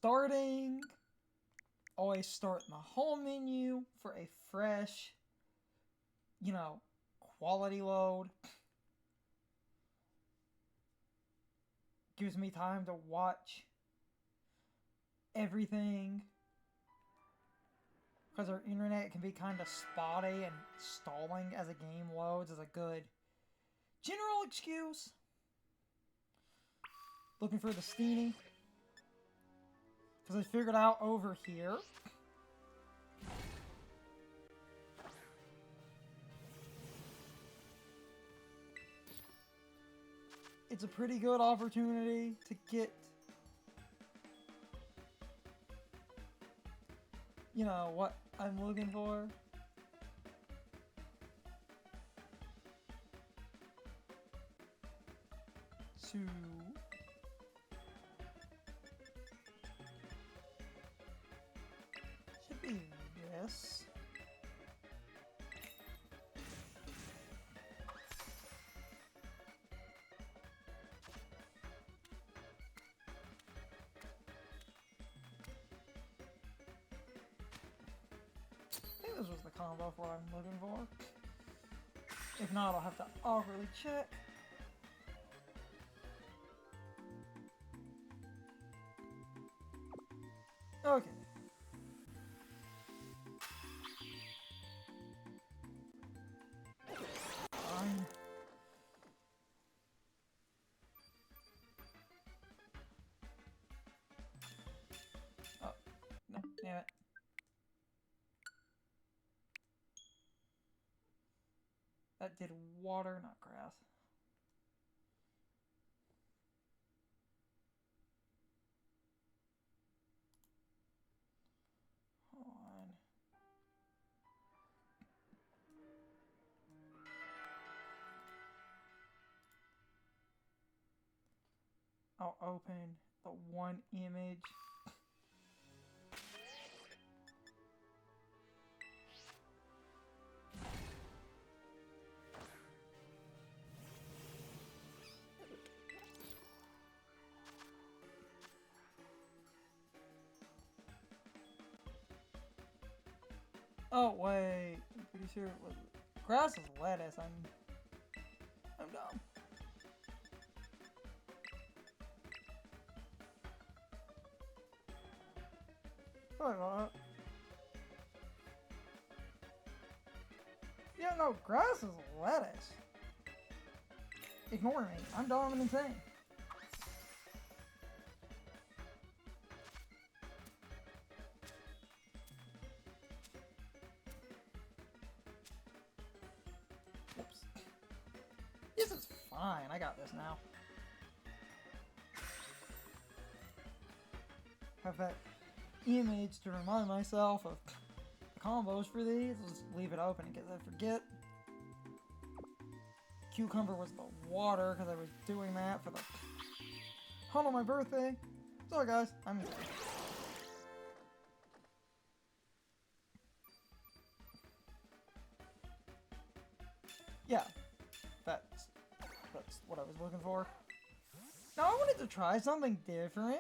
starting. Always start in the home menu for a fresh, quality load. Gives me time to watch everything. Because our internet can be kind of spotty and stalling as a game loads is a good general excuse. Looking for the Steenee. Because I figured out over here. It's a pretty good opportunity to get, what I'm looking for. To should be this. I think this was the combo for what I'm looking for. If not, I'll have to awkwardly check. Okay. Fine. Oh, no, damn it. That did water, not grass. Hold on. I'll open the one image. Oh wait, I'm pretty sure it was grass is lettuce. I'm dumb. Sorry about that. Yeah, no, grass is lettuce. Ignore me. I'm dumb and insane. Whoops. This is fine. I got this now. Have that image to remind myself of the combos for these. I'll just leave it open in case I forget. Cucumber was the water because I was doing that for the hunt on my birthday. Sorry guys, I'm insane. Yeah, that's what I was looking for. Now I wanted to try something different.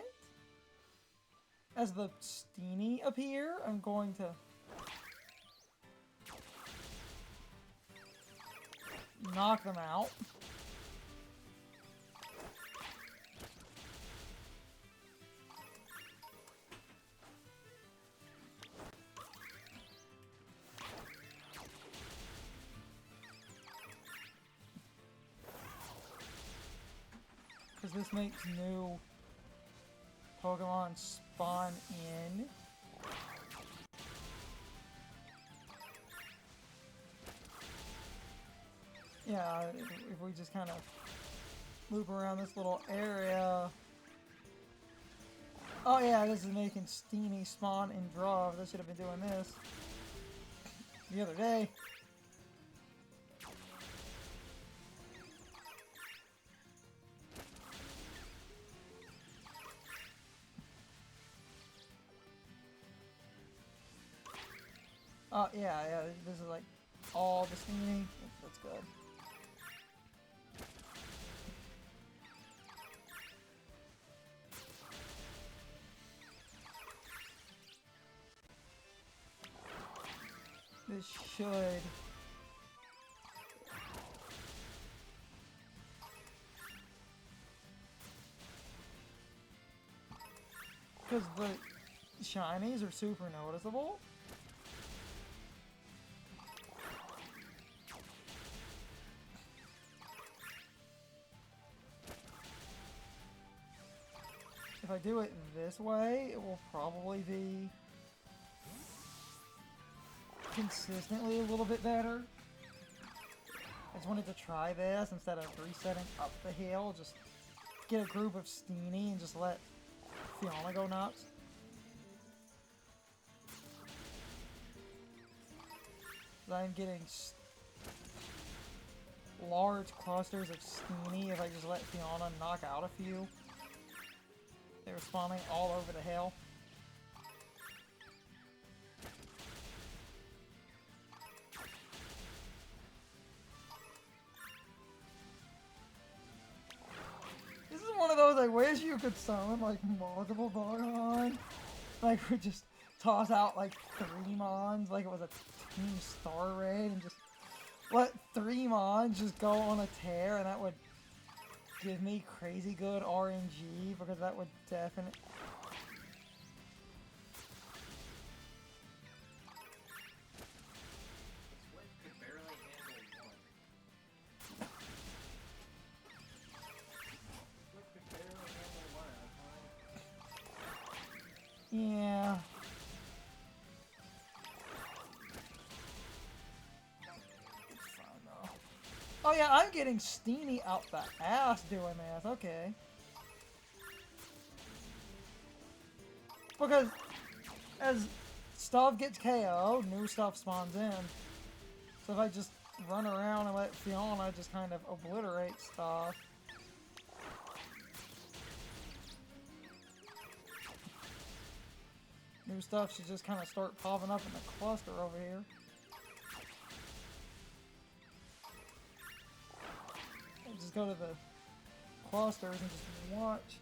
As the Steenee appear, I'm going to knock them out. Because this makes new Pokemon spawn in. Yeah, if we just kind of loop around this little area. Oh yeah, this is making Steenee spawn in draw. I should have been doing this the other day. Oh yeah, this is like all the Steenee. That's good. this should... Because the shinies are super noticeable. If I do it this way, it will probably be consistently a little bit better. I just wanted to try this instead of resetting up the hill. Just get a group of Steenee and just let Fiona go nuts. I'm getting large clusters of Steenee if I just let Fiona knock out a few. They're spawning all over the hill. This is one of those I wish you could summon like multiple Pokémon. Like we just toss out like 3 Mons like it was a Team Star Raid and just let 3 Mons just go on a tear, and that would give me crazy good RNG because that would definitely... Yeah. It's fine though. Oh yeah, I'm getting Steenee out the ass doing this. Okay. Because as stuff gets KO'd, new stuff spawns in. So if I just run around and let Fiona just kind of obliterate stuff. New stuff should just kind of start popping up in the cluster over here. And just go to the clusters and just watch.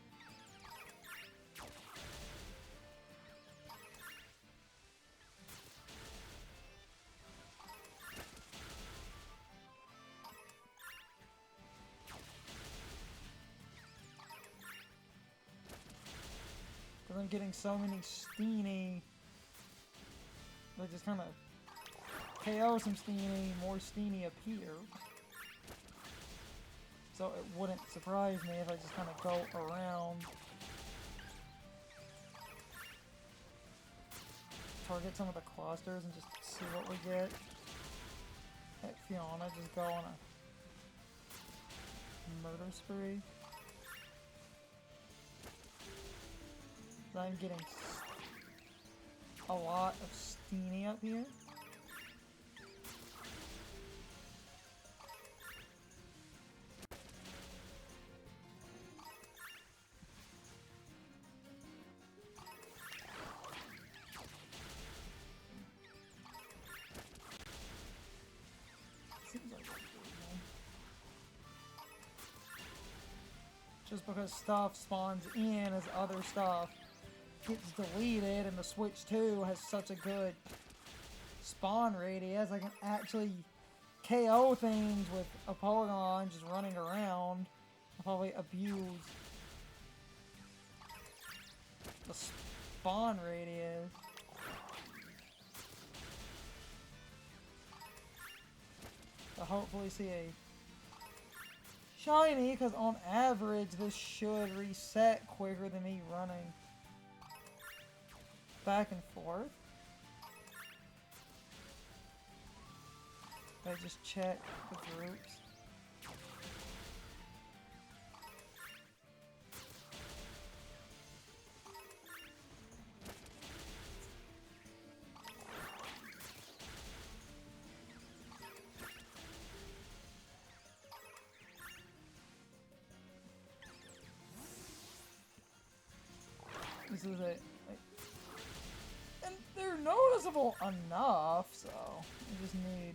Because I'm getting so many Steenee. They just kind of KO some Steenee, more Steenee appear. So it wouldn't surprise me if I just kind of go around. Target some of the clusters and just see what we get. Let Fiona just go on a murder spree. I'm getting a lot of Steenee up here. Seems like that's good, man. Just because stuff spawns in as other stuff gets deleted, and the Switch 2 has such a good spawn radius, I can actually KO things with a Pokémon just running around. I'll probably abuse the spawn radius. To hopefully see a shiny, because on average this should reset quicker than me running back and forth. I just check the groups. This is it. And they're noticeable enough, so I just need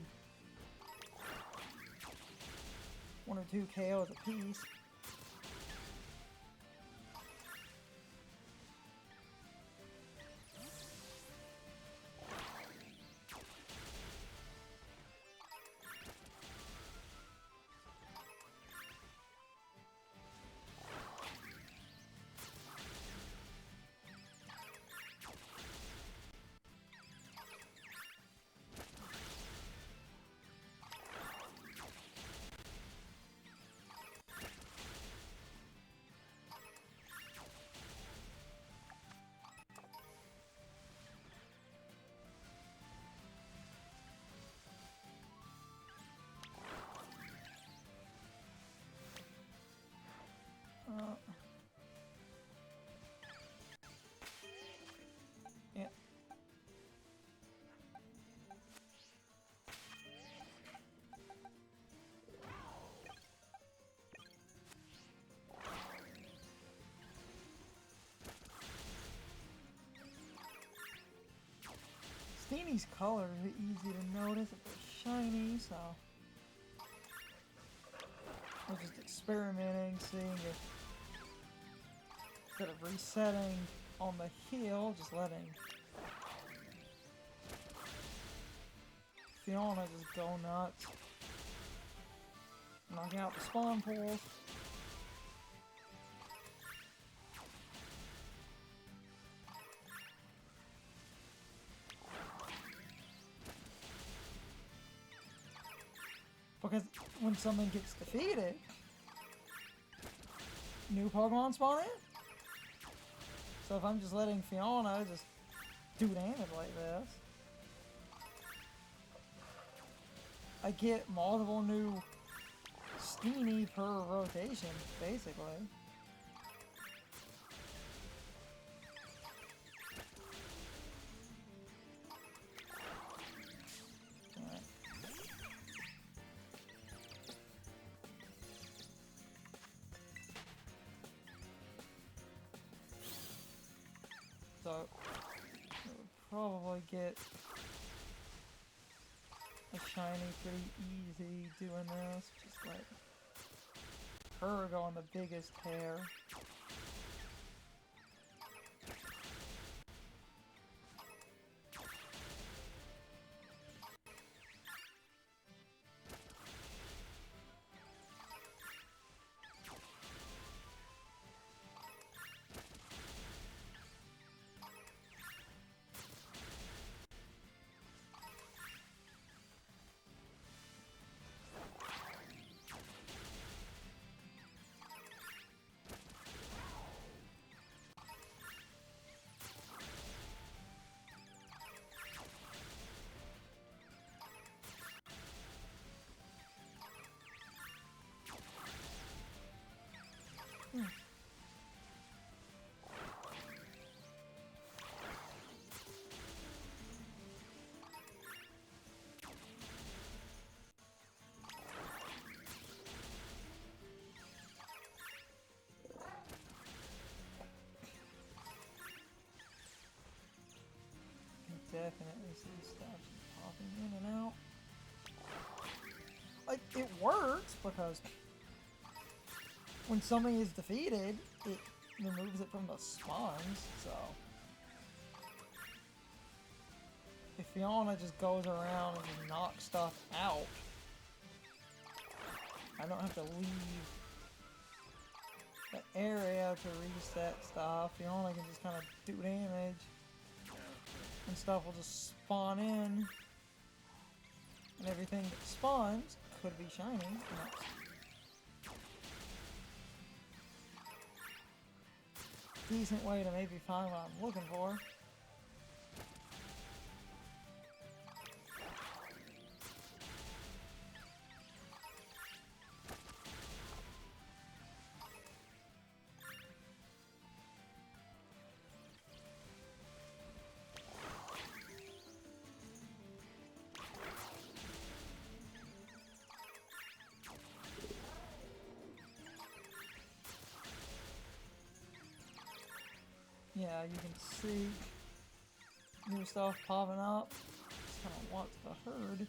1 or 2 KOs a piece. Steenee's colors are easy to notice if they're shiny, so I was just experimenting, seeing if instead of resetting on the heel, just letting Fiona just go nuts, knocking out the spawn pools. Because when someone gets defeated, new Pokemon spawn in. So if I'm just letting Fiona just do damage like this, I get multiple new Steenee per rotation, basically. Alright. So, I would probably get a shiny pretty easy doing this. Just like her go on the biggest hair. Definitely see stuff popping in and out. Like, it works because when something is defeated, it removes it from the spawns, so if Fiona just goes around and just knocks stuff out, I don't have to leave the area to reset stuff. Fiona can just kind of do damage. And stuff will just spawn in, and everything that spawns could be shiny. And that's a decent way to maybe find what I'm looking for. Yeah, you can see new stuff popping up. Just kind of watch the herd.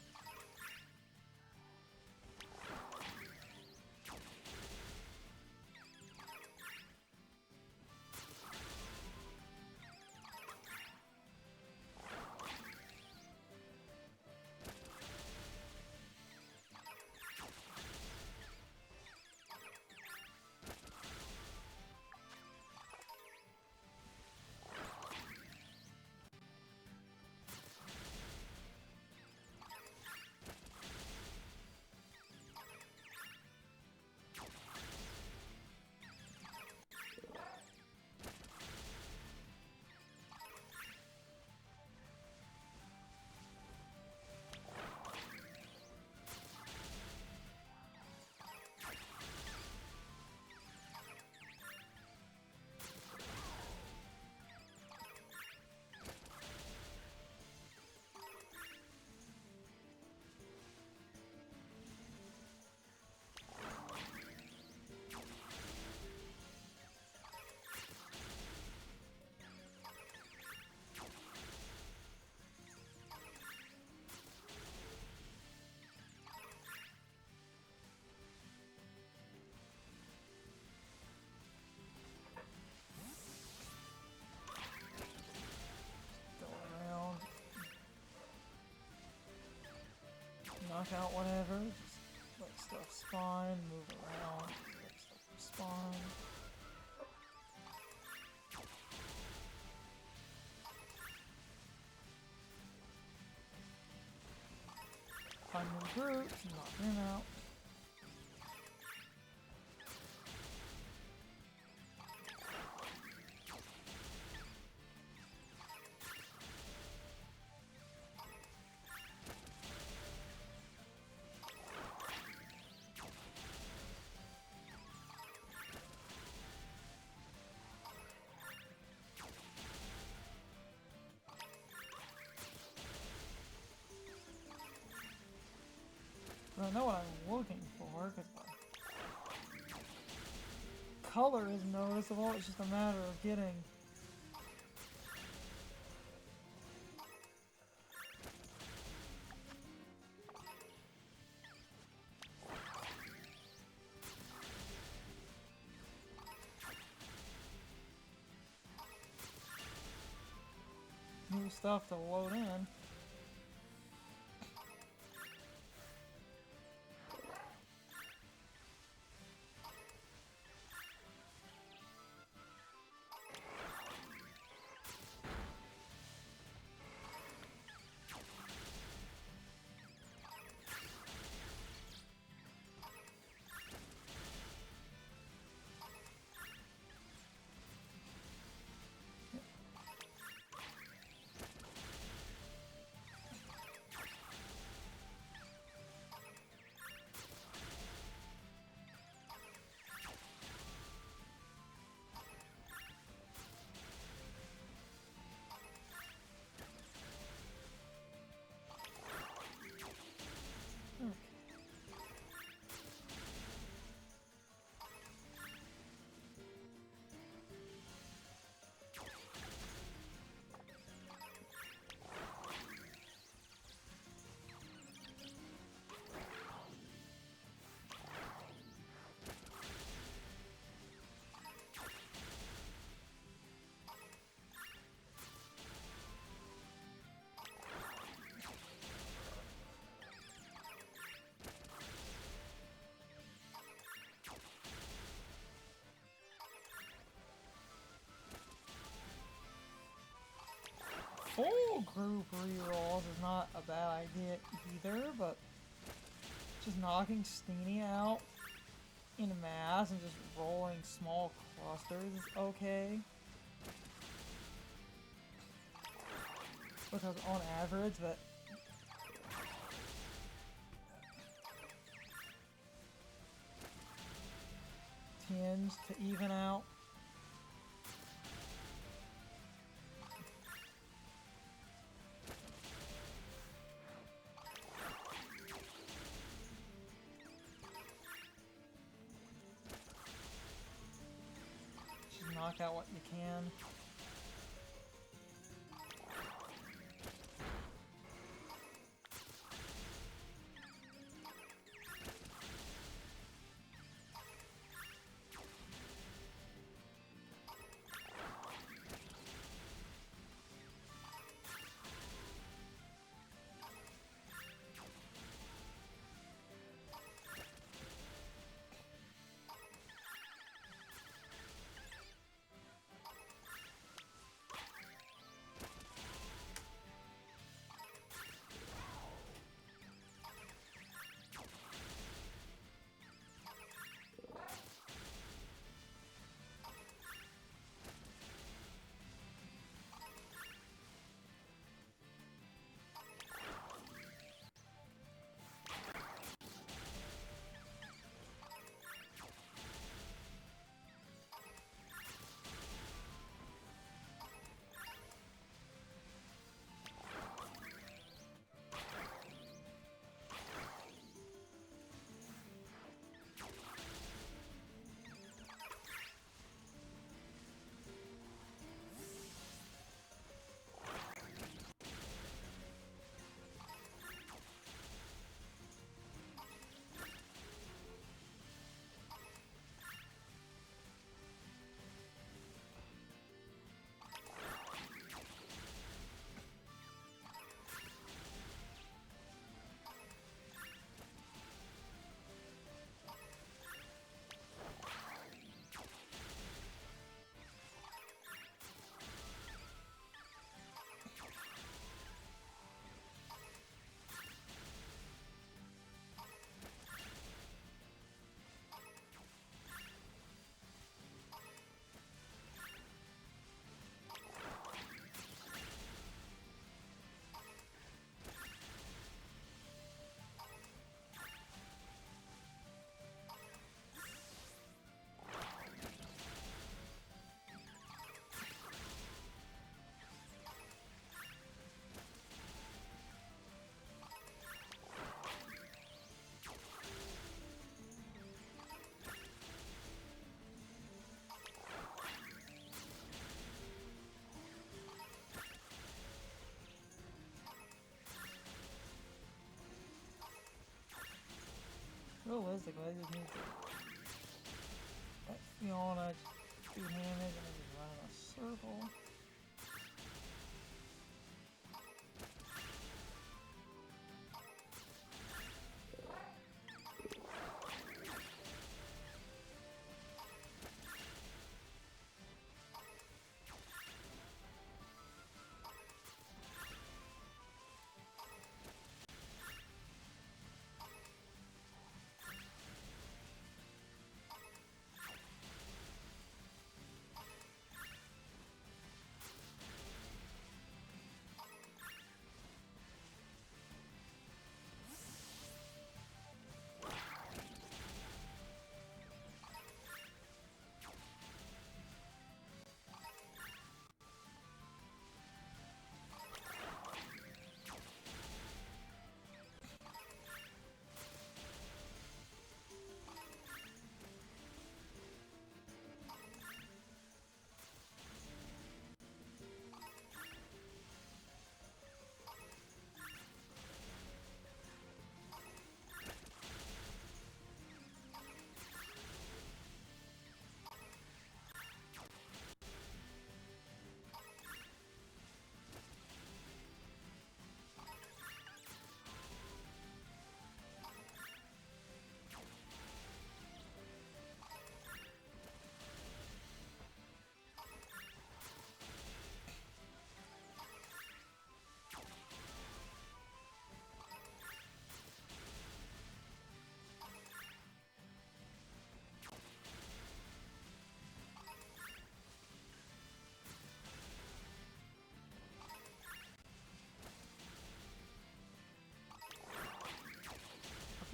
knock out whatever. Just let stuff spawn, move around, let stuff spawn. Find new groups, knock them out. But I know what I'm looking for, because the color is noticeable, it's just a matter of getting new stuff to load in. Full group rerolls is not a bad idea either, but just knocking Steenee out in mass and just rolling small clusters is okay. Because on average that tends to even out. Knock out what you can. Realistically, I just need to Fiona do damage and I just run in a circle.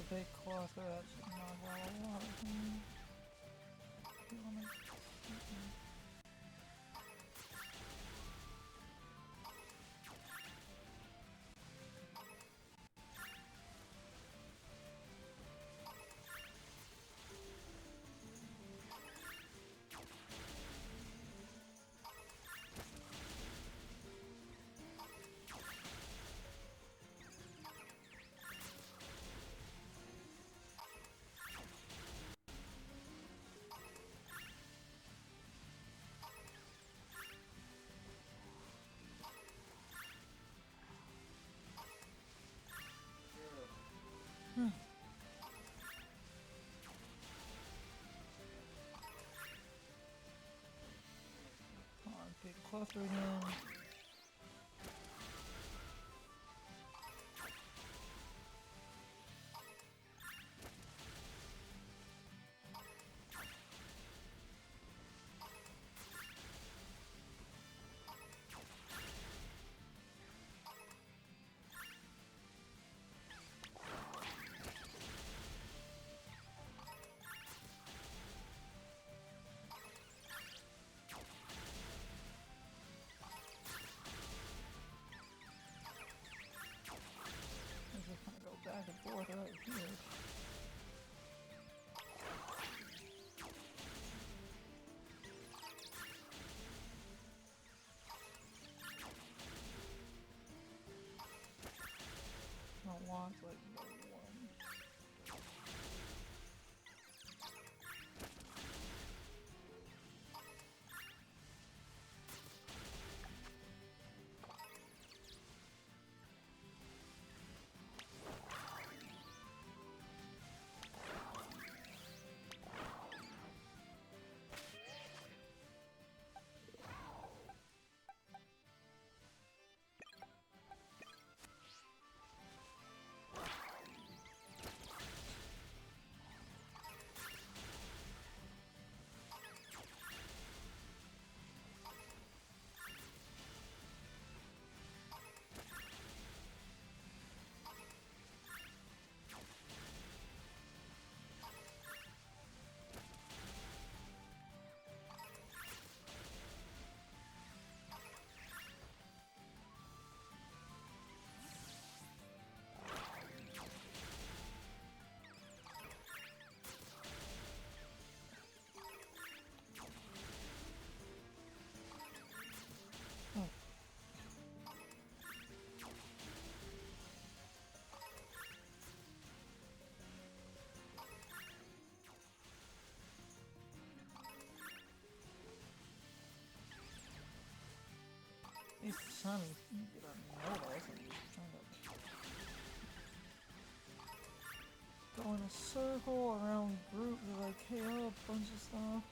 Big cloth, that's not a lot. Come on, big cluster again. Just kind of go back and forth right here. I want like no one. trying to get a notice. I'm just trying to go in a circle around group to like KO a bunch of stuff.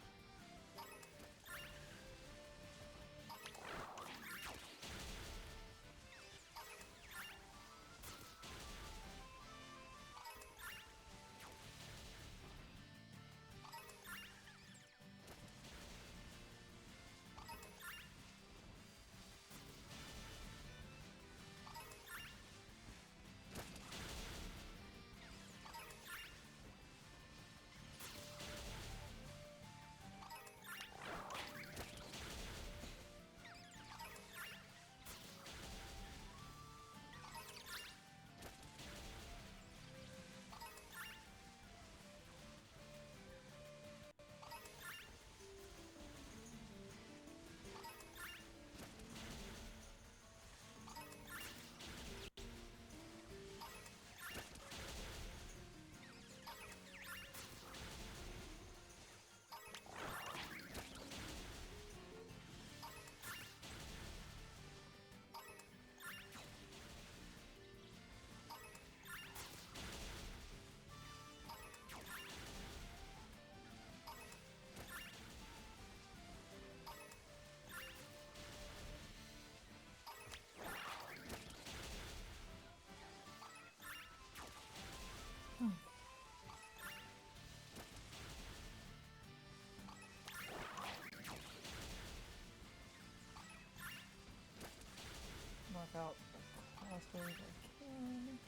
Knock out the crossbows I can.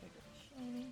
Pick up a shiny.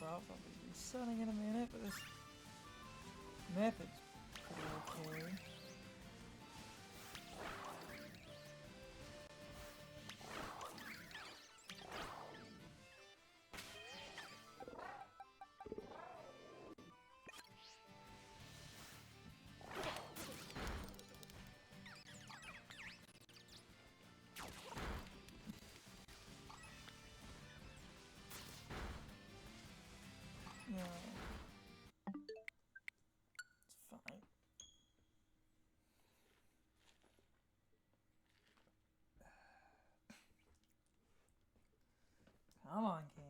lost ops. I'll be resetting in a minute, but this method's pretty okay. Yeah. It's fine. Come on, game.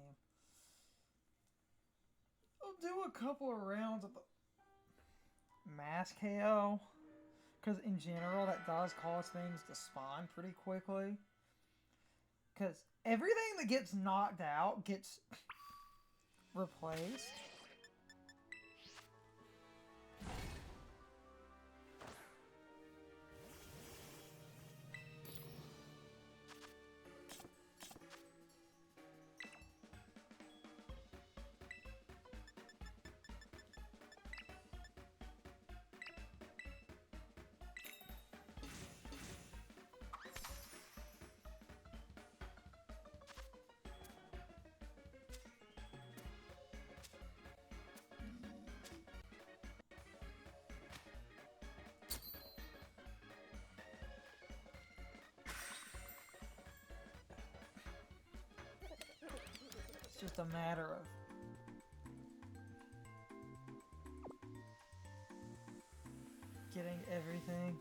I'll do a couple of rounds of the mass KO. Because in general, that does cause things to spawn pretty quickly. Because everything that gets knocked out gets replaced. It's just a matter of getting everything.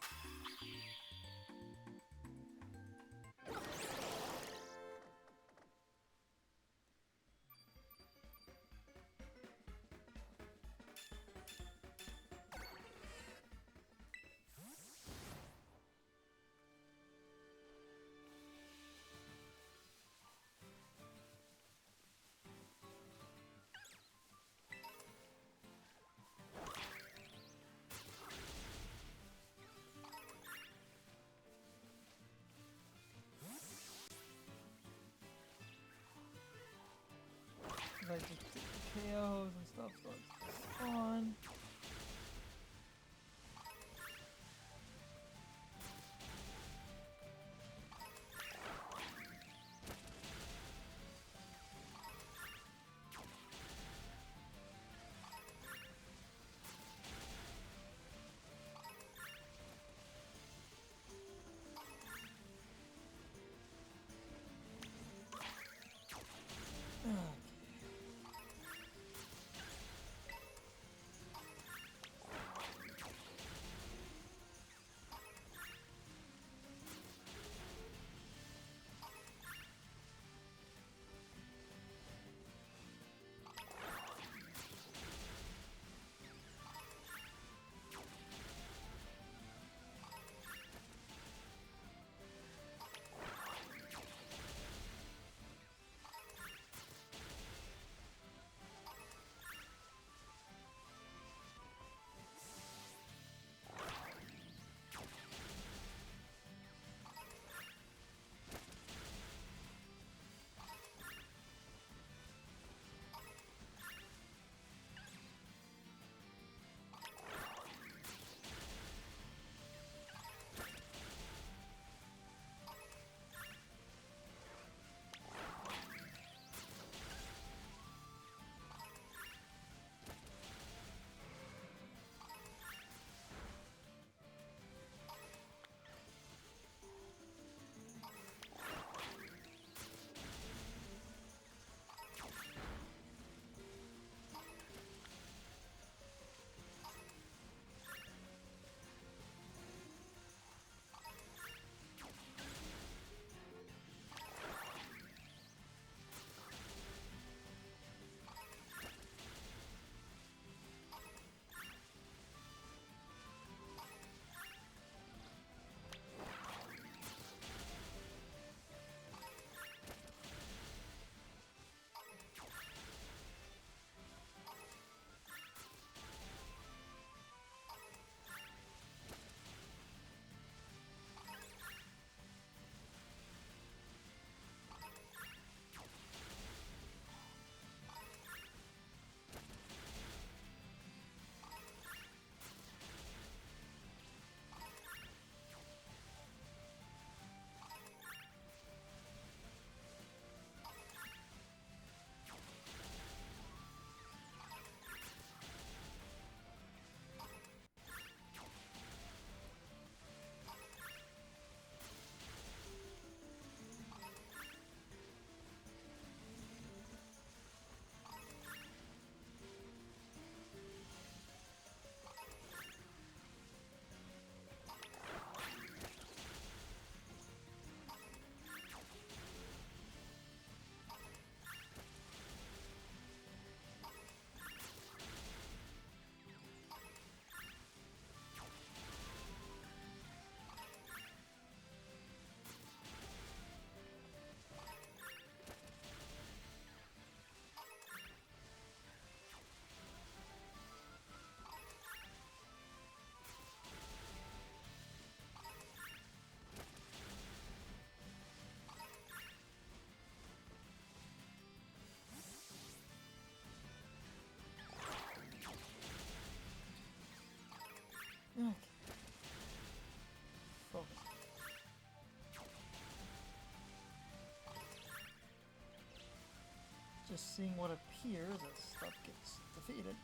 just seeing what appears as stuff gets defeated.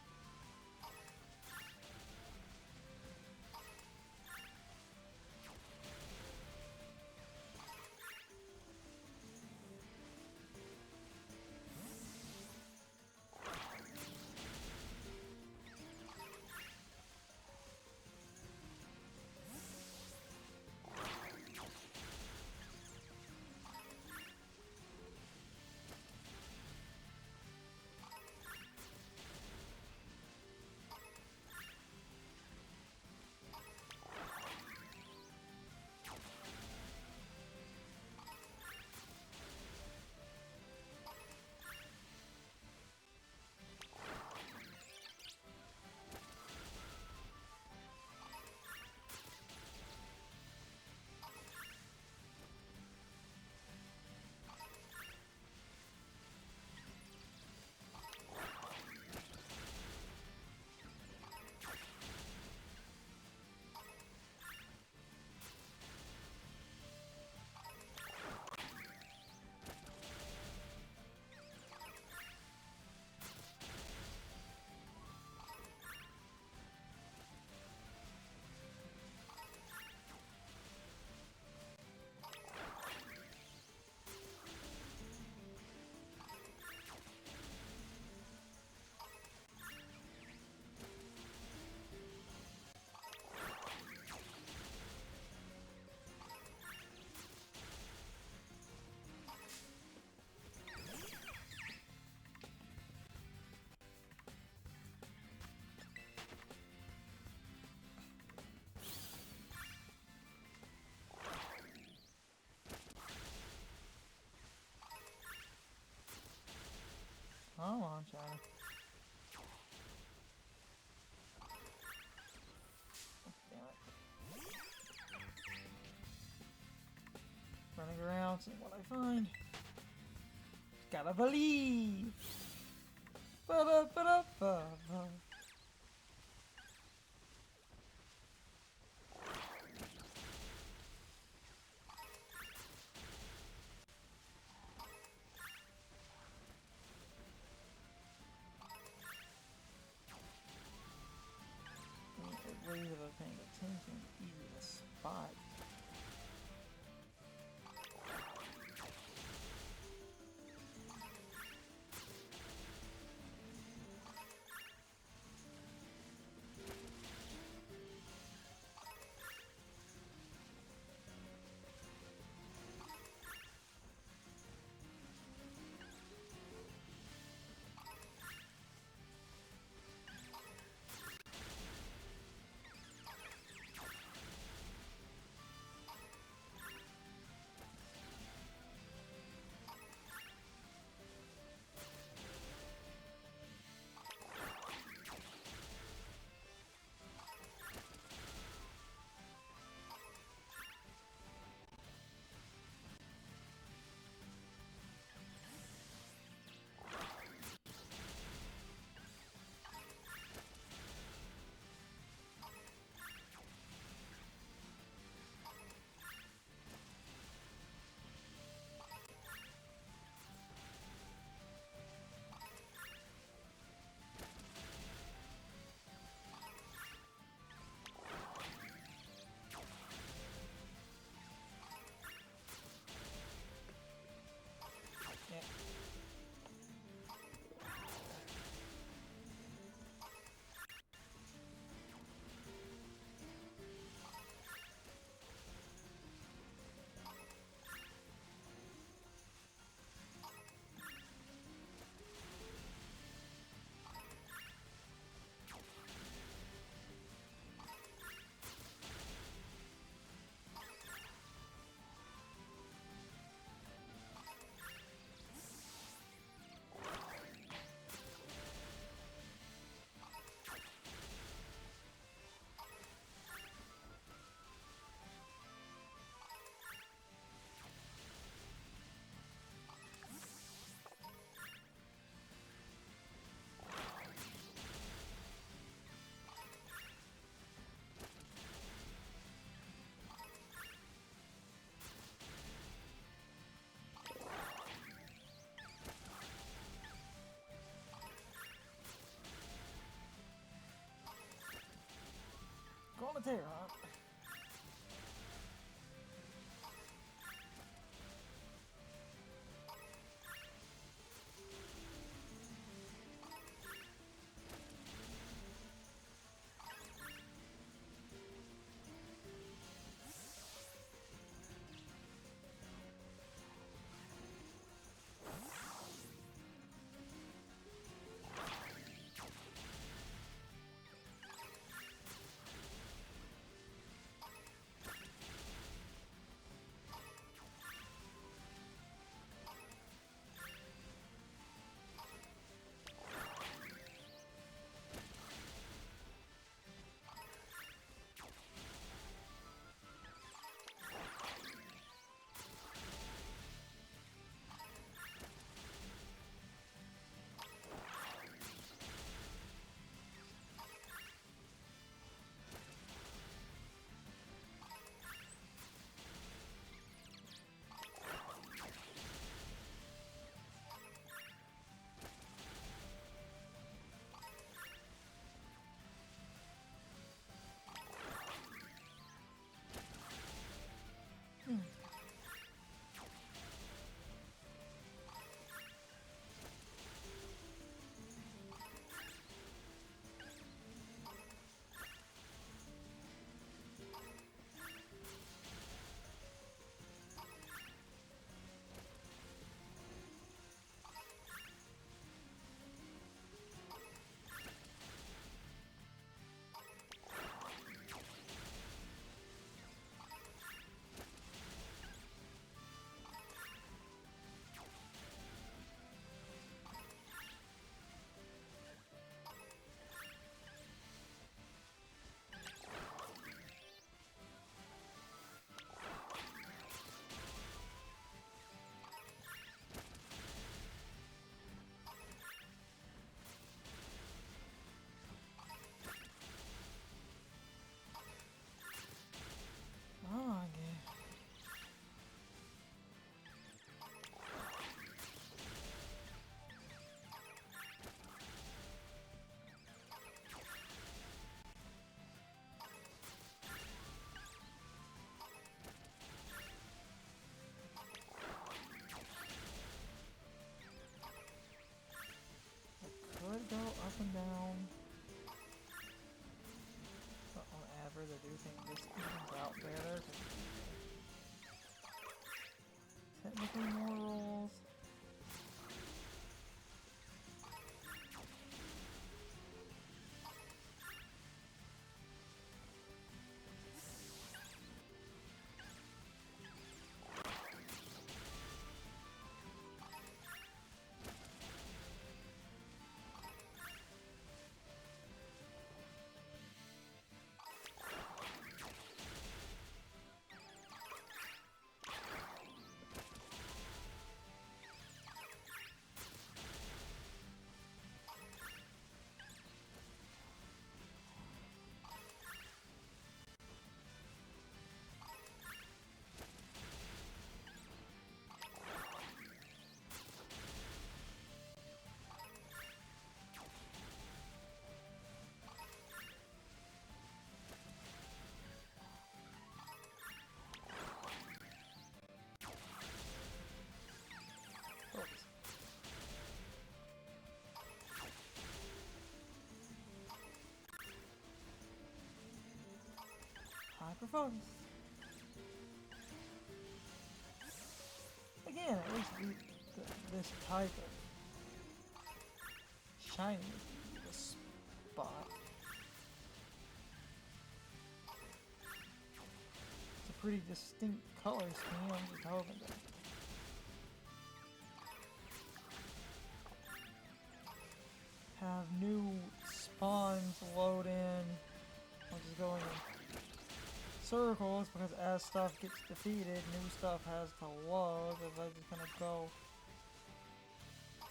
Come on, China. Damn it. Running around, seeing what I find. Gotta believe. Ba-da-ba-da-ba-ba. Ways of paying attention, easy to spot. a terror hunt. Oh, okay. Could go up and down, but on average I do think this evens out better. Technically more rolls. Hyper focus. Again, at least this type of shiny the spot. It's a pretty distinct color scheme. I'm just hoping to have new spawns load in. I'll just go in circles because as stuff gets defeated, new stuff has to load. If I just kind of go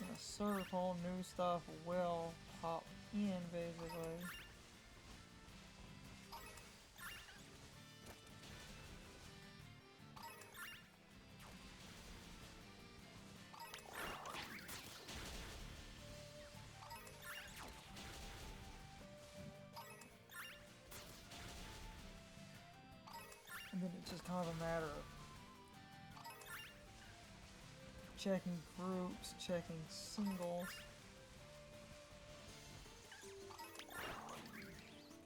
in a circle, new stuff will pop in basically. And then it's just kind of a matter of checking groups, checking singles.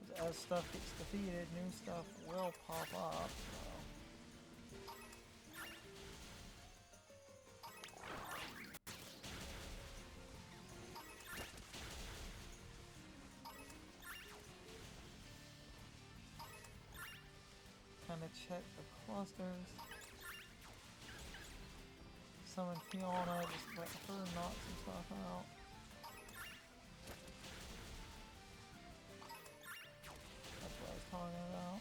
Because as stuff gets defeated, new stuff will pop up. Kind of check the clusters. Summon Fiona, just let her knock some stuff out. That's what I was talking about.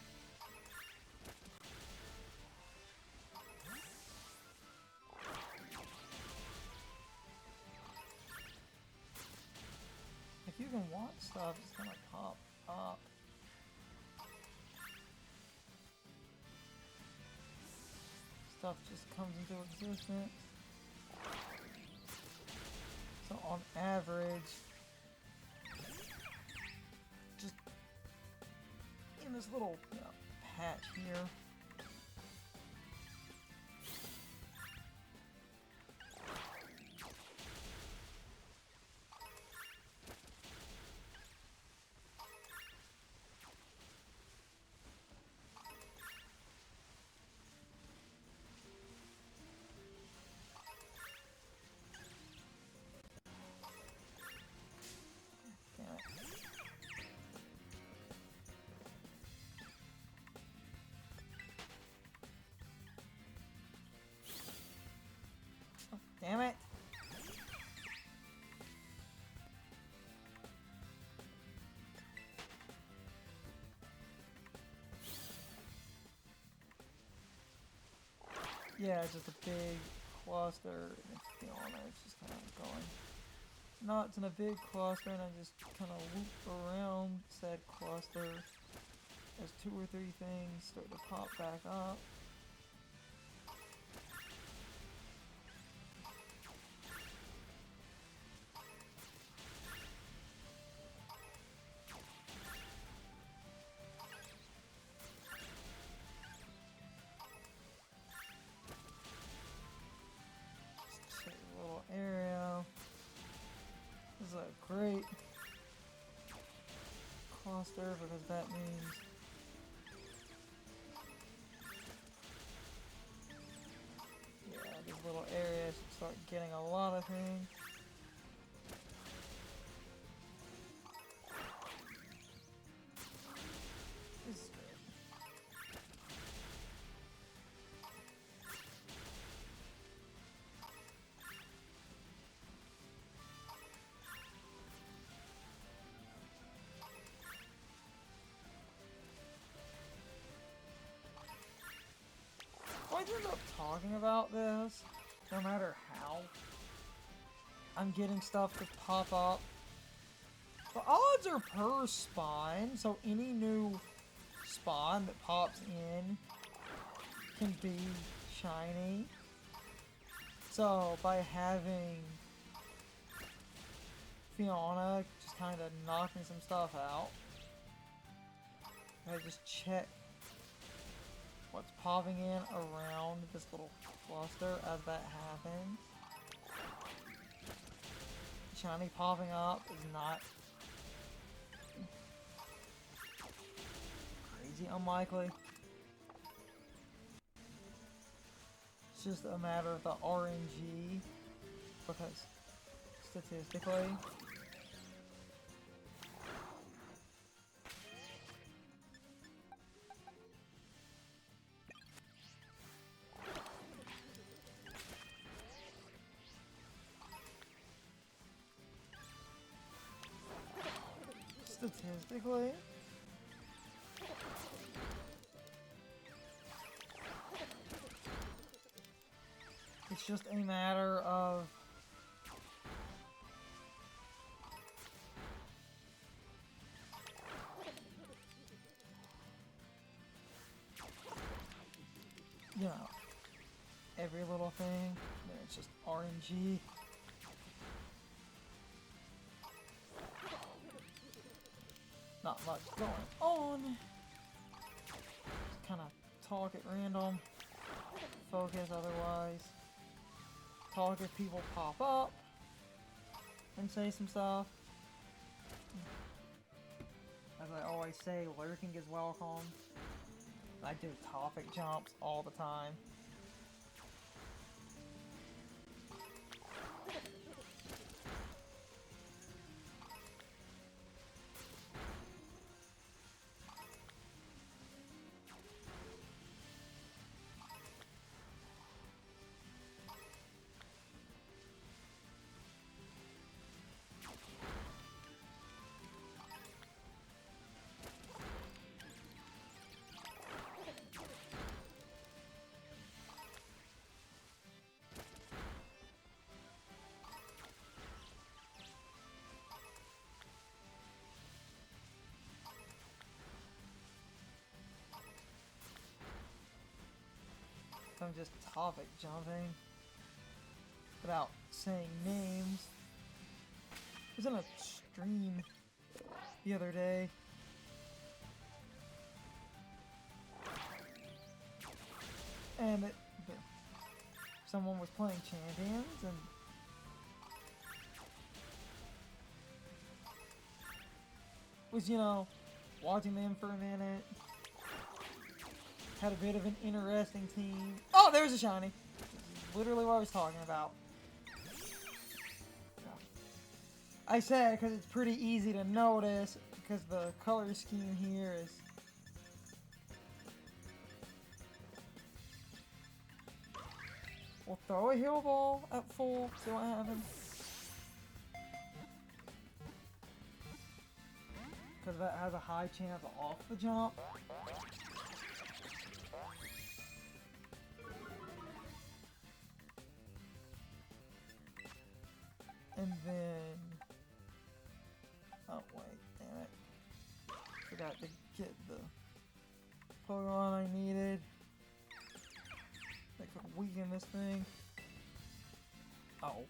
If you can watch stuff, it's gonna pop up. Stuff just comes into existence. So on average, just in this little patch here, damn it! Yeah, it's just a big cluster, and it's just kind of going nuts in a big cluster, and I just kind of loop around said cluster as 2 or 3 things start to pop back up. Great cluster, because that means these little areas start getting a lot of things. This is great. I end up talking about this, no matter how I'm getting stuff to pop up. The odds are per spawn, so any new spawn that pops in can be shiny. So by having Fiona just kind of knocking some stuff out, I just check what's popping in around this little cluster as that happens. Shiny popping up is not crazy unlikely. It's just a matter of the RNG, because statistically, it's just a matter of every little thing. It's just RNG. Not much going on. Just kind of talk at random. Focus otherwise. Talk if people pop up and say some stuff. As I always say, lurking is welcome. I do topic jumps all the time. I'm just topic jumping without saying names. I was in a stream the other day. And someone was playing Champions and was, you know, watching them for a minute. Had a bit of an interesting team. Oh, there's a shiny. Literally what I was talking about. I said because it's pretty easy to notice because the color scheme here is... We'll throw a heal ball at full, see what happens. Because that has a high chance off the jump. And then... Oh, wait, damn it. Forgot to get the Pokemon I needed. That could weaken this thing. Oh.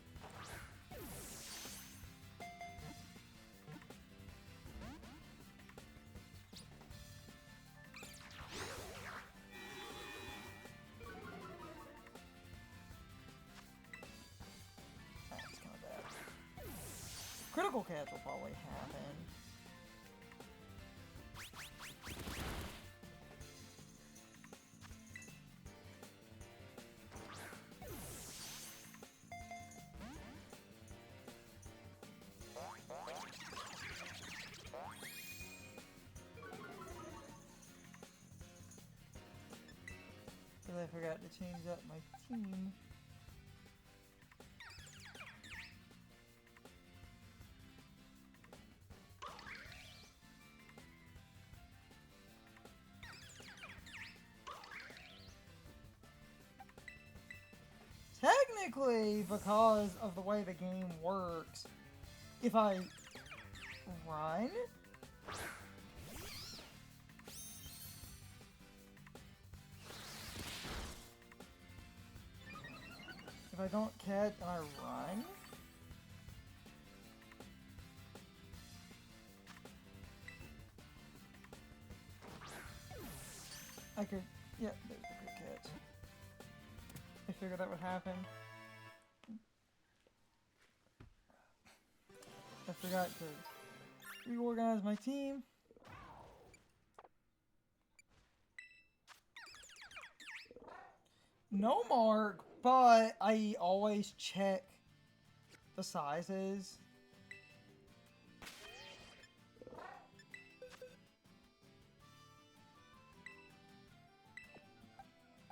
Critical catch will probably happen. Because I forgot to change up my team. Technically, because of the way the game works, if I run, if I don't catch and I run, I could, yeah, there's a good catch. I figured that would happen. I forgot to reorganize my team. No mark, but I always check the sizes.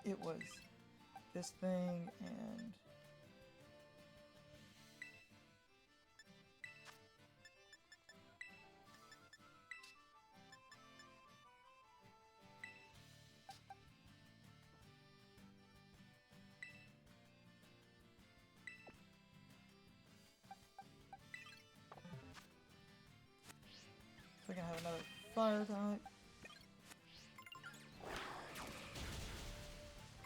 It was this thing and so I can have another fire type.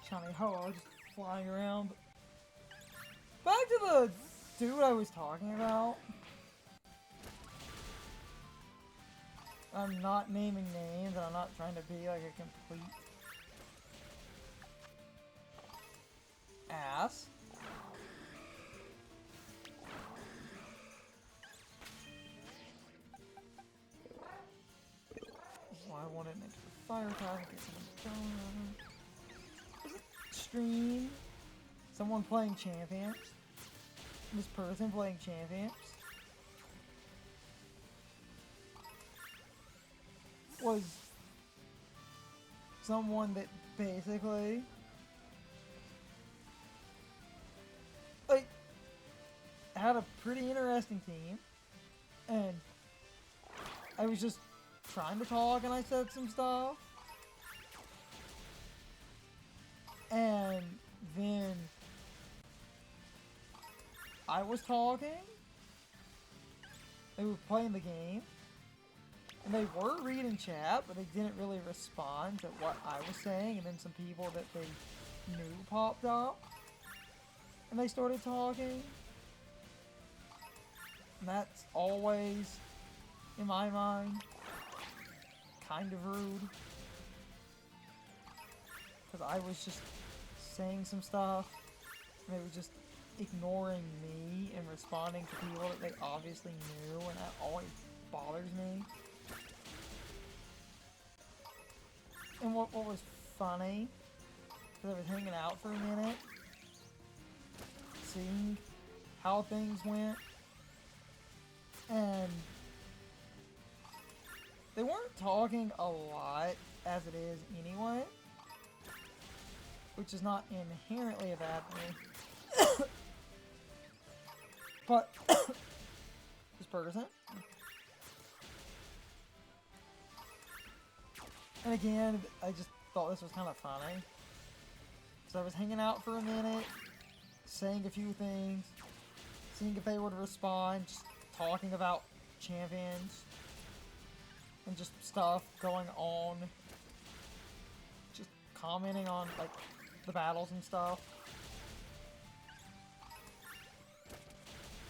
Shiny Ho, just flying around. Back to the dude I was talking about. I'm not naming names, and I'm not trying to be like a complete prioritize and get someone done. Was it stream? Someone playing champions? This person playing champions? Was someone that basically like had a pretty interesting team, and I was just trying to talk and I said some stuff, and then I was talking, they were playing the game, and they were reading chat, but they didn't really respond to what I was saying, and then some people that they knew popped up, and they started talking. And that's always, in my mind, kind of rude. Because I was just saying some stuff, and they were just ignoring me and responding to people that they obviously knew, and that always bothers me. And what was funny, because I was hanging out for a minute, seeing how things went, and they weren't talking a lot, as it is anyway, which is not inherently a bad thing. But this person, and again, I just thought this was kind of funny, because I was hanging out for a minute, saying a few things, seeing if they would respond, just talking about champions, and just stuff going on, just commenting on, like, the battles and stuff,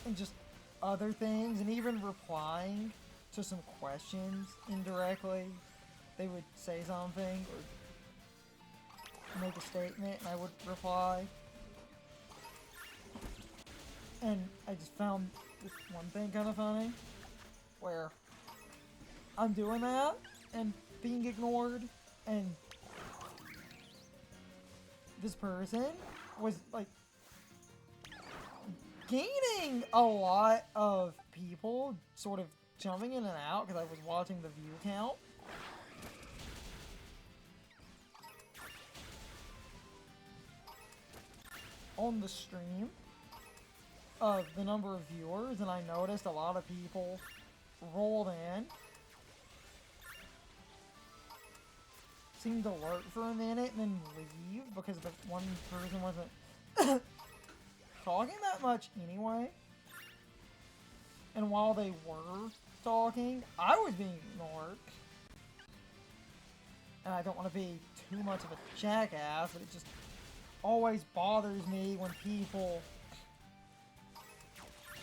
and just other things, and even replying to some questions indirectly. They would say something, or make a statement, and I would reply. And I just found this one thing kind of funny, where I'm doing that, and being ignored, and this person was, like, gaining a lot of people sort of jumping in and out, because I was watching the view count. On the stream of the number of viewers, and I noticed a lot of people rolled in, seemed to lurk for a minute and then leave because the one person wasn't talking that much anyway. And while they were talking, I was being ignored. And I don't want to be too much of a jackass, but it just always bothers me when people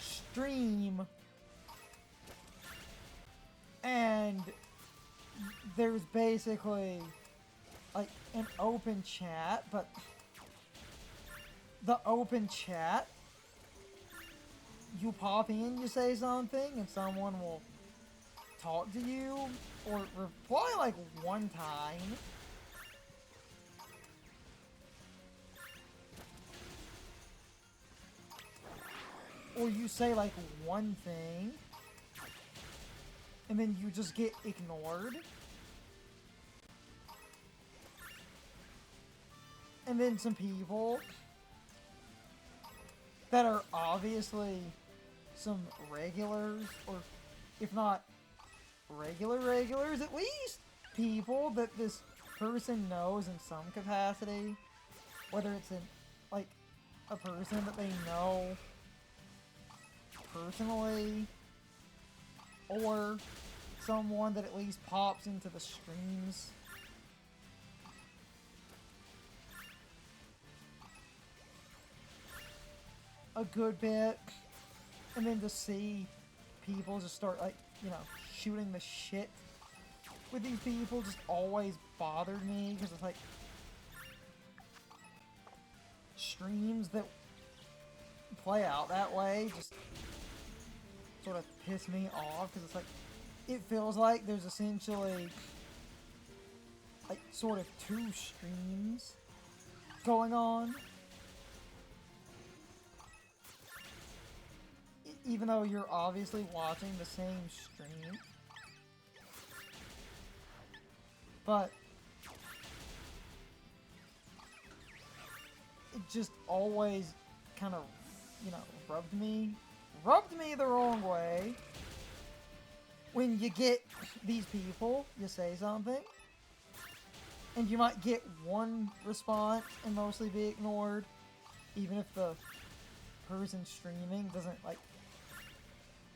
stream and there's basically like an open chat, but the open chat, you pop in, you say something, and someone will talk to you or reply like one time. Or you say like one thing, and then you just get ignored. And then some people that are obviously some regulars, or if not regulars, at least people that this person knows in some capacity, whether it's like a person that they know personally, or someone that at least pops into the streams. A good bit, and then to see people just start, like, you know, shooting the shit with these people just always bothered me, because it's like streams that play out that way just sort of piss me off, because it's like, it feels like there's essentially like, sort of two streams going on. Even though you're obviously watching the same stream. But it just always kind of, you know, rubbed me the wrong way. When you get these people, you say something, and you might get one response and mostly be ignored, even if the person streaming doesn't, like,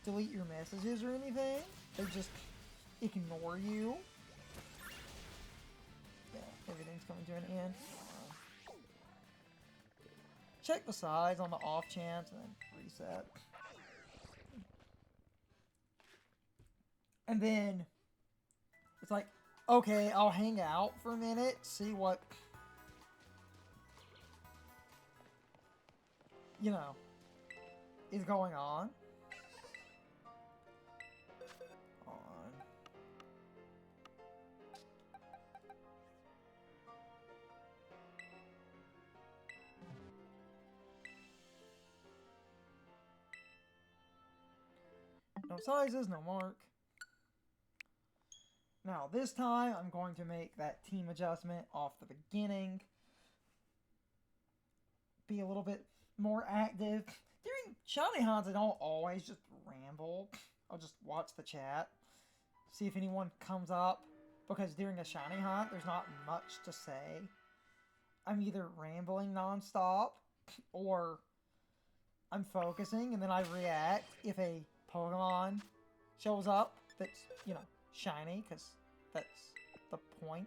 delete your messages or anything. They just ignore you. Yeah, everything's coming to an end. Check the size on the off chance and then reset. And then it's like, okay, I'll hang out for a minute, see what, you know, is going on. No sizes, no mark. Now this time I'm going to make that team adjustment off the beginning. Be a little bit more active. During shiny hunts I don't always just ramble. I'll just watch the chat. See if anyone comes up. Because during a shiny hunt there's not much to say. I'm either rambling nonstop or I'm focusing and then I react if a Pokemon shows up that's, you know, shiny, because that's the point.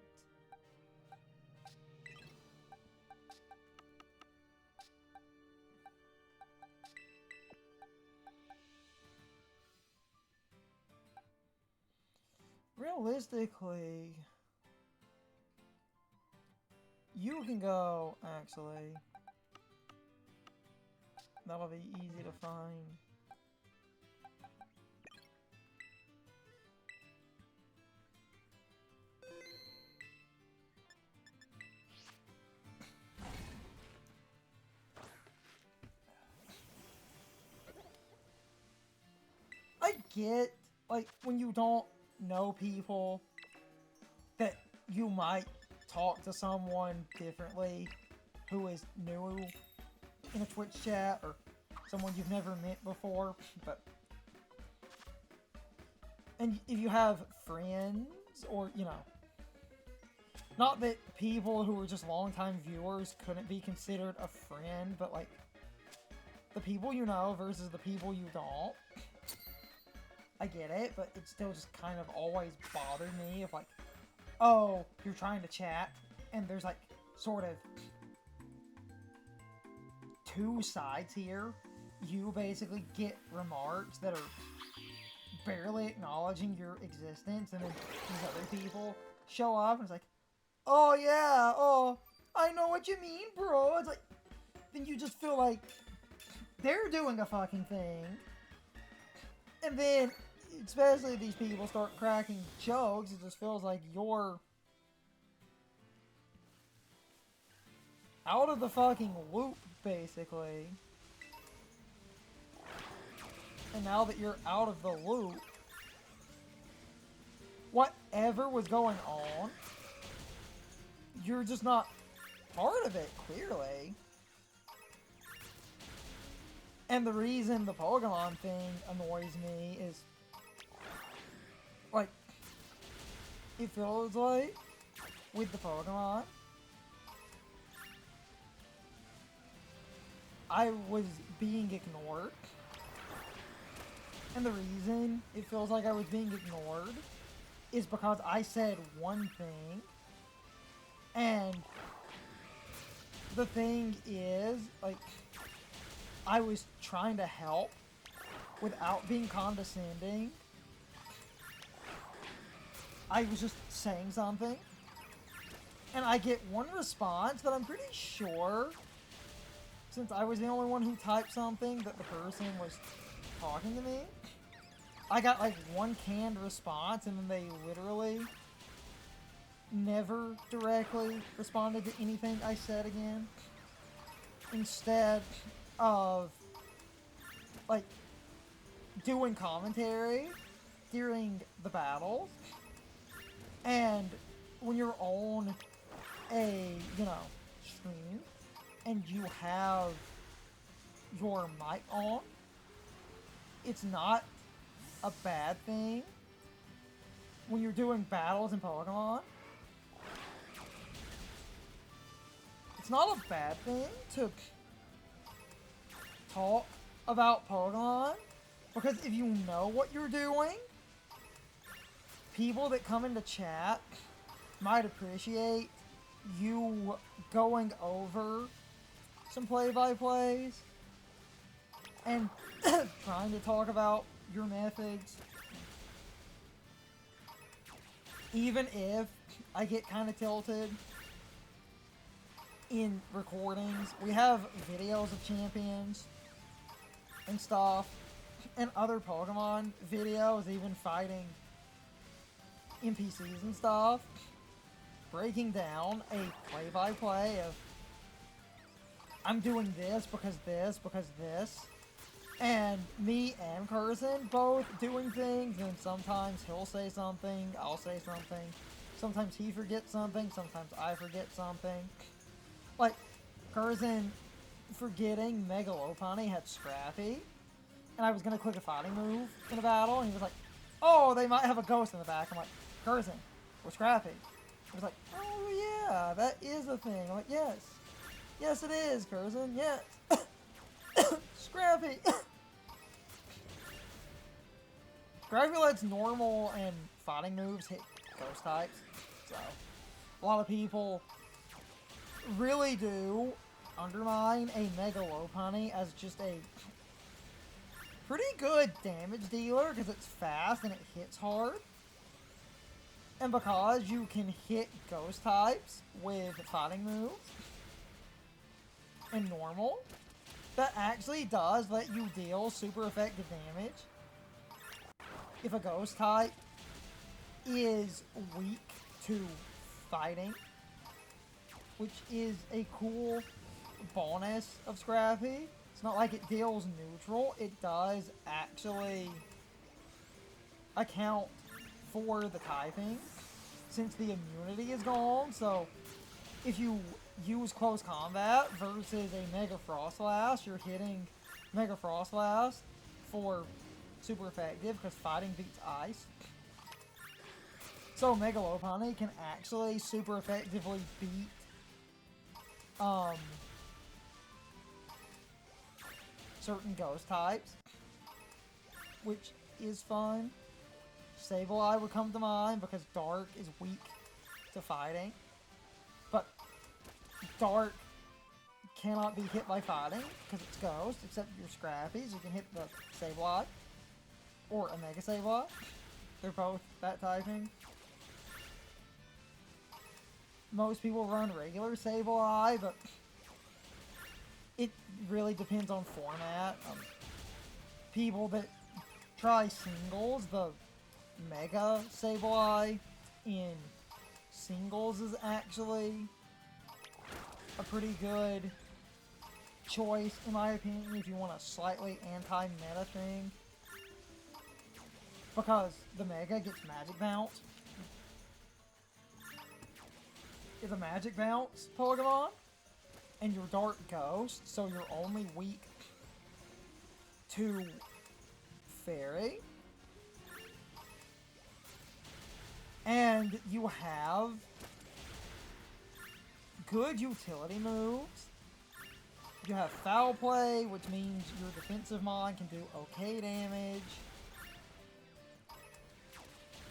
Realistically, you can go, actually. That'll be easy to find. I get, like, when you don't know people, that you might talk to someone differently who is new in a Twitch chat, or someone you've never met before, but... And if you have friends, or, you know... Not that people who are just longtime viewers couldn't be considered a friend, but, like... The people you know versus the people you don't... I get it, but it still just kind of always bothered me if, like, oh, you're trying to chat, and there's, like, sort of two sides here. You basically get remarks that are barely acknowledging your existence, and then these other people show up, and it's like, oh, yeah, oh, I know what you mean, bro. It's like, then you just feel like they're doing a fucking thing. And then, especially if these people start cracking jokes, it just feels like you're out of the fucking loop, basically. And now that you're out of the loop, whatever was going on, you're just not part of it, clearly. And the reason the Pokemon thing annoys me is, like, it feels like, with the Pokemon, I was being ignored. And the reason it feels like I was being ignored is because I said one thing, and the thing is, like, I was trying to help without being condescending. I was just saying something, and I get one response that I'm pretty sure, since I was the only one who typed something, that the person was talking to me. I got like one canned response, and then they literally never directly responded to anything I said again. Instead of, like, doing commentary during the battles. And when you're on a, stream, and you have your mic on, it's not a bad thing when you're doing battles in Pokemon. It's not a bad thing to talk about Pokemon, because if you know what you're doing, people that come into chat might appreciate you going over some play-by-plays and trying to talk about your methods. Even if I get kind of tilted in recordings, we have videos of champions and stuff, and other Pokemon videos, even fighting NPCs and stuff, breaking down a play-by-play of I'm doing this, and me and Curzon both doing things, and sometimes he'll say something, I'll say something, sometimes he forgets something, sometimes I forget something. Like, Curzon forgetting Mega Lopunny had Scrappy, and I was gonna click a fighting move in a battle, and he was like, oh, they might have a ghost in the back. I'm like, Curzon, we're Scrappy. He was like, oh yeah, that is a thing. I'm like, yes. Yes, it is, Curzon, yes. Scrappy. Scrappy lets normal and fighting moves hit ghost types. So, a lot of people really do undermine a Mega Lopunny as just a pretty good damage dealer because it's fast and it hits hard. And because you can hit ghost types with fighting moves and normal, that actually does let you deal super effective damage if a ghost type is weak to fighting, which is a cool bonus of Scrappy. It's not like it deals neutral, it does actually account for the typing since the immunity is gone. So if you use close combat versus a Mega Frostlass, you're hitting Mega Frostlass for super effective because fighting beats ice. So Mega Lopunny can actually super effectively beat certain ghost types, which is fun. Sableye would come to mind because Dark is weak to fighting, but Dark cannot be hit by fighting because it's Ghost, except if you're Scrappy, so you can hit the Sableye or a Mega Sableye. They're both that typing. Most people run regular Sableye, but it really depends on format. People that try singles, the Mega Sableye in singles is actually a pretty good choice, in my opinion, if you want a slightly anti-meta thing. Because the Mega gets Magic Bounce. It's a Magic Bounce Pokemon, and you're Dark Ghost, so you're only weak to Fairy. And you have good utility moves. You have Foul Play, which means your defensive mon can do okay damage.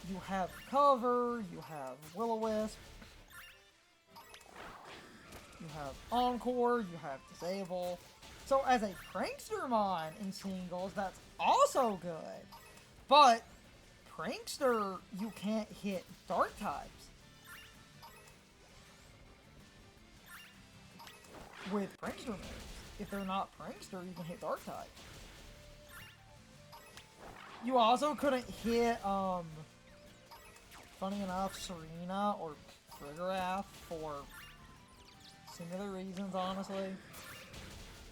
You have Cover, you have Will-O-Wisp, you have Encore, you have Disable. So as a Prankster mon in singles, that's also good. But Prankster, you can't hit Dark types with Prankster moves. If they're not Prankster, you can hit Dark types. You also couldn't hit, funny enough, Serena or Frigarath for similar reasons, honestly.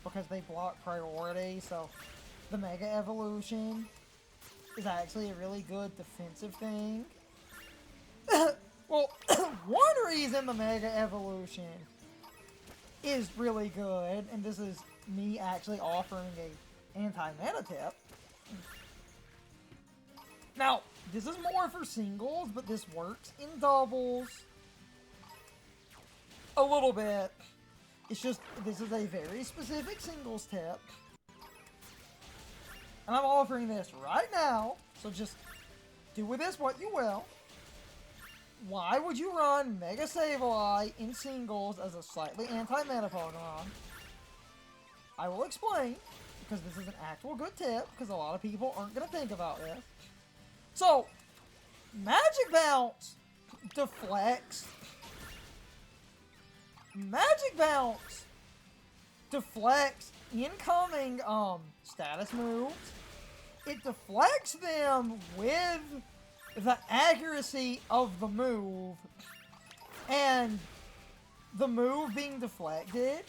Because they block priority, so the Mega Evolution is actually a really good defensive thing. Well, one reason the Mega Evolution is really good, and this is me actually offering a anti-meta tip. Now, this is more for singles, but this works in doubles a little bit. It's just, this is a very specific singles tip. And I'm offering this right now, so just do with this what you will. Why would you run Mega Sableye in singles as a slightly anti-meta Pokemon? I will explain, because this is an actual good tip, because a lot of people aren't going to think about this. So, Magic Bounce deflects. Magic Bounce deflects incoming status moves. It deflects them with the accuracy of the move, and the move being deflected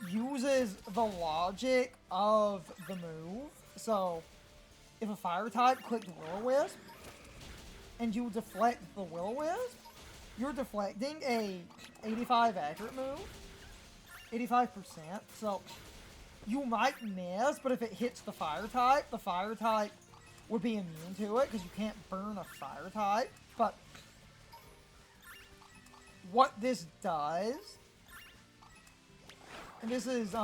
uses the logic of the move. So, if a fire type clicked Will-O-Wisp, and you deflect the Will-O-Wisp, you're deflecting a 85 accurate move, 85%, so you might miss, but if it hits the fire type would be immune to it, because you can't burn a fire type. But what this does, and this is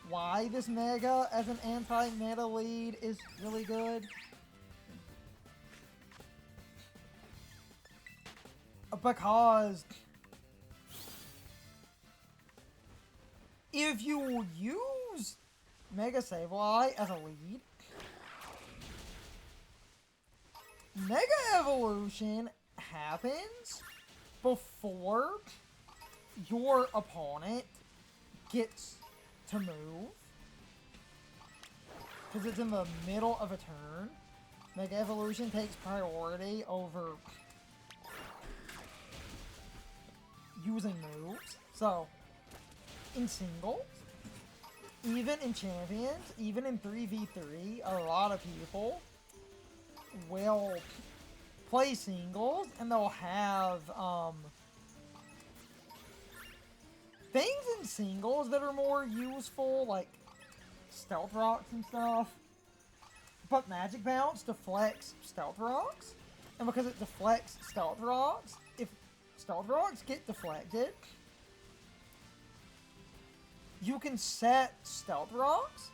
why this Mega as an anti-meta lead is really good. Because if you use Mega Sableye as a lead, Mega Evolution happens before your opponent gets to move. Because it's in the middle of a turn. Mega Evolution takes priority over using moves. So, in singles, even in champions, even in 3v3, a lot of people will play singles, and they'll have things in singles that are more useful, like Stealth Rocks and stuff. But Magic Bounce deflects Stealth Rocks, and because it deflects Stealth Rocks, if Stealth Rocks get deflected, you can set Stealth Rocks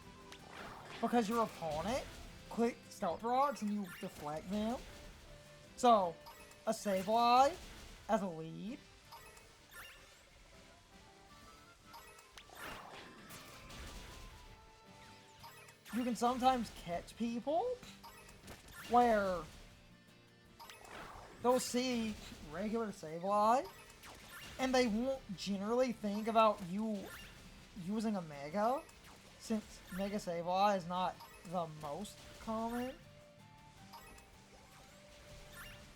because your opponent clicked Stealth Rocks and you deflect them. So, a Sableye as a lead you can sometimes catch people where they'll see regular Sableye and they won't generally think about you using a Mega, since Mega Sableye is not the most common.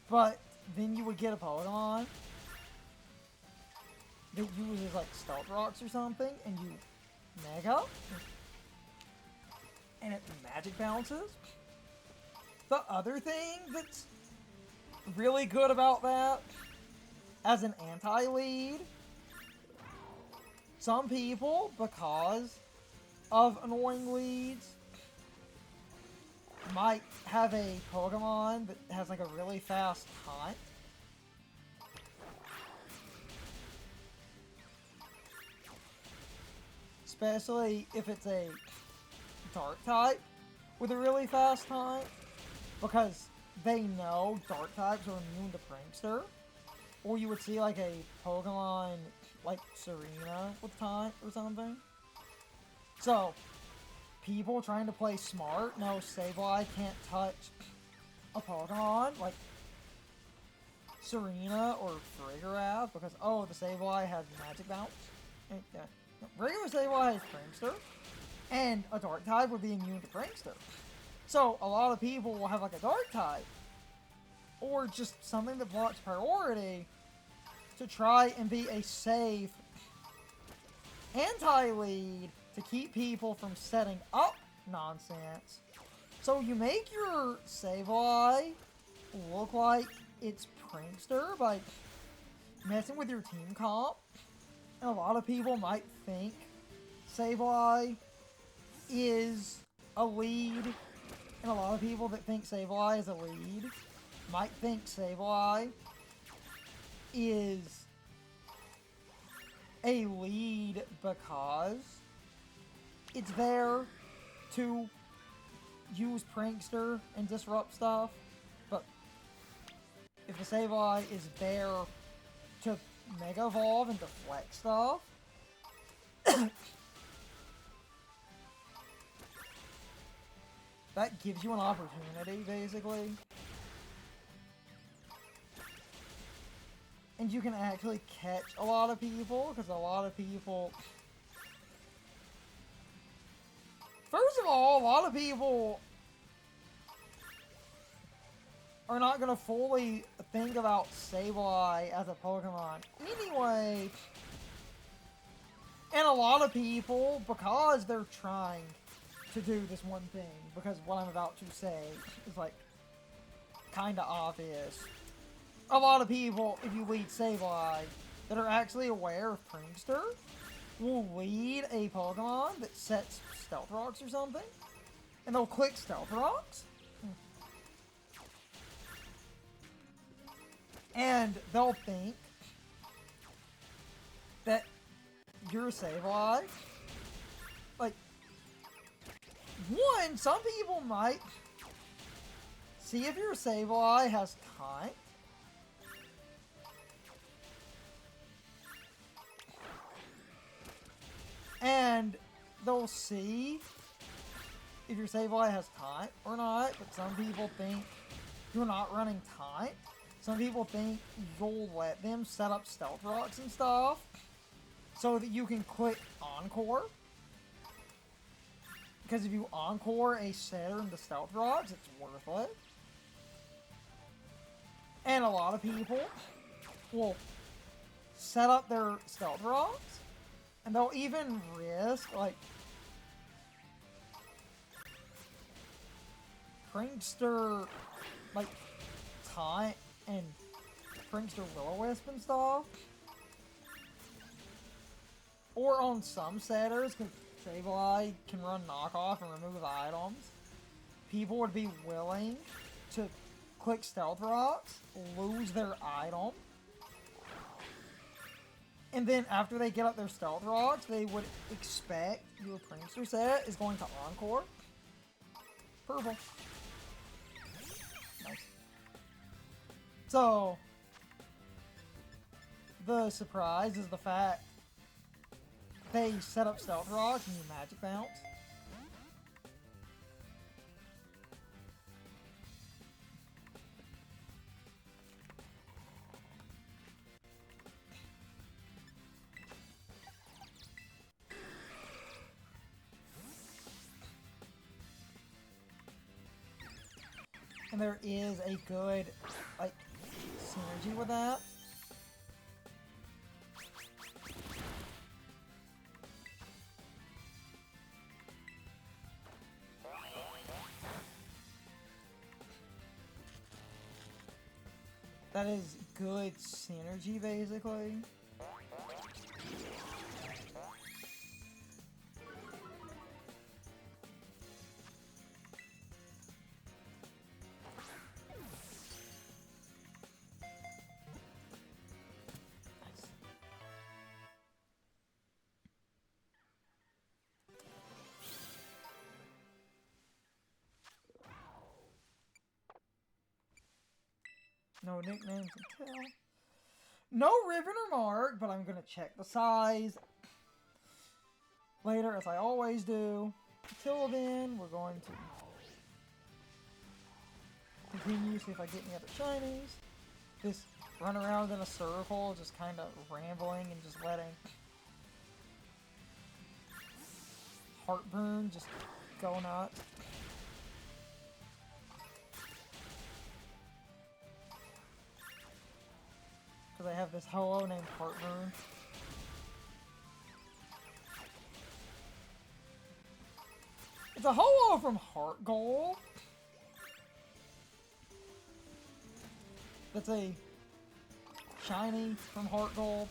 But then you would get a Pokemon that uses like Stealth Rocks or something, and you Mega, and it Magic Bounces. The other thing that's really good about that, as an anti-lead, some people, because of annoying leads, might have a Pokemon that has like a really fast hunt. Especially if it's a Dark type with a really fast hunt, because they know Dark types are immune to Prankster. Or you would see like a Pokemon like Serena with Taunt or something. So, people trying to play smart know Sableye can't touch a Pokemon like Serena or Frigarath because, oh, the Sableye has Magic Bounce. And, regular Sableye has Prankster, and a Dark type would be immune to Prankster. So, a lot of people will have like a Dark type, or just something that blocks priority to try and be a safe anti-lead to keep people from setting up nonsense. So you make your Sableye look like it's Prankster by messing with your team comp. And a lot of people might think Sableye is a lead. And a lot of people that think Sableye is a lead might think Sableye is a lead because it's there to use Prankster and disrupt stuff, but if the Sableye is there to Mega Evolve and deflect stuff, that gives you an opportunity, basically. And you can actually catch a lot of people, because a lot of people... First of all, a lot of people are not going to fully think about Sableye as a Pokemon anyway. And a lot of people, because they're trying to do this one thing, because what I'm about to say is, like, kind of obvious. A lot of people, if you lead Sableye, that are actually aware of Prankster, will lead a Pokemon that sets Stealth Rocks or something, and they'll click Stealth Rocks, and they'll think that you're Sableye. Like, one, some people might see if your Sableye has Taunt. And they'll see if your Sableye has Taunt or not, but some people think you're not running Taunt. Some people think you'll let them set up Stealth Rocks and stuff so that you can click Encore. Because if you Encore a setter into Stealth Rocks, it's worth it. And a lot of people will set up their Stealth Rocks, and they'll even risk, like, Prankster, like, Taunt and Prankster Will-O-Wisp and stuff. Or on some setters, because Sableye can run knockoff and remove items, people would be willing to click Stealth Rocks, lose their item, and then after they get up their Stealth Rocks, they would expect your Prankster set is going to Encore. Purple. Nice. So, the surprise is the fact they set up Stealth Rocks and you Magic Bounce. And there is a good, like, synergy with that. That is good synergy, basically. No nicknames until... No ribbon or mark, but I'm going to check the size later, as I always do. Until then, we're going to continue, see if I get any other shinies. Just run around in a circle, just kind of rambling and just letting Heartburn just go nuts. Because I have this Ho-Oh named Heartburn. It's a Ho-Oh from Heart Gold. That's a shiny from Heart Gold.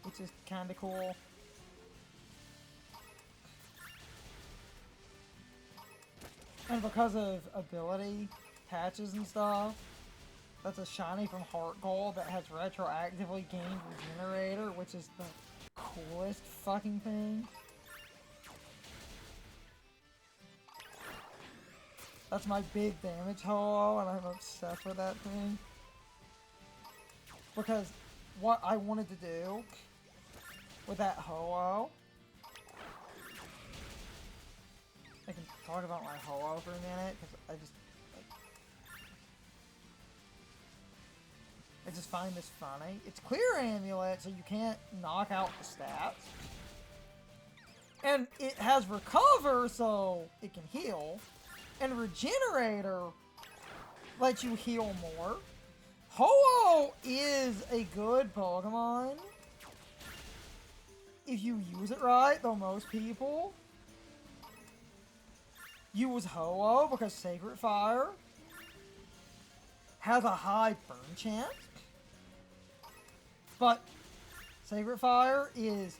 Which is kind of cool. And because of ability patches and stuff, that's a shiny from Heart Gold that has retroactively gained Regenerator, which is the coolest fucking thing. That's my big damage Ho-Oh, and I'm obsessed with that thing. Because what I wanted to do with that Ho-Oh, I can talk about my Ho-Oh for a minute, because I just find this funny. It's Clear Amulet, so you can't knock out the stats. And it has Recover, so it can heal. And Regenerator lets you heal more. Ho-Oh is a good Pokemon if you use it right, though most people use Ho-Oh because Sacred Fire has a high burn chance. But Sacred Fire is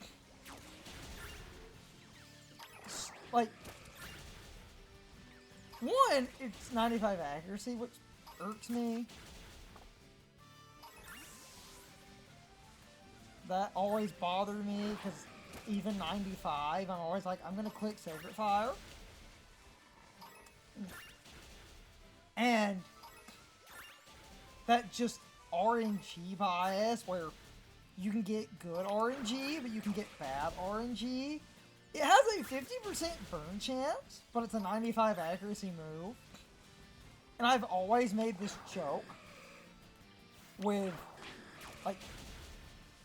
like, one, it's 95 accuracy, which irks me. That always bothered me, because even 95, I'm always like, I'm gonna click Sacred Fire. And that just RNG bias, where you can get good RNG, but you can get bad RNG. It has a 50% burn chance, but it's a 95 accuracy move. And I've always made this joke with, like,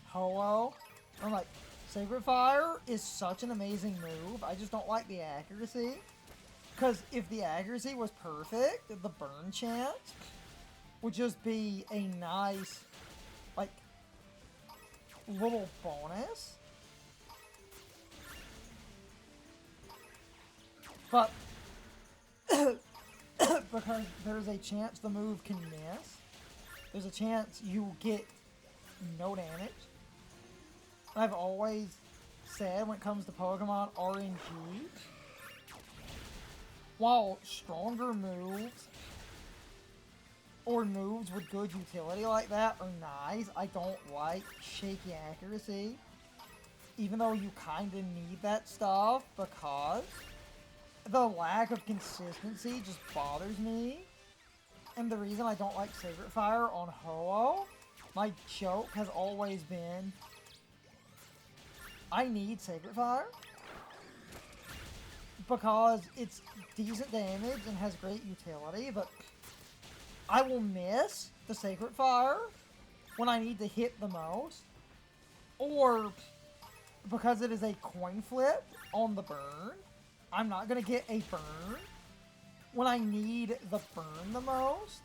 Ho-Oh. I'm like, Sacred Fire is such an amazing move, I just don't like the accuracy. Because if the accuracy was perfect, the burn chance would just be a nice, like, little bonus. But because there's a chance the move can miss, there's a chance you get no damage. I've always said when it comes to Pokemon RNG, while stronger moves or moves with good utility like that are nice, I don't like shaky accuracy. Even though you kind of need that stuff, because the lack of consistency just bothers me. And the reason I don't like Sacred Fire on Ho-Oh, my joke has always been, I need Sacred Fire because it's decent damage and has great utility, but I will miss the Sacred Fire when I need to hit the most, or because it is a coin flip on the burn, I'm not going to get a burn when I need the burn the most.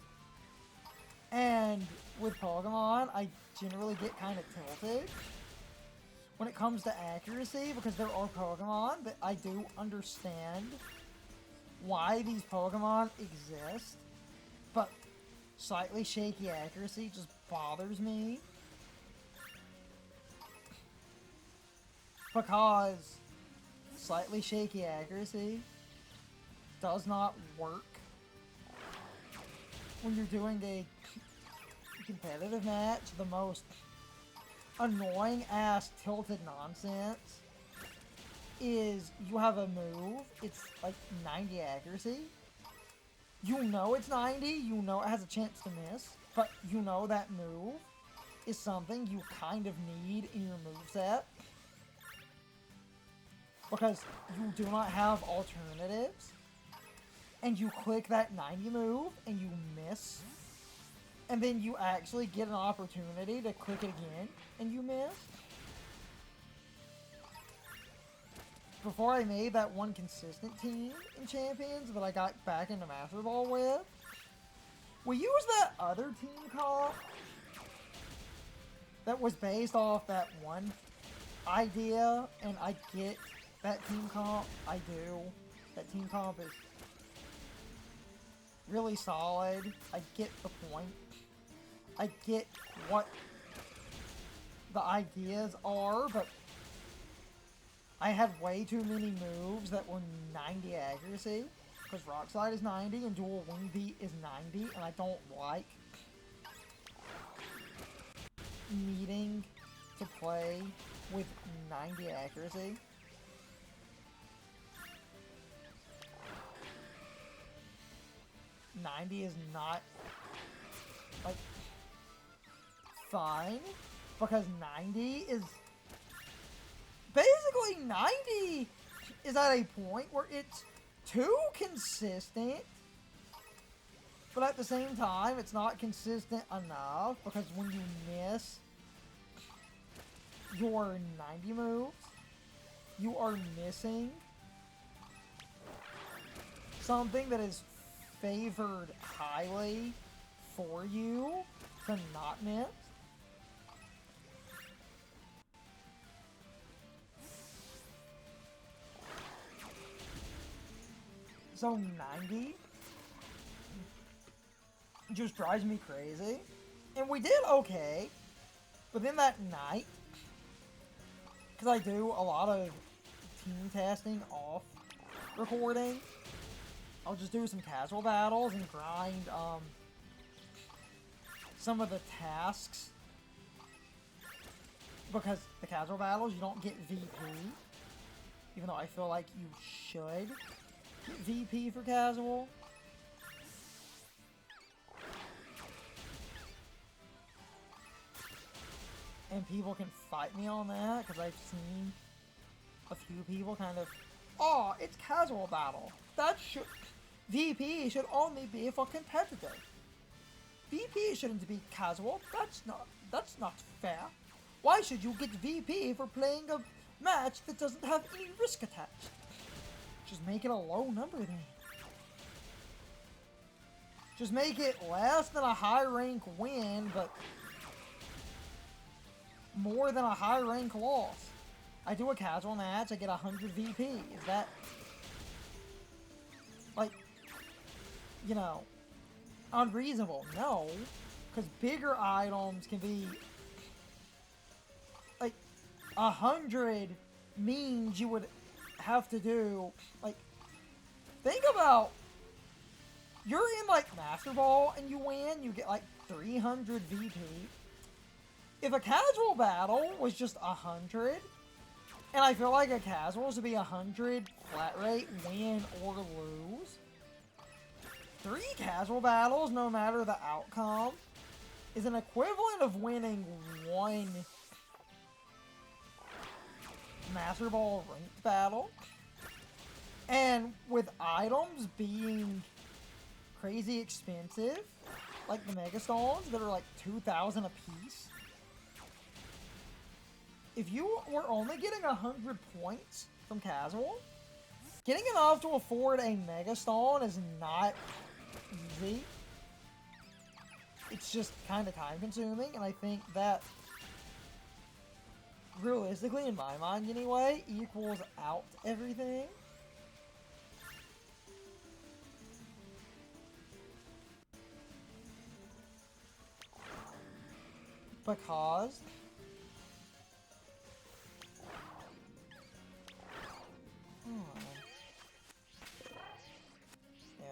And with Pokemon, I generally get kind of tilted when it comes to accuracy, because there are Pokemon that I do understand why these Pokemon exist, but slightly shaky accuracy just bothers me. Because slightly shaky accuracy does not work when you're doing a competitive match. The most annoying ass tilted nonsense is you have a move, it's like 90 accuracy. You know it's 90, you know it has a chance to miss, but you know that move is something you kind of need in your moveset, because you do not have alternatives, and you click that 90 move and you miss, and then you actually get an opportunity to click it again and you miss. before I made that one consistent team in Champions that I got back into Master Ball with, we used that other team comp that was based off that one idea, and I get that team comp. I do. That team comp is really solid. I get the point. I get what the ideas are, but I had way too many moves that were 90 accuracy, because Rock Slide is 90 and Dual Wing Beat is 90, and I don't like needing to play with 90 accuracy. '90 is not, like, fine, because 90 is... Basically, 90 is at a point where it's too consistent, but at the same time, it's not consistent enough, because when you miss your 90 moves, you are missing something that is favored highly for you to not miss. So 90 just drives me crazy. And we did okay, but then that night, because I do a lot of team testing off recording, I'll just do some casual battles and grind some of the tasks, because the casual battles you don't get VP, even though I feel like you should get VP for casual. And people can fight me on that, because I've seen a few people kind of, oh, it's casual battle. That should... VP should only be for competitive. VP shouldn't be casual. That's not fair. Why should you get VP for playing a match that doesn't have any risk attached? Just make it a low number then. Just make it less than a high rank win, but more than a high rank loss. I do a casual match, I get 100 VP. Is that, like, you know, unreasonable? No, because bigger items can be, like, 100 means you would have to do, like, think about, you're in, like, Master Ball and you win, you get, like, 300 VP. If a casual battle was just 100, and I feel like a casual should be 100 flat rate, win or lose, 3 casual battles, no matter the outcome, is an equivalent of winning 1 Master Ball ranked battle. And with items being crazy expensive, like the Mega Stones that are like 2,000 a piece, if you were only getting 100 points from casual, getting enough to afford a Mega Stone is not easy. It's just kind of time consuming, and I think that, realistically, in my mind anyway, equals out everything. Because yeah.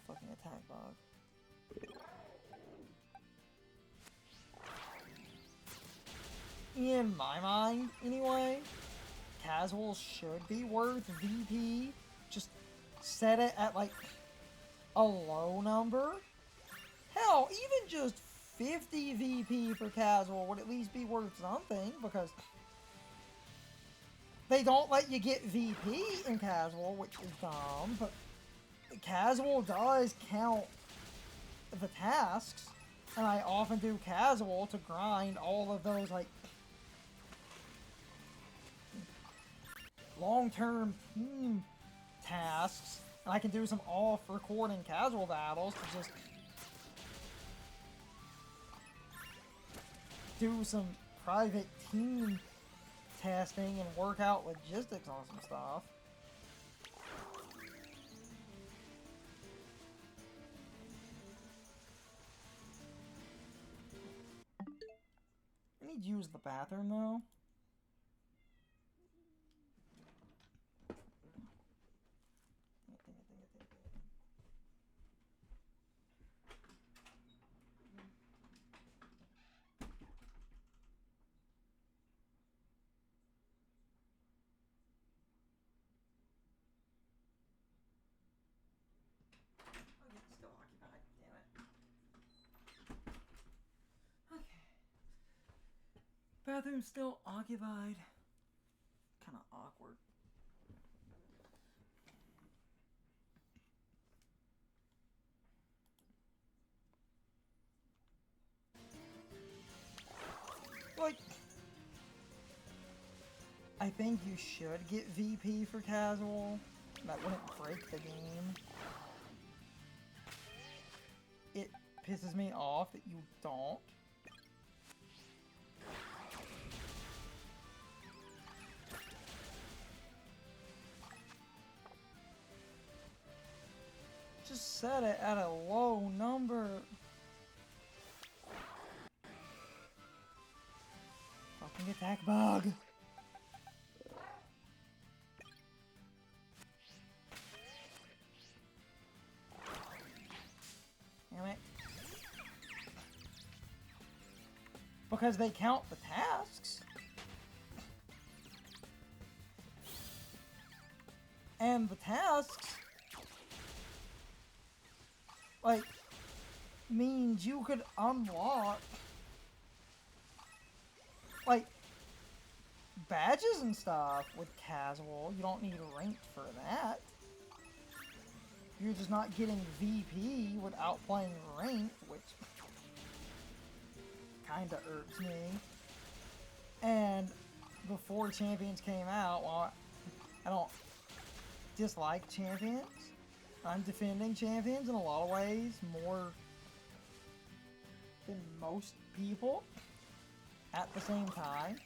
Fucking attack bug. In my mind, anyway, casual should be worth VP. Just set it at, like, a low number. Hell, even just 50 VP for casual would at least be worth something, because they don't let you get VP in casual, which is dumb, but casual does count the tasks, and I often do casual to grind all of those, like, long-term team tasks, and I can do some off-recording casual battles to just do some private team testing and work out logistics on some stuff. I need to use the bathroom though. Still occupied, damn it. Okay. Bathroom's still occupied. Kinda awkward. Like, I think you should get VP for casual. That wouldn't break the game. It pisses me off that you don't. Just set it at a low number. Fucking attack bug. Damn it. Because they count the tasks. And the tasks, like, means you could unlock, like, badges and stuff with casual. You don't need ranked for that. You're just not getting VP without playing ranked, which kinda irks me. And before Champions came out, well, I don't dislike Champions. I'm defending Champions in a lot of ways, more than most people at the same time.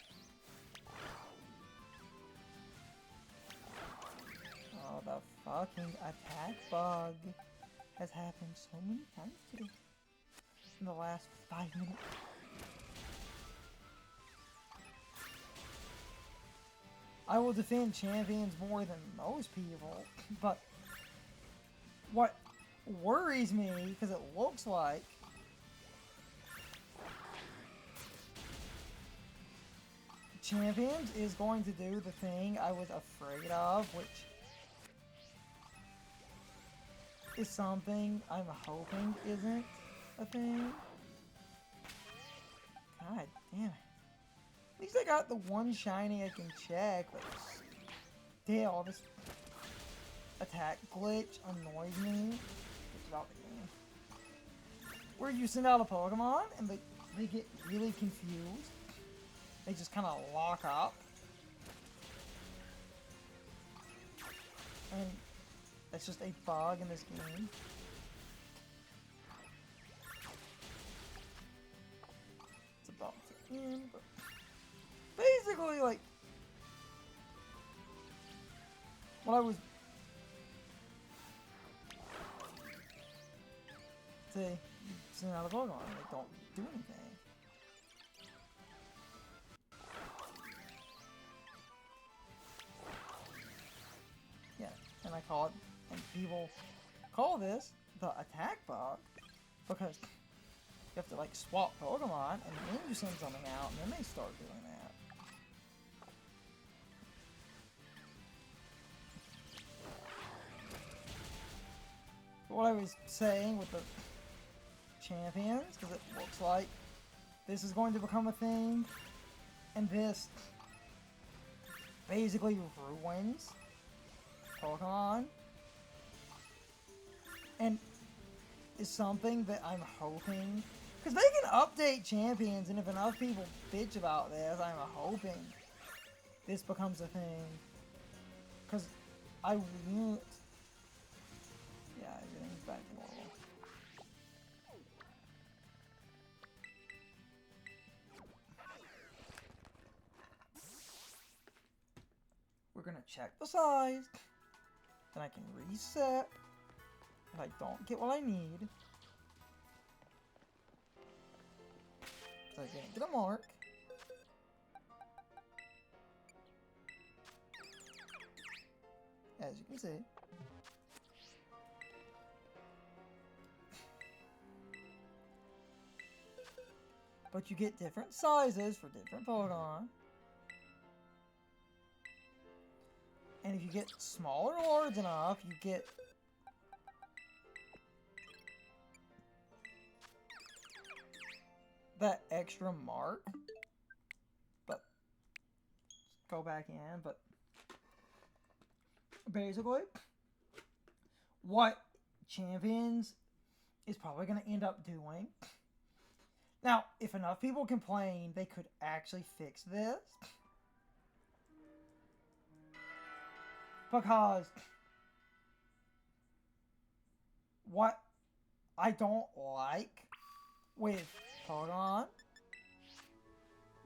Oh, the fucking attack bug has happened so many times today. In the last 5 minutes. I will defend Champions more than most people, but what worries me, because it looks like Champions is going to do the thing I was afraid of, which is something I'm hoping isn't a thing. God damn it. At least I got the one shiny I can check, but still, this attack glitch annoys me. It's about the game. Where you send out a Pokemon and they get really confused. They just kind of lock up. And that's just a bug in this game. It's about to end, but basically, like, what I was say, send out a Pokemon, they don't do anything. Yeah, and I call it, and people call this the attack bug because you have to like swap Pokemon and then you send something out and then they start doing that. But what I was saying with the Champions, because it looks like this is going to become a thing, and this basically ruins Pokemon, and is something that I'm hoping, because they can update Champions, and if enough people bitch about this, I'm hoping this becomes a thing. Because I won't... Yeah, everything's back to normal. We're gonna check the size. Then I can reset if I don't get what I need. Because I didn't get a mark. As you can see. But you get different sizes for different Pokemon. And if you get small or large enough, you get that extra mark. But go back in, but basically what Champions is probably going to end up doing. Now, if enough people complain, they could actually fix this. Because what I don't like with Pokemon,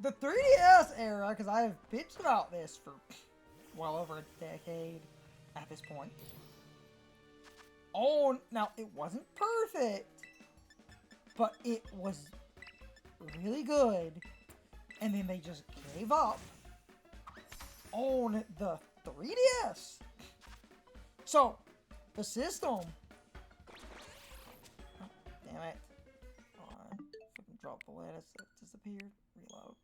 the 3DS era, because I have bitched about this for well over a decade at this point. Oh, now it wasn't perfect, but it was really good, and then they just gave up on the 3DS. So, the system... Oh, damn it. Fucking dropped the lid. It disappeared. Reload.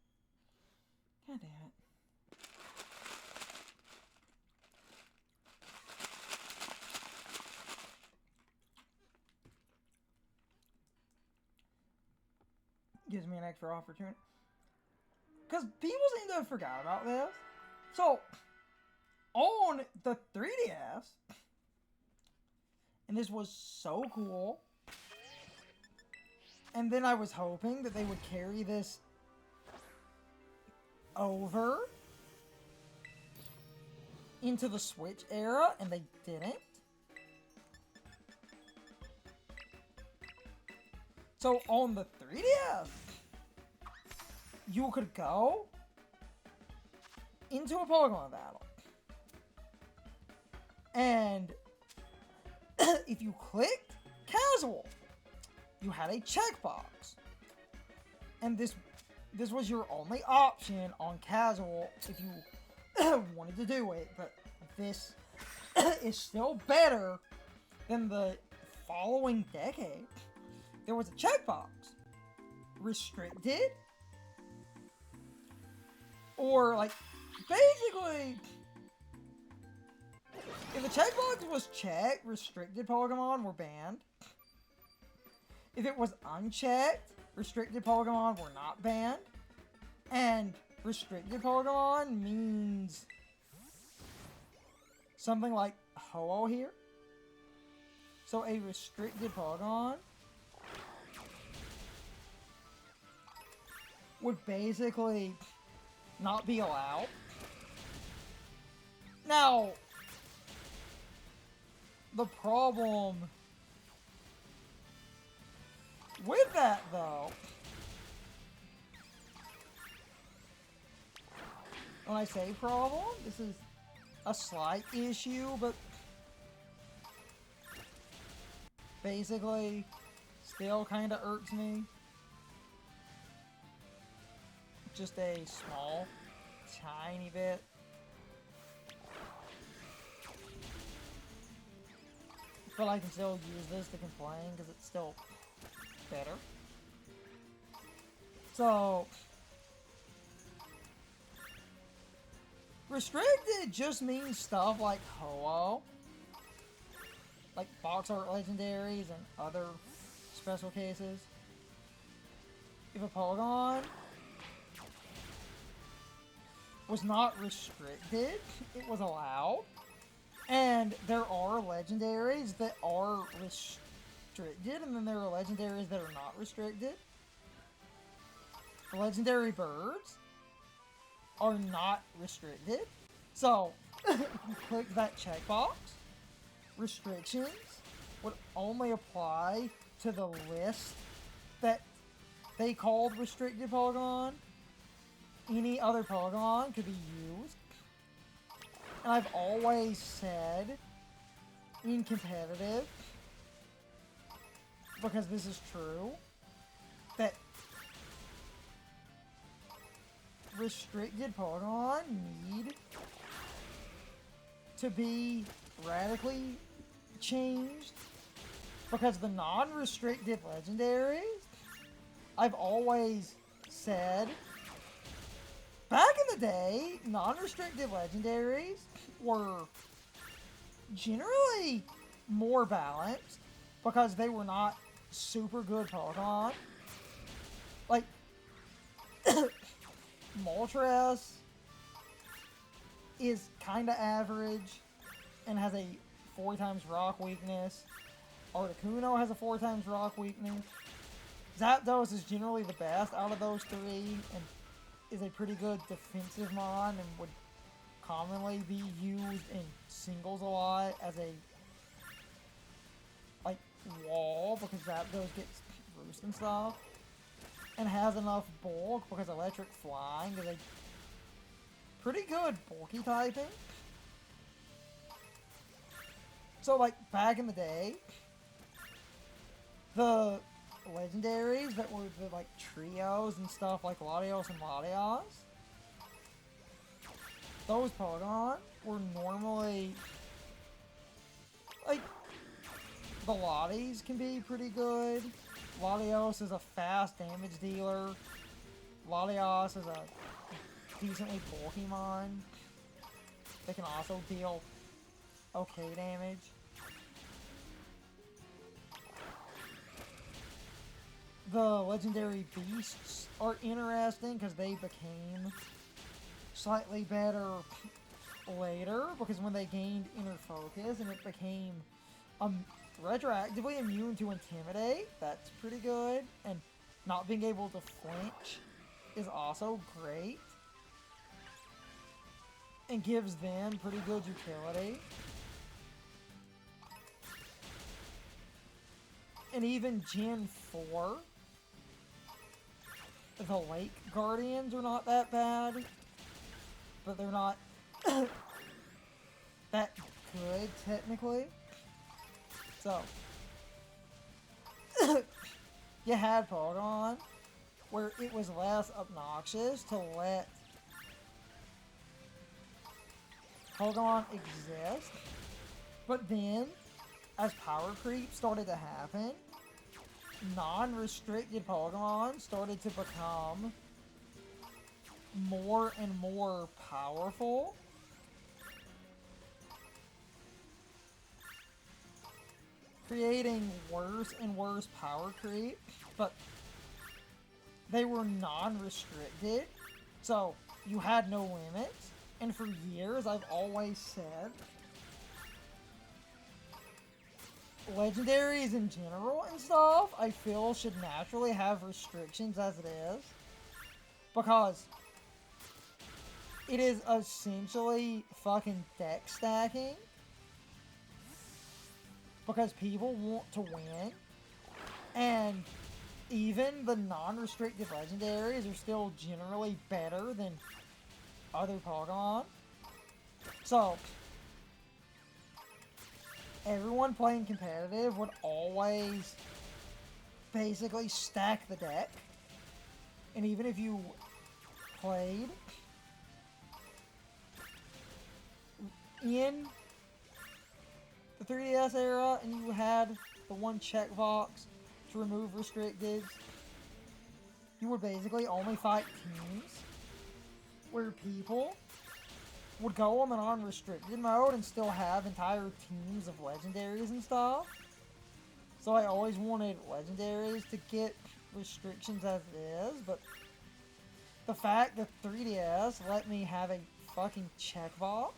God damn it. Gives me an extra opportunity. Because people seem to have forgot about this. So, on the 3DS, and this was so cool, and then I was hoping that they would carry this over into the Switch era, and they didn't. So on the 3DS, you could go into a Pokemon battle. And if you clicked casual, you had a checkbox. And this was your only option on casual if you wanted to do it. But this is still better than the following decade. There was a checkbox. Restricted. Or, like, basically, if the checkbox was checked, restricted Pokemon were banned. If it was unchecked, restricted Pokemon were not banned. And restricted Pokemon means something like Ho-Oh here. So a restricted Pokemon would basically not be allowed. Now, the problem with that, though, when I say problem, this is a slight issue, but basically still kind of irks me. Just a small, tiny bit. But I can still use this to complain because it's still better. So, restricted just means stuff like Ho-Oh, like box art legendaries and other special cases. If a Pokemon was not restricted, it was allowed. And there are legendaries that are restricted, and then there are legendaries that are not restricted. Legendary birds are not restricted. So, if you click that checkbox, restrictions would only apply to the list that they called restricted Pokemon. Any other Pokemon could be used. And I've always said in competitive, because this is true, that restricted Pokemon need to be radically changed, because the non-restricted legendaries, I've always said, back in the day, non-restricted legendaries were generally more balanced because they were not super good Pokemon. Like, Moltres is kinda average and has a 4 times rock weakness. Articuno has a 4 times rock weakness. Zapdos is generally the best out of those 3 and is a pretty good defensive mon and would commonly be used in singles a lot as a like wall because Zapdos gets roost and stuff, and has enough bulk because electric flying is a pretty good bulky typing. So like back in the day, the legendaries that were the like trios and stuff like Latios and Latias, those Pokemon were normally like, the Latias can be pretty good. Latios is a fast damage dealer. Latios is a decently bulky mon. They can also deal okay damage. The legendary beasts are interesting because they became slightly better later, because when they gained inner focus and it became retroactively immune to intimidate, that's pretty good, and not being able to flinch is also great and gives them pretty good utility. And even Gen 4, the Lake Guardians are not that bad, but they're not that good, technically. So, you had Pokemon where it was less obnoxious to let Pokemon exist, but then, as power creep started to happen, non-restricted Pokemon started to become more and more powerful. Creating worse and worse power creep, but they were non-restricted, so you had no limits. And for years, I've always said legendaries in general and stuff, I feel, should naturally have restrictions as it is, because it is essentially fucking deck stacking, because people want to win, and even the non-restricted legendaries are still generally better than other Pokemon. So, everyone playing competitive would always basically stack the deck. And even if you played in the 3DS era and you had the one checkbox to remove restricted, you would basically only fight teams where people would go on an unrestricted mode and still have entire teams of legendaries and stuff. So I always wanted legendaries to get restrictions as it is, but the fact that 3DS let me have a fucking checkbox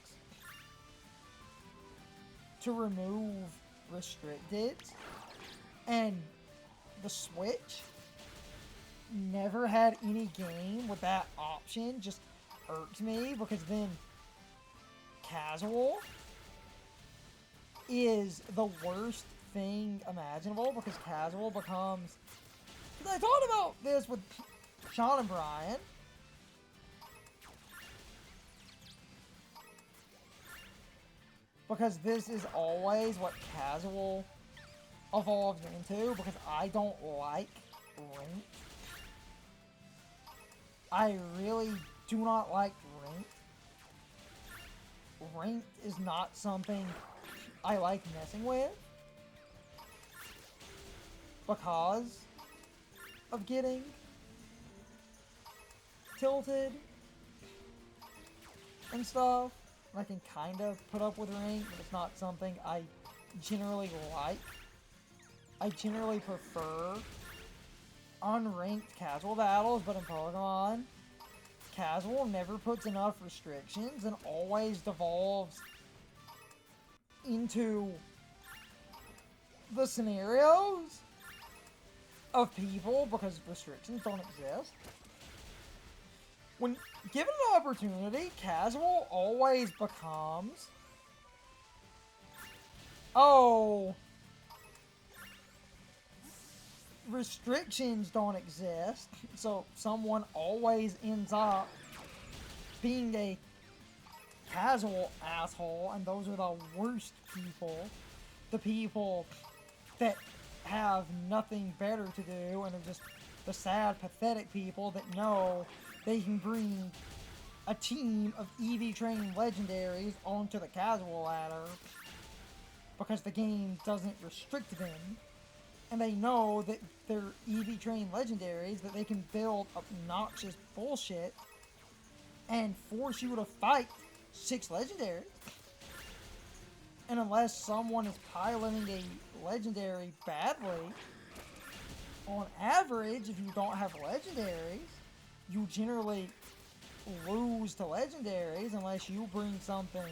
to remove restricted, and the Switch never had any game with that option just irks me, because then casual is the worst thing imaginable, because casual becomes... I thought about this with Sean and Brian. Because this is always what casual evolves into, because I don't like ranked. I really do not like ranked. Ranked is not something I like messing with, because of getting tilted and stuff. I can kind of put up with ranked, but it's not something I generally like. I generally prefer unranked casual battles, but in Pokemon, casual never puts enough restrictions and always devolves into the scenarios of people, because restrictions don't exist. When given an opportunity, casual always becomes, oh, restrictions don't exist, so someone always ends up being a casual asshole, and those are the worst people. The people that have nothing better to do and are just the sad, pathetic people that know they can bring a team of EV-trained legendaries onto the casual ladder because the game doesn't restrict them. And they know that they're EV-trained legendaries, that they can build obnoxious bullshit and force you to fight 6 legendaries. And unless someone is piloting a legendary badly, on average, if you don't have legendaries, you generally lose to legendaries unless you bring something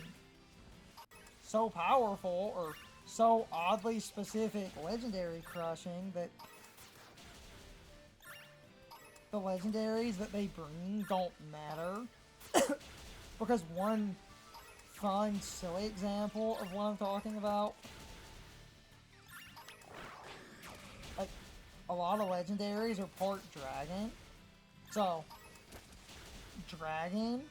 so powerful or so oddly specific legendary crushing that the legendaries that they bring don't matter. Because one fun, silly example of what I'm talking about, like, a lot of legendaries are part dragon. So, dragon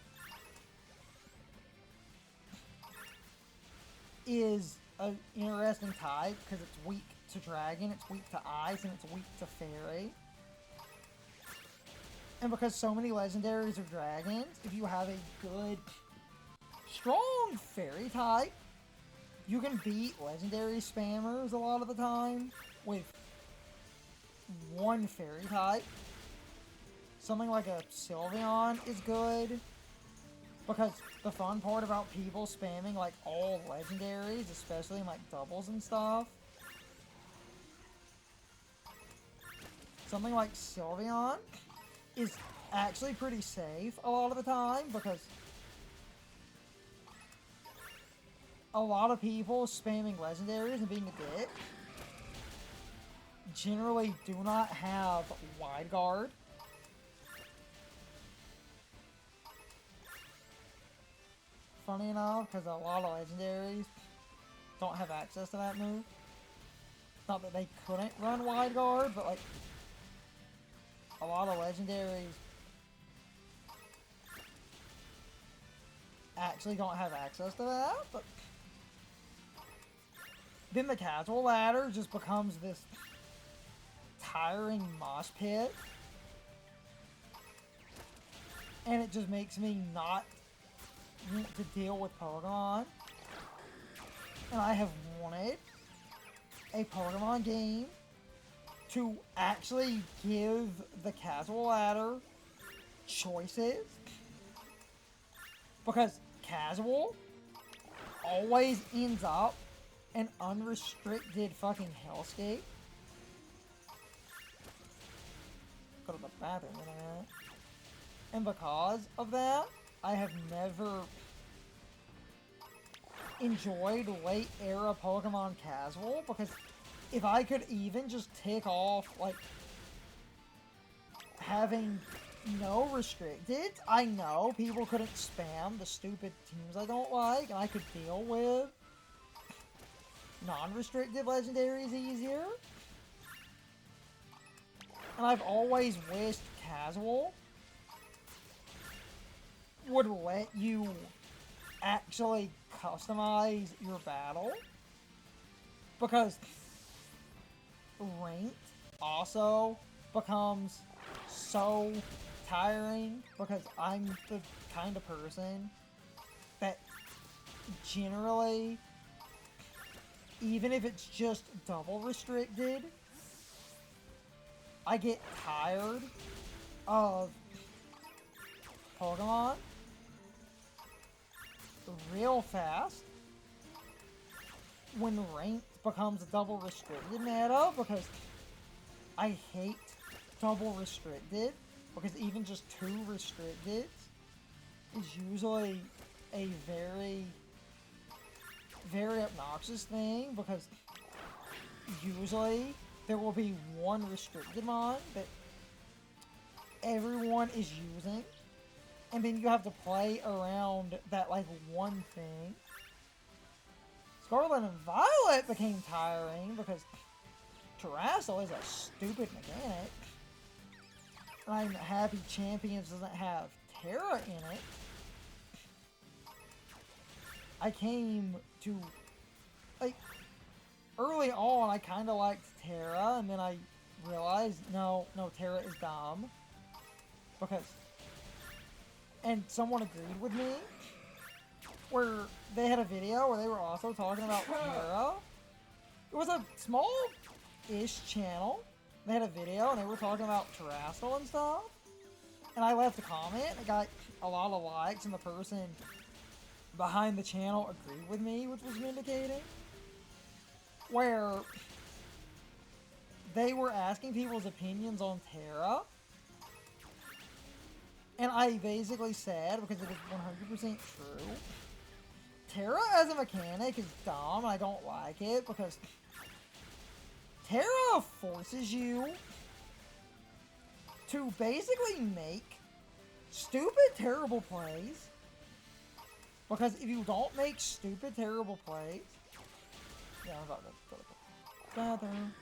is an interesting type because it's weak to dragon, it's weak to ice, and it's weak to fairy. And because so many legendaries are dragons, if you have a good, strong fairy type, you can beat legendary spammers a lot of the time with one fairy type. Something like a Sylveon is good, because the fun part about people spamming like all legendaries, especially in like doubles and stuff, something like Sylveon is actually pretty safe a lot of the time, because a lot of people spamming legendaries and being a dick generally do not have wide guard. Funny enough, because a lot of legendaries don't have access to that move. Not that they couldn't run wide guard, but like a lot of legendaries actually don't have access to that. But then the casual ladder just becomes this tiring mosh pit, and it just makes me not want to deal with Pokemon. And I have wanted a Pokemon game to actually give the casual ladder choices, because casual always ends up an unrestricted fucking hellscape. Go to the bathroom in a minute. And because of that, I have never enjoyed late era Pokemon casual, because if I could even just tick off like having no restricted. I know people couldn't spam the stupid teams I don't like, and I could deal with non-restricted legendaries easier. And I've always wished casual would let you actually customize your battle. Because ranked also becomes so tiring because I'm the kind of person that generally, even if it's just double restricted, I get tired of Pokemon real fast when ranked becomes a double restricted meta, because I hate double restricted, because even just 2 restricted is usually a very, very obnoxious thing, because usually there will be 1 restricted mon that everyone is using, and then you have to play around that, like, 1 thing. Scarlet and Violet became tiring because Terrassil is a stupid mechanic. I'm happy Champions doesn't have Terra in it. I came to, like, early on I kind of liked Terra, and then I realized, no, Terra is dumb. Because, and someone agreed with me, where they had a video where they were also talking about Terra. It was a small-ish channel. They had a video and they were talking about Terrassil and stuff. And I left a comment, and it got a lot of likes, and the person behind the channel agreed with me, which was vindicating. Where they were asking people's opinions on Terra. And I basically said, because it is 100% true, Terra as a mechanic is dumb, and I don't like it, because Terra forces you to basically make stupid, terrible plays. Because if you don't make stupid, terrible plays... Yeah, I'm about to go to the bathroom.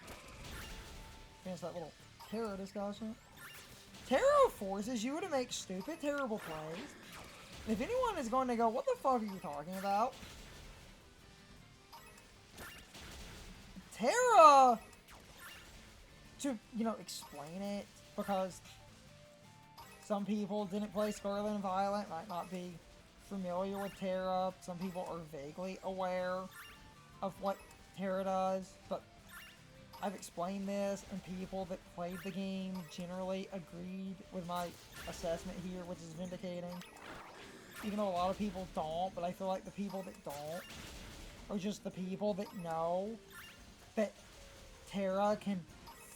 Finish that little Terra discussion. Terra forces you to make stupid, terrible plays. If anyone is going to go, what the fuck are you talking about? Terra, to, explain it, because some people didn't play Scarlet and Violet, might not be familiar with Terra. Some people are vaguely aware of what Terra does, but I've explained this, and people that played the game generally agreed with my assessment here, which is vindicating. Even though a lot of people don't, but I feel like the people that don't are just the people that know that Terra can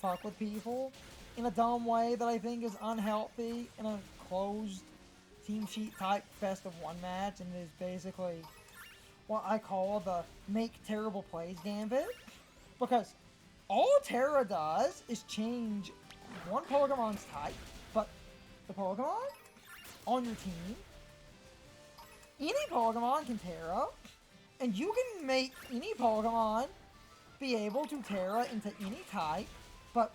fuck with people in a dumb way that I think is unhealthy in a closed team sheet type best of 1 match, and it is basically what I call the make terrible plays gambit. Because all Terra does is change one Pokemon's type, but the Pokemon on your team, any Pokemon can Terra, and you can make any Pokemon be able to Terra into any type, but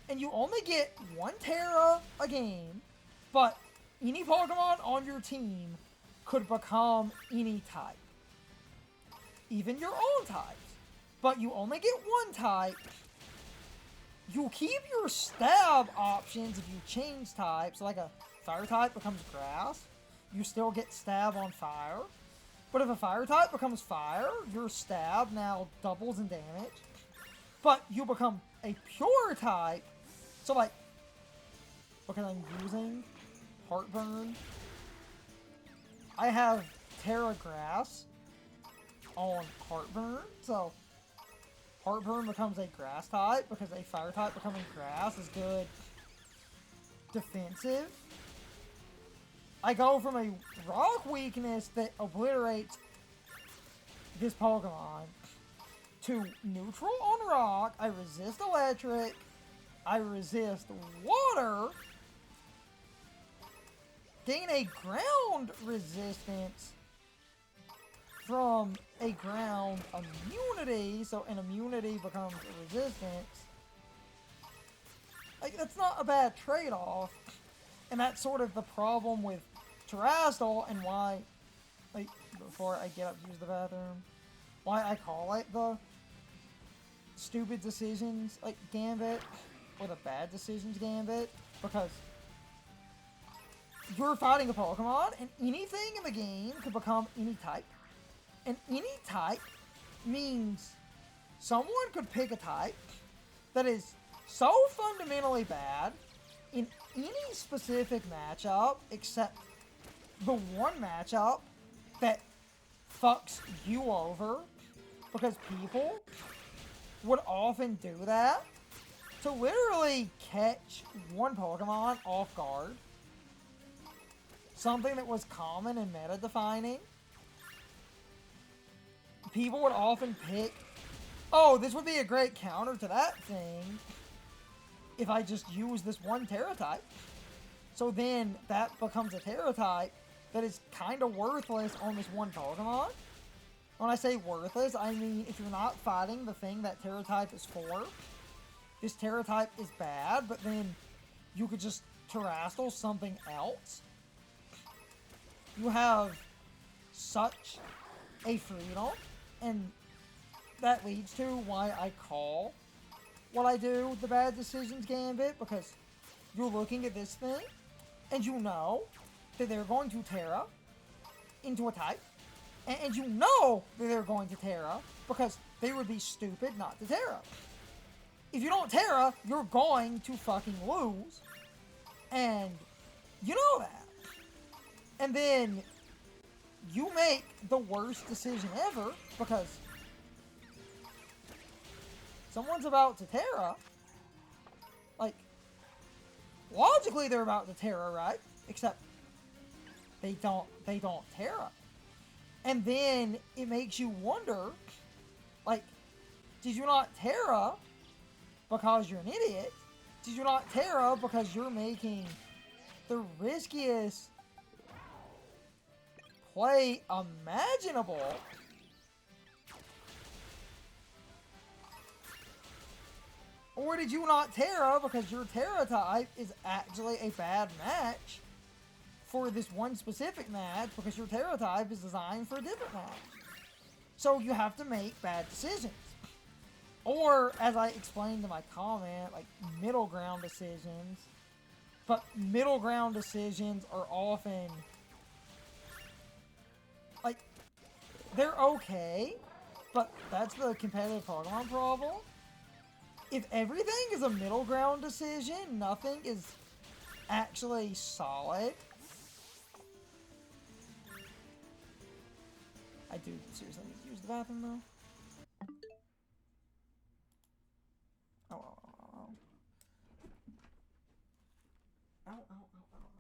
and you only get 1 Terra a game, but any Pokemon on your team could become any type. Even your own types. But you only get 1 type. You keep your stab options if you change types. Like a fire type becomes grass, you still get stab on fire. But if a fire type becomes fire, your stab now doubles in damage. But you become a pure type. So like, because I'm using Heartburn, I have Terra Grass on Heartburn, so Heartburn becomes a grass type, because a fire type becoming grass is good defensive. I go from a rock weakness that obliterates this Pokemon to neutral on rock, I resist electric, I resist water, gain a ground resistance from a ground immunity, so an immunity becomes a resistance. Like, that's not a bad trade-off, and that's sort of the problem with Terastal and why, like, before I get up to use the bathroom, why I call it the stupid decisions, like, gambit, or the bad decisions gambit, because you're fighting a Pokemon, and anything in the game could become any type. And any type means someone could pick a type that is so fundamentally bad in any specific matchup, except the one matchup that fucks you over, because people would often do that to literally catch one Pokemon off guard. Something that was common and meta-defining. People would often pick, oh, this would be a great counter to that thing if I just use this one Terra type. So then that becomes a Terra type that is kind of worthless on this one Pokemon. When I say worthless, I mean if you're not fighting the thing that Terra type is for, this Terra type is bad, but then you could just Terastal something else. You have such a freedom, and that leads to why I call what I do the bad decisions gambit, because you're looking at this thing, and you know that they're going to Terra into a type, and you know that they're going to Terra, because they would be stupid not to Terra. If you don't Terra, you're going to fucking lose, and you know that. And then you make the worst decision ever, because someone's about to Terra. Like, logically they're about to Terra, right? Except they don't Terra. And then it makes you wonder, like, did you not Terra because you're an idiot? Did you not Terra because you're making the riskiest play imaginable? Or did you not Terra because your Terra type is actually a bad match for this one specific match, because your Terra type is designed for a different match? So you have to make bad decisions. Or, as I explained in my comment, like middle ground decisions. But middle ground decisions are often, like, they're okay, but that's the competitive Pokemon problem. If everything is a middle ground decision, nothing is actually solid. I do seriously need to use the bathroom though. Oh, oh, oh, oh. Ow, ow, ow, ow, ow.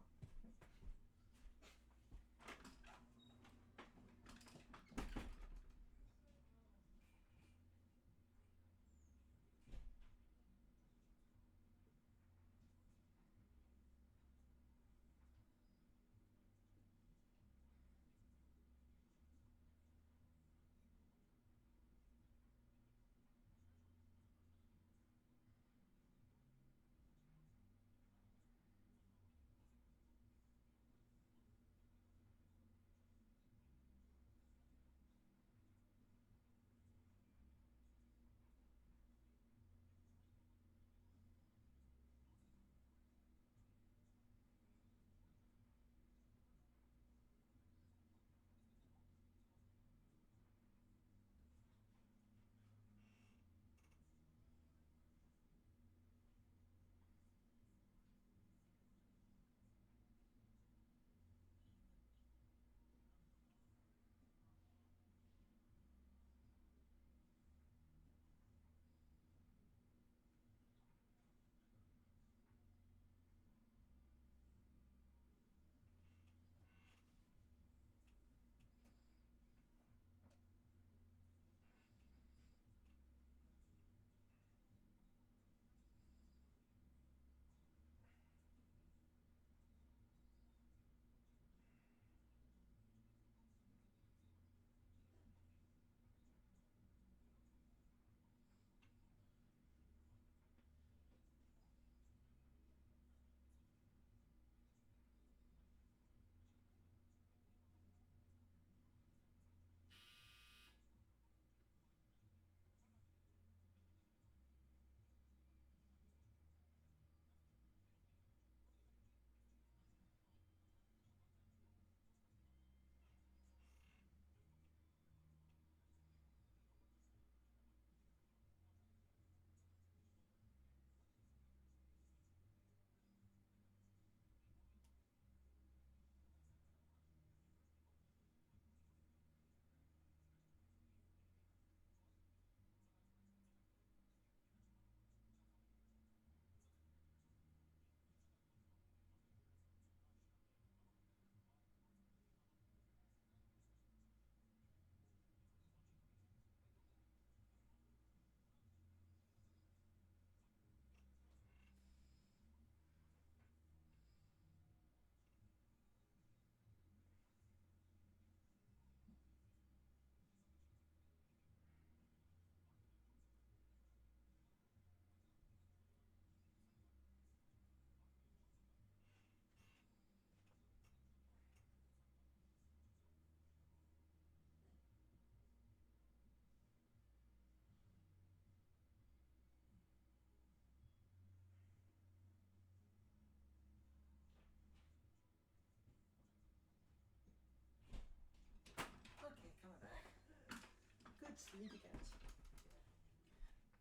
Sleepy cats.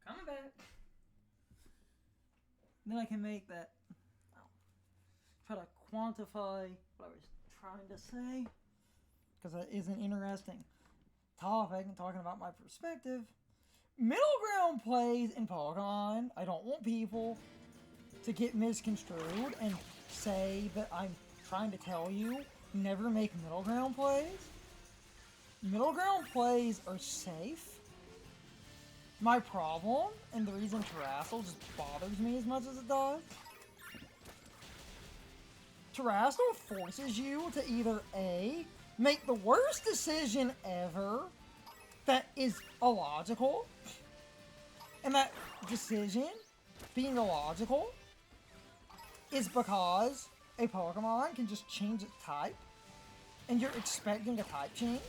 Coming back. Then I can make that. Try to quantify what I was trying to say. Because that is an interesting topic and talking about my perspective. Middle ground plays in Pokemon. I don't want people to get misconstrued and say that I'm trying to tell you never make middle ground plays. Middle ground plays are safe. My problem, and the reason Terrastal just bothers me as much as it does, Terrastal forces you to either A, make the worst decision ever that is illogical, and that decision, being illogical, is because a Pokemon can just change its type, and you're expecting a type change.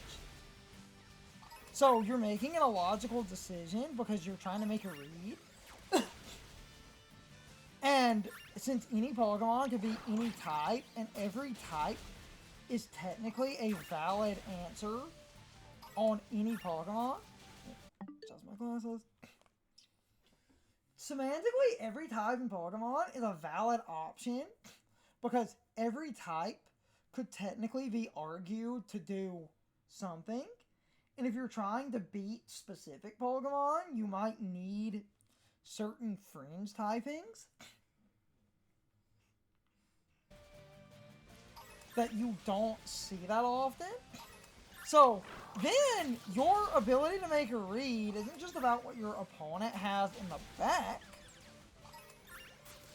So you're making an illogical decision because you're trying to make a read. And since any Pokemon could be any type, and every type is technically a valid answer on any Pokemon. Adjust my glasses. Semantically, every type in Pokemon is a valid option because every type could technically be argued to do something. And if you're trying to beat specific Pokemon, you might need certain fringe typings that you don't see that often. So then your ability to make a read isn't just about what your opponent has in the back,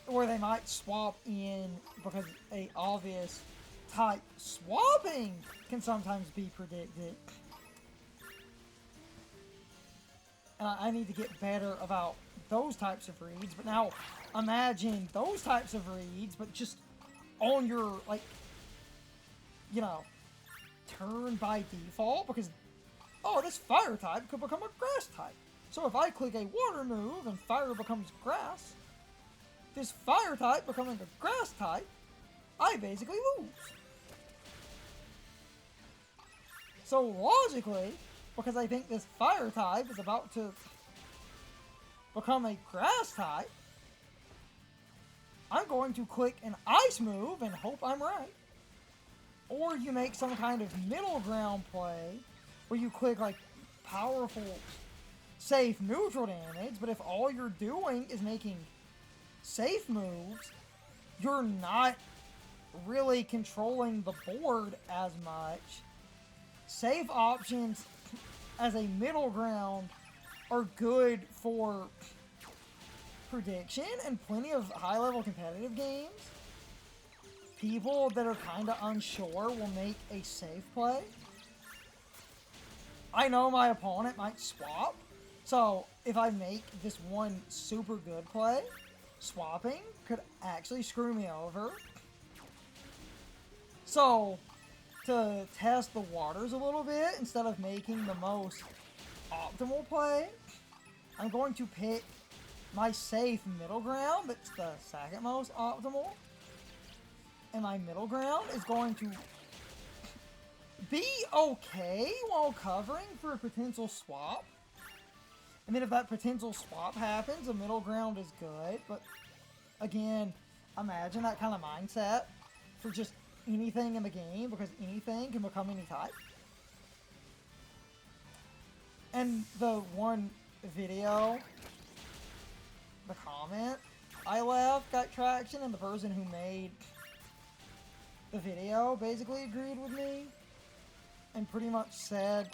where they might swap in because a obvious type swapping can sometimes be predicted. And I need to get better about those types of reads. But now imagine those types of reads, but just on your, like, you know, turn by default. Because, oh, this fire type could become a grass type. So if I click a water move and fire becomes grass, this fire type becoming a grass type, I basically lose. So logically, because I think this fire type is about to become a grass type, I'm going to click an ice move and hope I'm right. Or you make some kind of middle ground play where you click like powerful, safe neutral damage, but if all you're doing is making safe moves, you're not really controlling the board as much. Safe options as a middle ground are good for prediction and plenty of high-level competitive games. People that are kind of unsure will make a safe play. I know my opponent might swap, so if I make this one super good play, swapping could actually screw me over. So, to test the waters a little bit, instead of making the most optimal play, I'm going to pick my safe middle ground that's the second most optimal. And my middle ground is going to be okay while covering for a potential swap. And then if that potential swap happens, the middle ground is good. But again, imagine that kind of mindset for just anything in the game, because anything can become any type. And the one video, the comment I left got traction, and the person who made the video basically agreed with me and pretty much said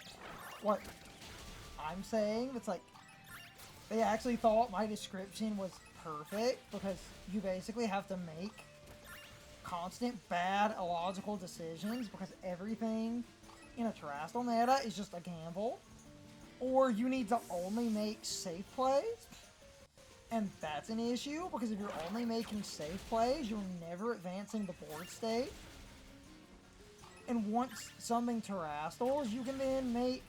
what I'm saying. It's like they actually thought my description was perfect, because you basically have to make constant bad illogical decisions because everything in a Terrastal meta is just a gamble, or you need to only make safe plays, and that's an issue because if you're only making safe plays, you're never advancing the board state. And once something Terrastals, you can then make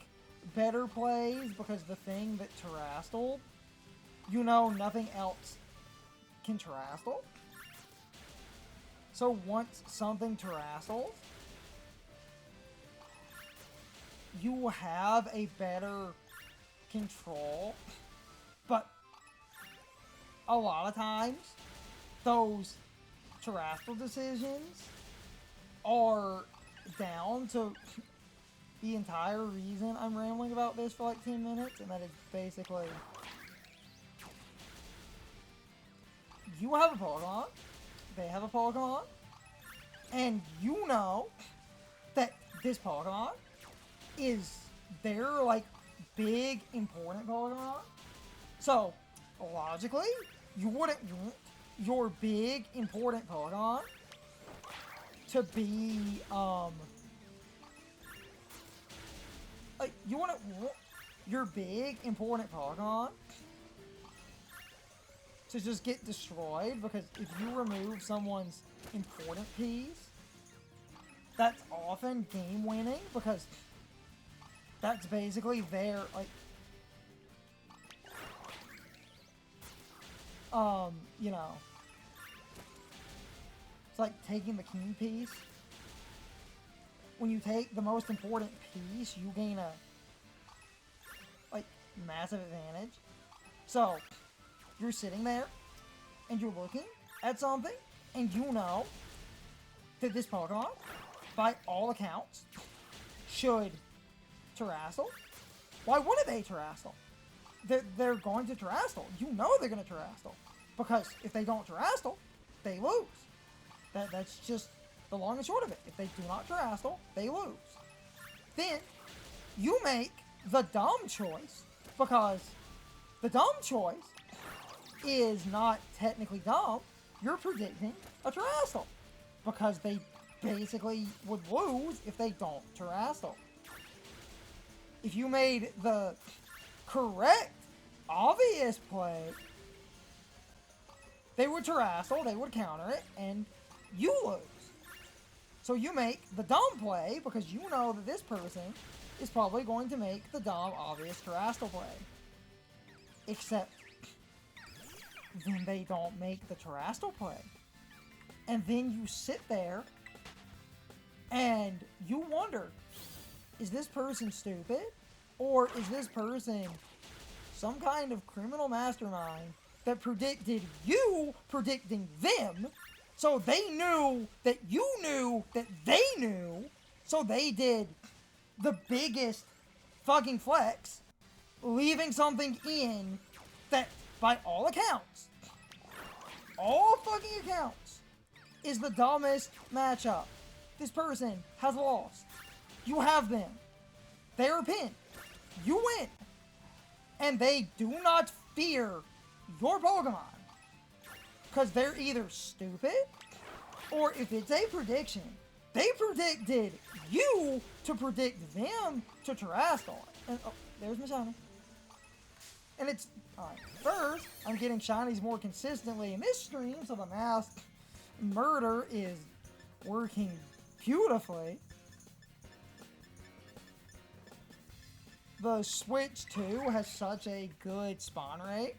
better plays because the thing that Terrastal, you know, nothing else can Terrastal. So once something Terrastals, you will have a better control, but a lot of times those terrestrial decisions are down to the entire reason I'm rambling about this for like 10 minutes, and that is basically you have a Pokemon, they have a Pokemon, and you know that this Pokemon is their, like, big, important Pokemon. So, logically, you wouldn't want your big, important Pokemon to be, like, you wouldn't want your big, important Pokemon to just get destroyed, because if you remove someone's important piece, that's often game winning, because that's basically their, like, you know, it's like taking the king piece. When you take the most important piece, you gain a, like, massive advantage. So, you're sitting there, and you're looking at something, and you know that this Pokemon, by all accounts, should Terrastal. Why wouldn't they Terrastal? They're going to Terrastal. You know they're going to Terrastal. Because if they don't Terrastal, they lose. That's just the long and short of it. If they do not Terrastal, they lose. Then, you make the dumb choice, because the dumb choice is not technically dumb. You're predicting a Terrastal, because they basically would lose if they don't Terrastal. If you made the correct, obvious play, they would Terrastal, they would counter it, and you lose. So you make the dumb play, because you know that this person is probably going to make the dumb, obvious Terrastal play. Except, then they don't make the Terrastal play. And then you sit there, and you wonder, is this person stupid? Or is this person some kind of criminal mastermind that predicted you predicting them, so they knew that you knew that they knew, so they did the biggest fucking flex, leaving something in that, by all fucking accounts, is the dumbest matchup. This person has lost. You have them. They're pinned. You win. And they do not fear your Pokemon. Because they're either stupid, or if it's a prediction, they predicted you to predict them to Terrastal. And, oh, there's my shiny. And it's, alright, first, I'm getting shinies more consistently in this stream, so the mass murder is working beautifully. The Switch 2 has such a good spawn rate.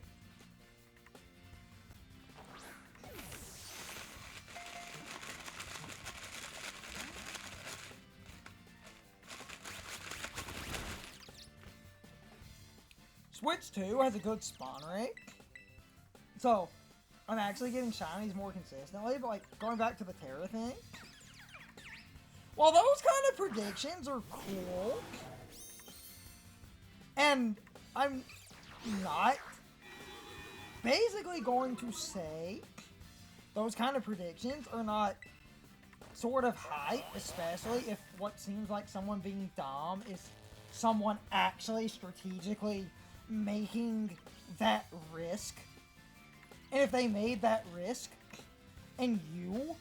Switch 2 has a good spawn rate. So, I'm actually getting shinies more consistently, but like, going back to the Terra thing, while those kind of predictions are cool, and I'm not basically going to say those kind of predictions are not sort of hype, especially if what seems like someone being dumb is someone actually strategically making that risk. And if they made that risk, and you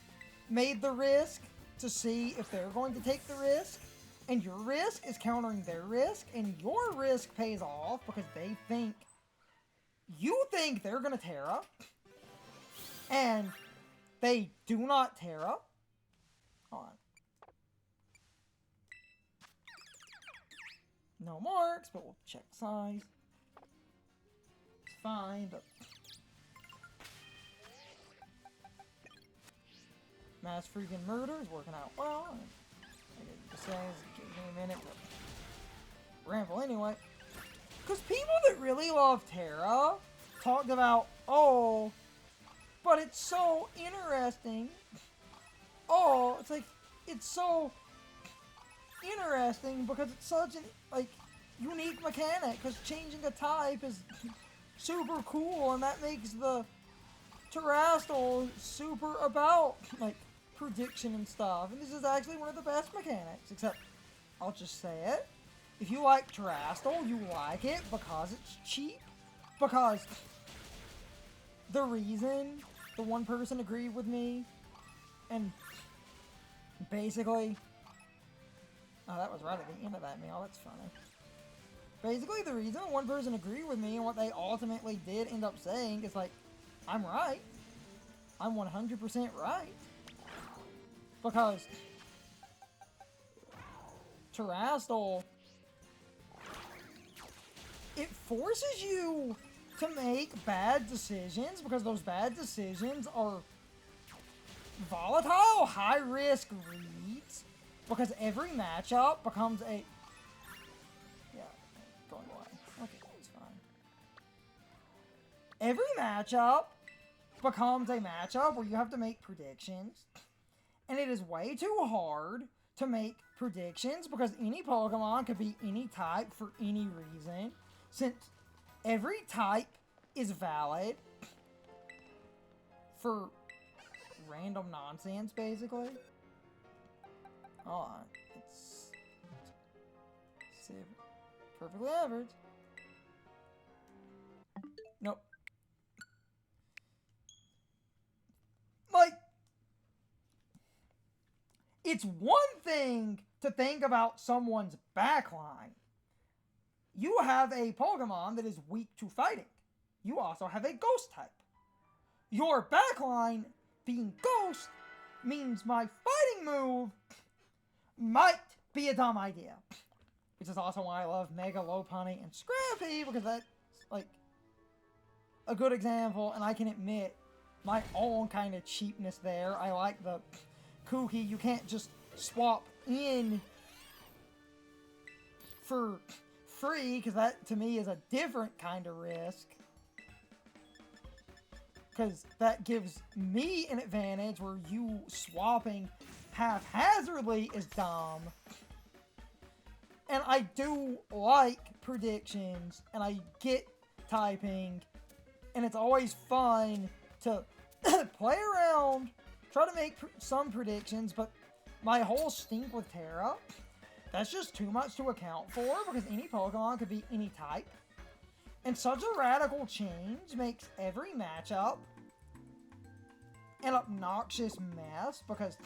made the risk to see if they're going to take the risk, and your risk is countering their risk, and your risk pays off because they think, you think they're gonna Terra, and they do not Terra. Hold on. No marks, but we'll check size. It's fine, but mass freaking murder is working out well. And I get to say, give me a minute to ramble anyway. Because people really love Terra talked about, oh, but it's so interesting. Oh, it's like, it's so interesting because it's such an, like, unique mechanic, because changing a type is super cool, and that makes the Terrastal super about, like, prediction and stuff. And this is actually one of the best mechanics, except, I'll just say it. If you like Terrastal, you like it because it's cheap. Because the reason the one person agreed with me, and basically, oh, that was right at the end of that meal, that's funny. Basically, the reason one person agreed with me and what they ultimately did end up saying is like, I'm right. I'm 100% right. Because Terrastal, it forces you to make bad decisions because those bad decisions are volatile, high-risk reads. Because every matchup becomes a... Yeah, going away. Okay, it's fine. Every matchup becomes a matchup where you have to make predictions. And it is way too hard to make predictions because any Pokemon could be any type for any reason. Since every type is valid for random nonsense, basically. Hold on. It's perfectly average. Nope. Like, it's one thing to think about someone's backline. You have a Pokemon that is weak to fighting. You also have a ghost type. Your backline being ghost means my fighting move might be a dumb idea. Which is also why I love Mega Lopunny and Scrappy, because that's, like, a good example, and I can admit my own kind of cheapness there. I like the kooky, you can't just swap in for free, because that, to me, is a different kind of risk. Because that gives me an advantage where you swapping haphazardly is dumb. And I do like predictions, and I get typing, and it's always fun to play around, try to make some predictions, but my whole stink with Terra, that's just too much to account for, because any Pokemon could be any type. And such a radical change makes every matchup an obnoxious mess, because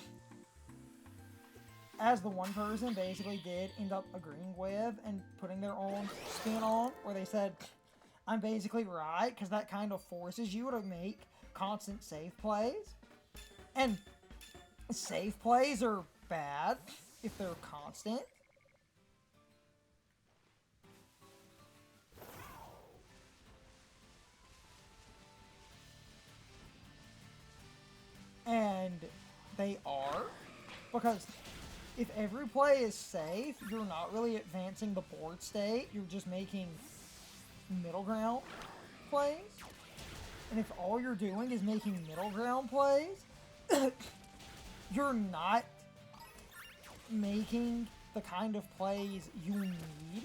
as the one person basically did end up agreeing with and putting their own spin on, where they said, I'm basically right, because that kind of forces you to make constant safe plays. And safe plays are bad if they're constant. And they are, because if every play is safe, you're not really advancing the board state, you're just making middle ground plays. And if all you're doing is making middle ground plays, you're not making the kind of plays you need.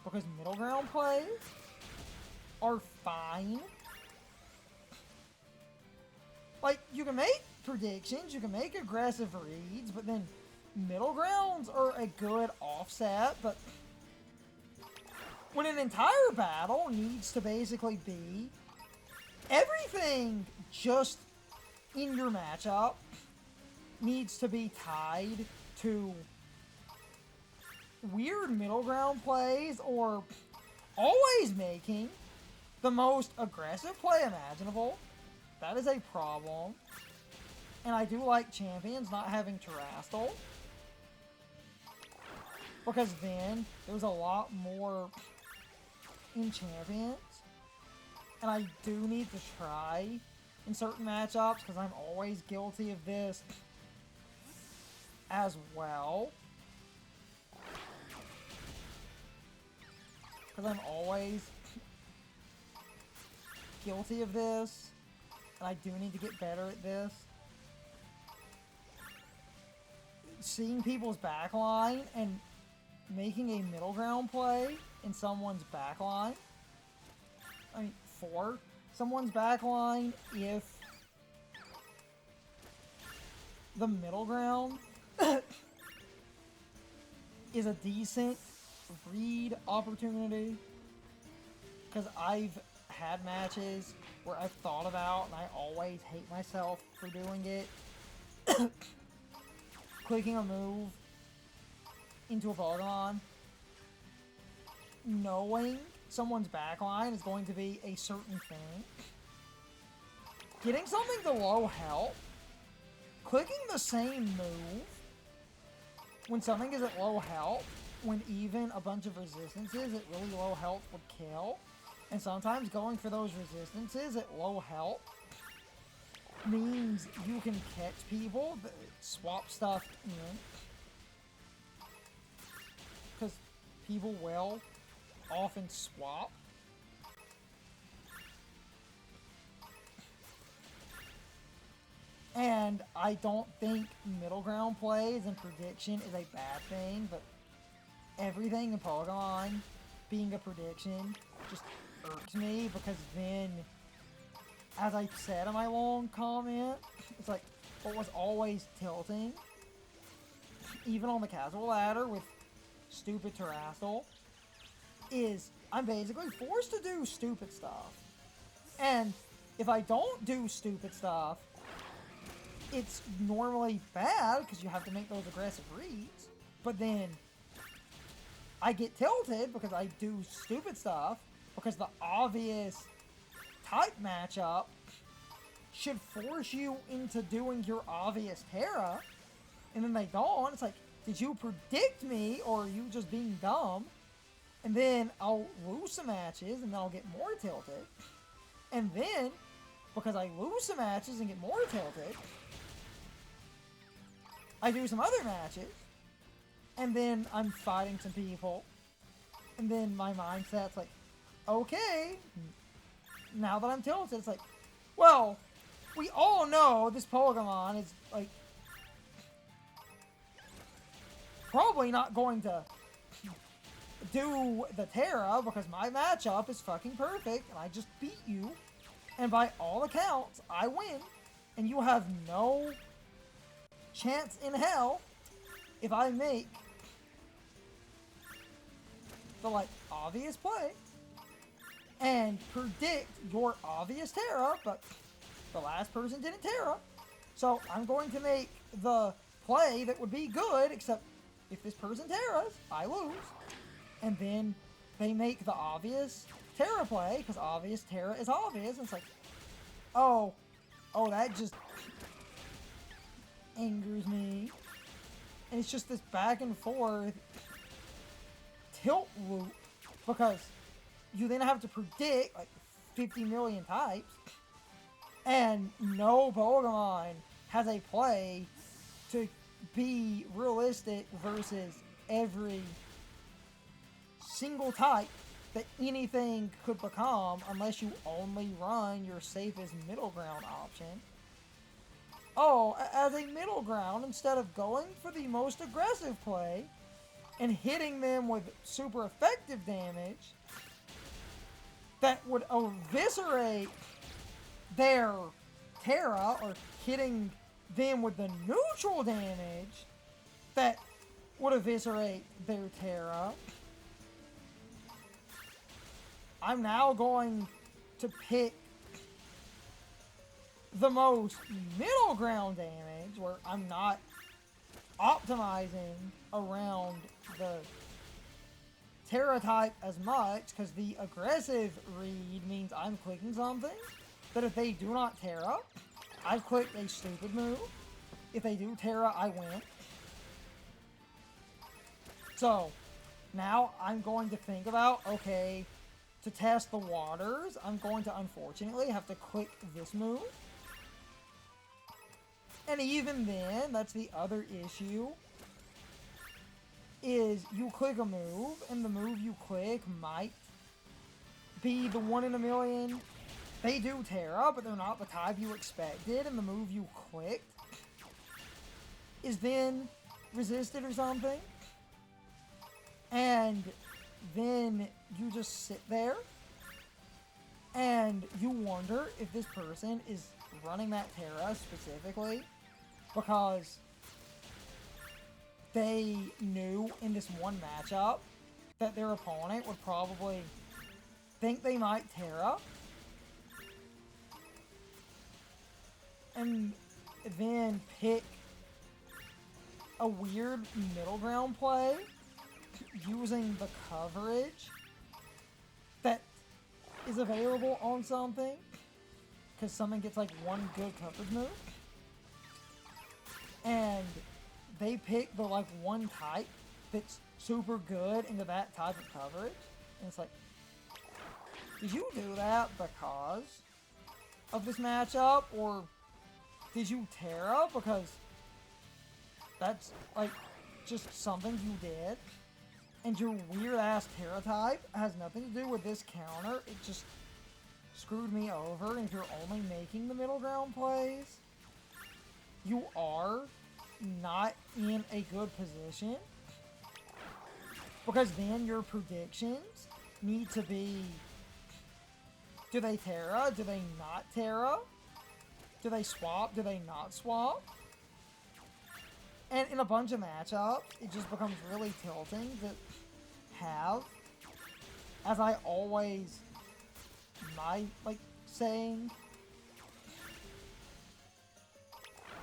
Because middle ground plays are fine. Like, you can make predictions, you can make aggressive reads, but then middle grounds are a good offset, but when an entire battle needs to basically be everything just in your matchup needs to be tied to weird middle ground plays or always making the most aggressive play imaginable, that is a problem. And I do like champions not having Terrastal, because then there's a lot more in champions. And I do need to try in certain matchups, because I'm always guilty of this as well. because I'm always guilty of this, and I do need to get better at this. Seeing people's backline and making a middle ground play in someone's backline. I mean, for someone's backline if the middle ground is a decent read opportunity. Because I've had matches where I've thought about, and I always hate myself for doing it, clicking a move into a Pokemon, knowing someone's backline is going to be a certain thing, getting something to low health, clicking the same move when something is at low health, when even a bunch of resistances at really low health would kill, and sometimes going for those resistances at low health means you can catch people that swap stuff in. Because people will often swap. And I don't think middle ground plays and prediction is a bad thing, but everything in Pokemon being a prediction just irks me, because then, as I said in my long comment, it's like what was always tilting, even on the casual ladder with stupid Terrastal, is I'm basically forced to do stupid stuff. And if I don't do stupid stuff, it's normally bad because you have to make those aggressive reads, but then I get tilted because I do stupid stuff, because the obvious type matchup should force you into doing your obvious Terra, and then they don't. It's like, did you predict me, or are you just being dumb? And then I'll lose some matches, and then I'll get more tilted. And then, because I lose some matches and get more tilted, I do some other matches, and then I'm fighting some people, and then my mindset's like, okay, now that I'm tilted, it's like, well, we all know this Pokemon is, like, probably not going to do the Terra because my matchup is fucking perfect, and I just beat you, and by all accounts, I win, and you have no chance in hell if I make the, like, obvious play and predict your obvious Terra, but the last person didn't Terra. So I'm going to make the play that would be good, except if this person Terras, I lose. And then they make the obvious Terra play, because obvious Terra is obvious. And it's like, oh, that just angers me. And it's just this back and forth tilt loop, because you then have to predict like 50 million types, and no Pokemon has a play to be realistic versus every single type that anything could become, unless you only run your safest middle ground option. Oh, as a middle ground, instead of going for the most aggressive play and hitting them with super effective damage that would eviscerate their Terra, or hitting them with the neutral damage that would eviscerate their Terra, I'm now going to pick the most middle ground damage, where I'm not optimizing around the Terra type as much, because the aggressive read means I'm clicking something that if they do not Terra, I've clicked a stupid move. If they do Terra, I win. So now I'm going to think about, okay, to test the waters, I'm going to unfortunately have to click this move. And even then, that's the other issue, is you click a move, and the move you click might be the 1 in a million. They do Terra, but they're not the type you expected, and the move you clicked is then resisted or something. And then you just sit there, and you wonder if this person is running that Terra specifically because they knew in this one matchup that their opponent would probably think they might Terra, and then pick a weird middle ground play using the coverage that is available on something, because something gets like one good coverage move, and they pick the like one type that's super good into that type of coverage, and it's like, did you do that because of this matchup, or did you Terra because that's like just something you did, and your weird ass Terra type has nothing to do with this counter? It just screwed me over, and if you're only making the middle ground plays, you are not in a good position, because then your predictions need to be, do they Terra? Do they not Terra? Do they swap? Do they not swap? And in a bunch of matchups, it just becomes really tilting to have, as I always, my, like, saying,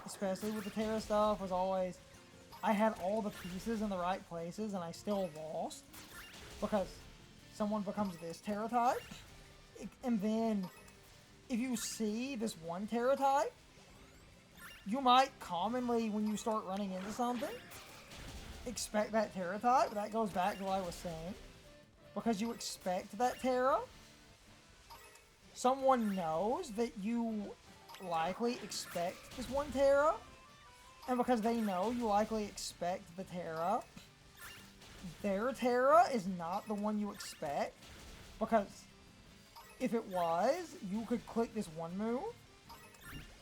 especially with the Terra stuff, was always, I had all the pieces in the right places and I still lost because someone becomes this Terra type. And then, if you see this one Terra type, you might commonly, when you start running into something, expect that Terra type. That goes back to what I was saying. Because you expect that Terra, someone knows that you likely expect this one Terra, and because they know you likely expect the Terra, their Terra is not the one you expect, because if it was, you could click this one move,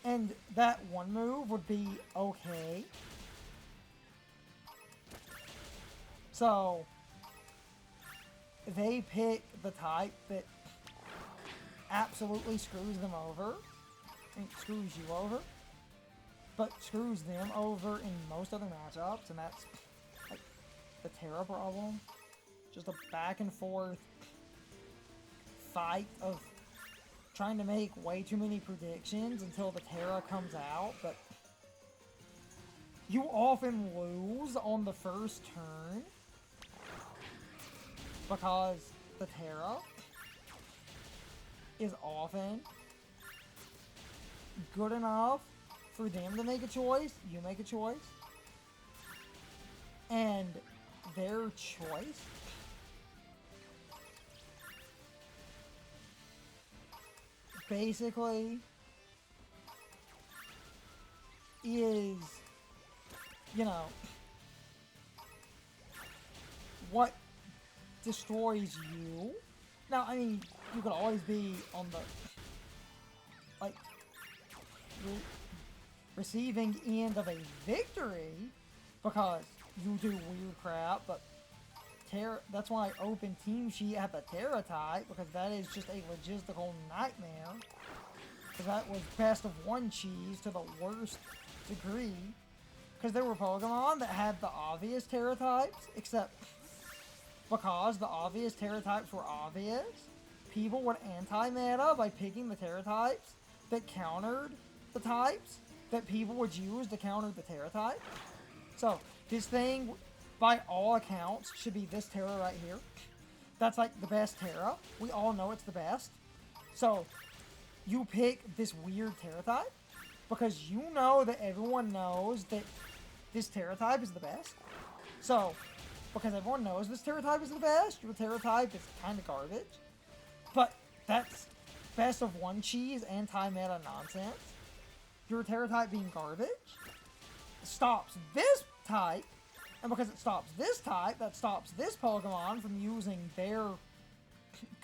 and that one move would be okay. So, they pick the type that absolutely screws them over, and screws you over, but screws them over in most other matchups, and that's like the Terra problem. Just a back and forth fight of trying to make way too many predictions until the Terra comes out, but you often lose on the first turn because the Terra is often good enough for them to make a choice, you make a choice, and their choice basically is, you know, what destroys you. Now, I mean, you could always be on the, like, receiving end of a victory because you do weird crap, but Terra, that's why I open Team Sheet at the Terra type, because that is just a logistical nightmare. Because that was best of one cheese to the worst degree. Because there were Pokemon that had the obvious Terra types, except because the obvious Terra types were obvious, people would anti-meta by picking the Terra types that countered the types that people would use to counter the Terra type. So, this thing, by all accounts, should be this Terra right here. That's like the best Terra. We all know it's the best. So, you pick this weird Terra type because you know that everyone knows that this Terra type is the best. So, because everyone knows this Terra type is the best, your Terra type is kind of garbage. But that's best of one cheese, anti-meta nonsense. Your Terra type being garbage stops this type, and because it stops this type, that stops this Pokemon from using their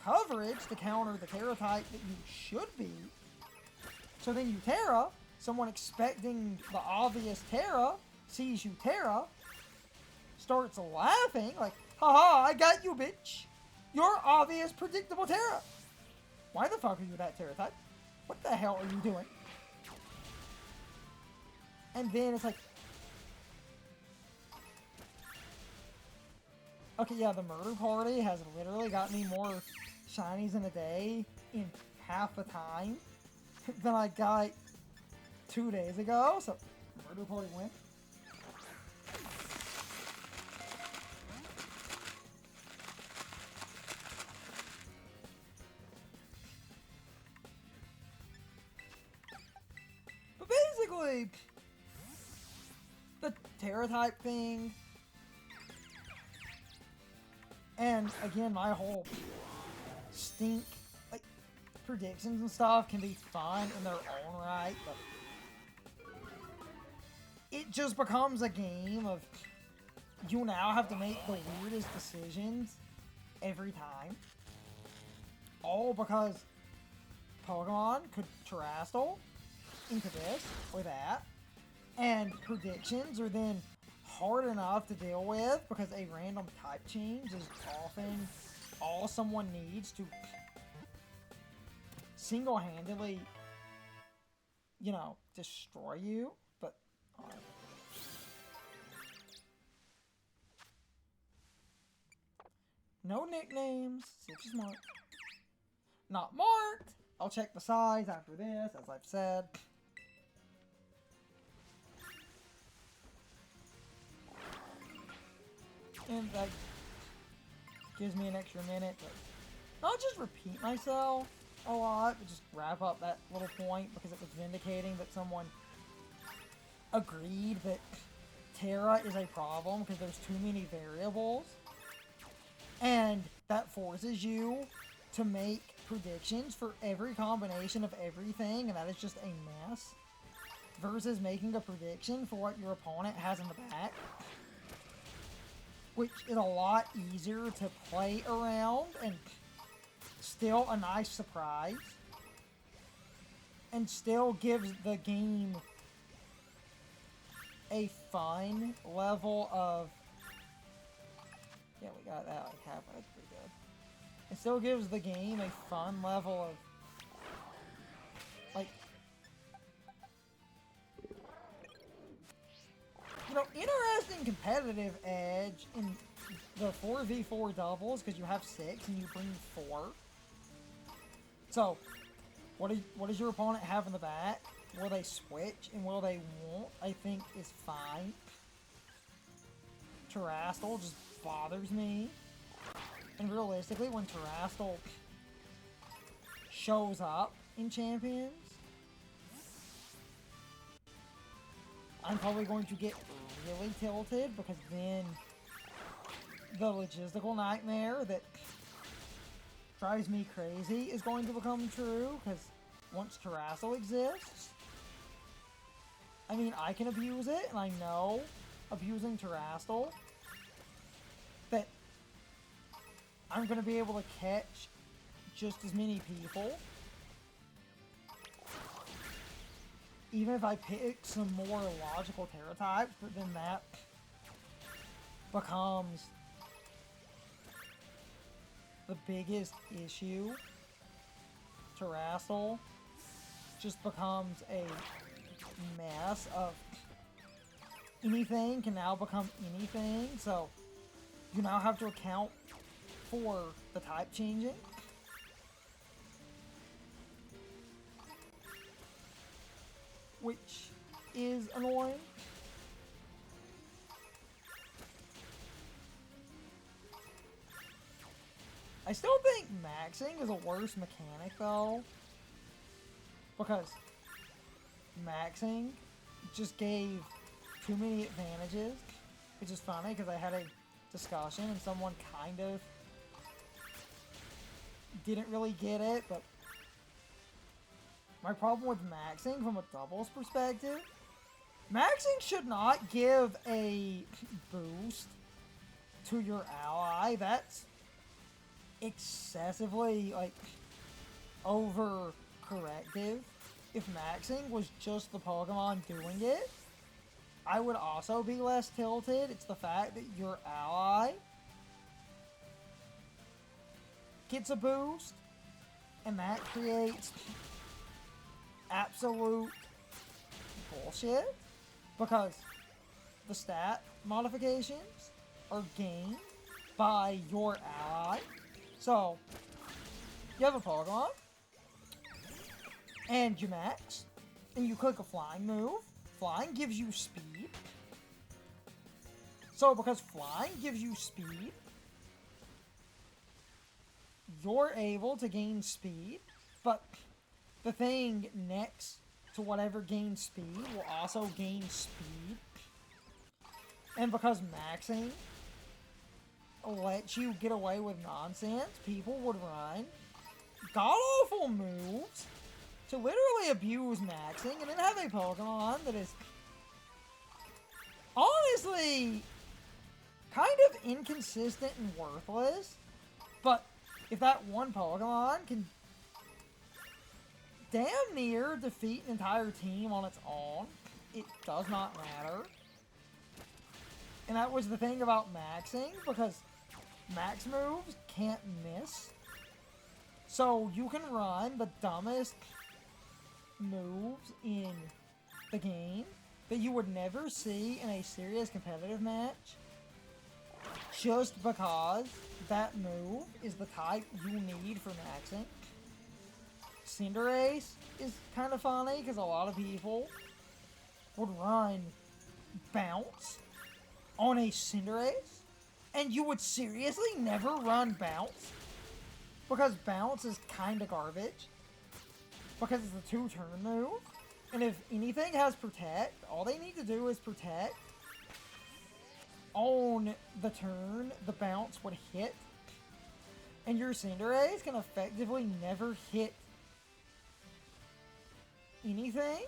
coverage to counter the Terra type that you should be. So then you Terra, someone expecting the obvious Terra, sees you Terra, starts laughing, like, haha, I got you, bitch. You're obvious, predictable Terra. Why the fuck are you that Terra type? What the hell are you doing? And then it's like, okay, yeah, the murder party has literally got me more shinies in a day in half the time than I got 2 days ago. So, murder party win. But basically, the Terra type thing, and again, my whole stink, like, predictions and stuff can be fun in their own right, but it just becomes a game of you now have to make the weirdest decisions every time. All because Pokemon could Terastal into this or that, and predictions are then hard enough to deal with because a random type change is often all someone needs to single-handedly, you know, destroy you. But no nicknames. Six is marked. Not marked. I'll check the size after this, as I've said. And that gives me an extra minute to not just repeat myself a lot, but just wrap up that little point because it was vindicating that someone agreed that Terra is a problem because there's too many variables. And that forces you to make predictions for every combination of everything, and that is just a mess. Versus making a prediction for what your opponent has in the back, which is a lot easier to play around and still a nice surprise. And still gives the game a fun level of... Yeah, we got that like halfway. That's pretty good. It still gives the game a fun level of... like... you know, interesting competitive edge in the 4v4 doubles because you have 6 and you bring 4. So, what does your opponent have in the back? Will they switch and will they won't? I think is fine. Terastal just bothers me. And realistically, when Terastal shows up in Champions, I'm probably going to get really tilted because then the logistical nightmare that drives me crazy is going to become true because once Terastal exists, I mean, I can abuse it, and I know abusing Terastal that I'm going to be able to catch just as many people. Even if I pick some more logical Terra types, but then that becomes the biggest issue. Terastal just becomes a mess of anything can now become anything, so you now have to account for the type changing. Which is annoying. I still think maxing is a worse mechanic though, because maxing just gave too many advantages, which is funny because I had a discussion and someone kind of didn't really get it, but my problem with maxing from a doubles perspective, maxing should not give a boost to your ally. That's excessively, like, over-corrective if maxing was just the Pokemon doing it. I would also be less tilted. It's the fact that your ally gets a boost, and that creates absolute bullshit, because the stat modifications are gained by your ally. So, you have a Pokemon, and you max, and you click a flying move. Flying gives you speed. So, because flying gives you speed, you're able to gain speed, but the thing next to whatever gains speed will also gain speed. And because maxing lets you get away with nonsense, people would run god-awful moves to literally abuse maxing, and then have a Pokemon that is honestly kind of inconsistent and worthless. But if that one Pokemon can damn near defeat an entire team on its own, it does not matter. And that was the thing about maxing, because max moves can't miss. So you can run the dumbest moves in the game that you would never see in a serious competitive match, just because that move is the type you need for maxing. Cinderace is kind of funny because a lot of people would run Bounce on a Cinderace, and you would seriously never run Bounce, because Bounce is kind of garbage, because it's a 2-turn move, and if anything has Protect, all they need to do is Protect. On the turn, the Bounce would hit, and your Cinderace can effectively never hit anything.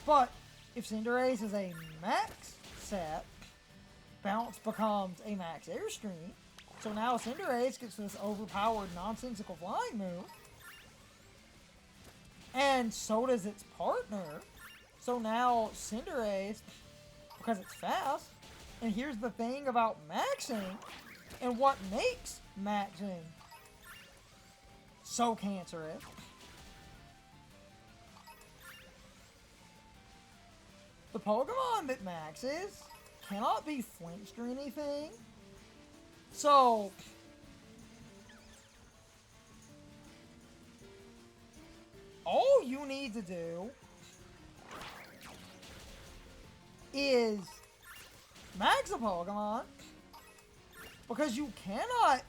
But if Cinderace is a max set, Bounce becomes a max Airstream. So now Cinderace gets this overpowered nonsensical flying move. And so does its partner. So now Cinderace, because it's fast, and here's the thing about maxing, and what makes maxing so cancerous. The Pokemon that maxes cannot be flinched or anything. So, all you need to do is max a Pokemon, because you cannot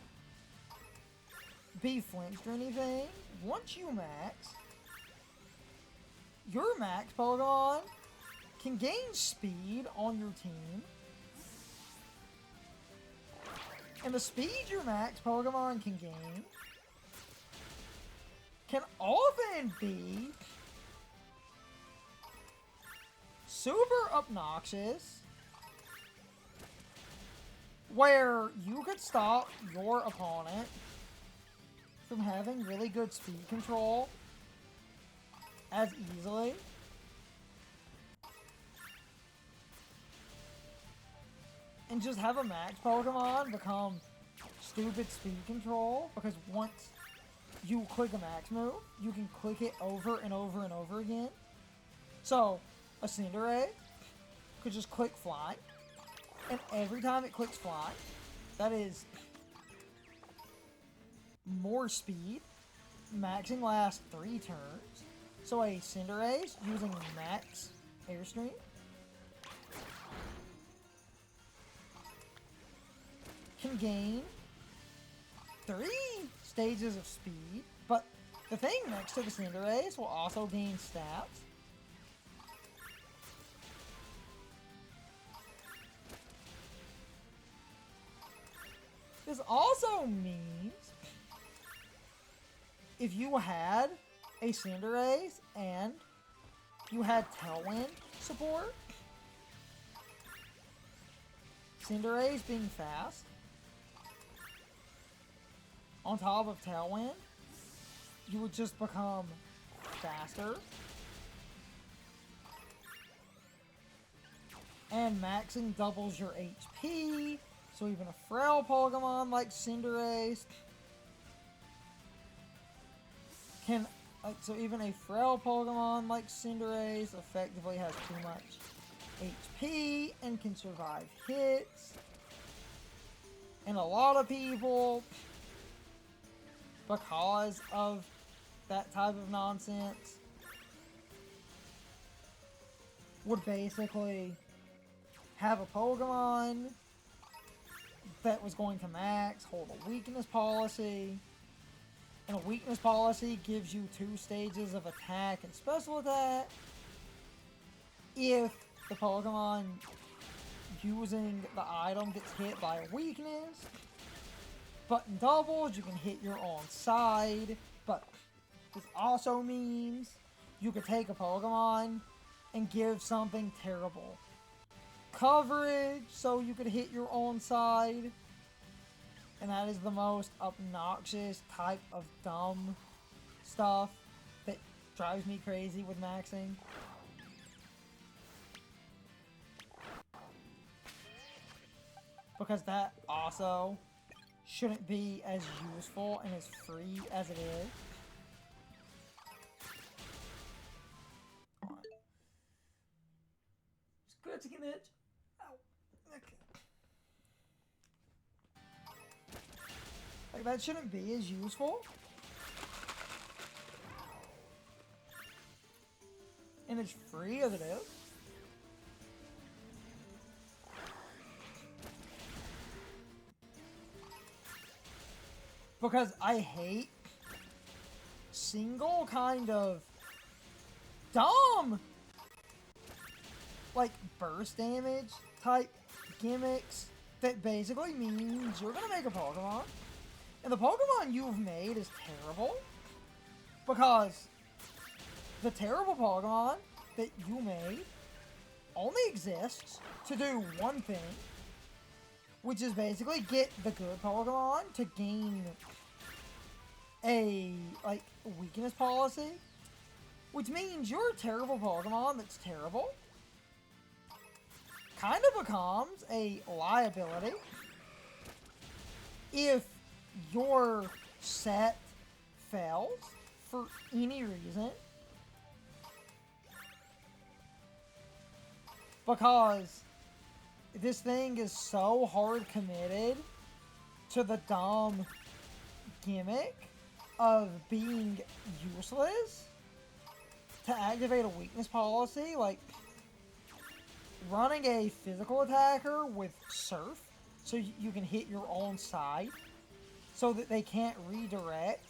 be flinched or anything. Once you max, your max Pokemon can gain speed on your team. And the speed your max Pokemon can gain can often be super obnoxious, where you could stop your opponent from having really good speed control as easily. And just have a max Pokemon become stupid speed control, because once you click a max move, you can click it over and over and over again. So, a Cinderace could just click Fly, and every time it clicks Fly, that is more speed. Maxing lasts 3 turns. So a Cinderace using max Airstream can gain 3 stages of speed, but the thing next to the Cinderace will also gain stats. This also means if you had a Cinderace and you had Tailwind support, Cinderace being fast, on top of Tailwind, you would just become faster. And maxing doubles your HP, so even a frail Pokemon like Cinderace can... so even a frail Pokemon like Cinderace effectively has too much HP and can survive hits. And a lot of people, because of that type of nonsense, would basically have a Pokemon that was going to max, hold a weakness policy, and a weakness policy gives you 2 stages of attack and special attack. If the Pokemon using the item gets hit by a weakness, button doubles, you can hit your own side, but this also means you could take a Pokemon and give something terrible coverage so you could hit your own side. And that is the most obnoxious type of dumb stuff that drives me crazy with maxing. Because that also shouldn't be as useful and as free as it is. Scratching an itch. Ow. Okay. Like, that shouldn't be as useful. And as free as it is. Because I hate single kind of dumb, like, burst damage type gimmicks that basically means you're gonna make a Pokemon, and the Pokemon you've made is terrible, because the terrible Pokemon that you made only exists to do one thing, which is basically get the good Pokemon to gain a, like, weakness policy. Which means your terrible Pokemon that's terrible kind of becomes a liability if your set fails for any reason. Because this thing is so hard committed to the dumb gimmick of being useless to activate a weakness policy, like running a physical attacker with Surf so you can hit your own side so that they can't redirect.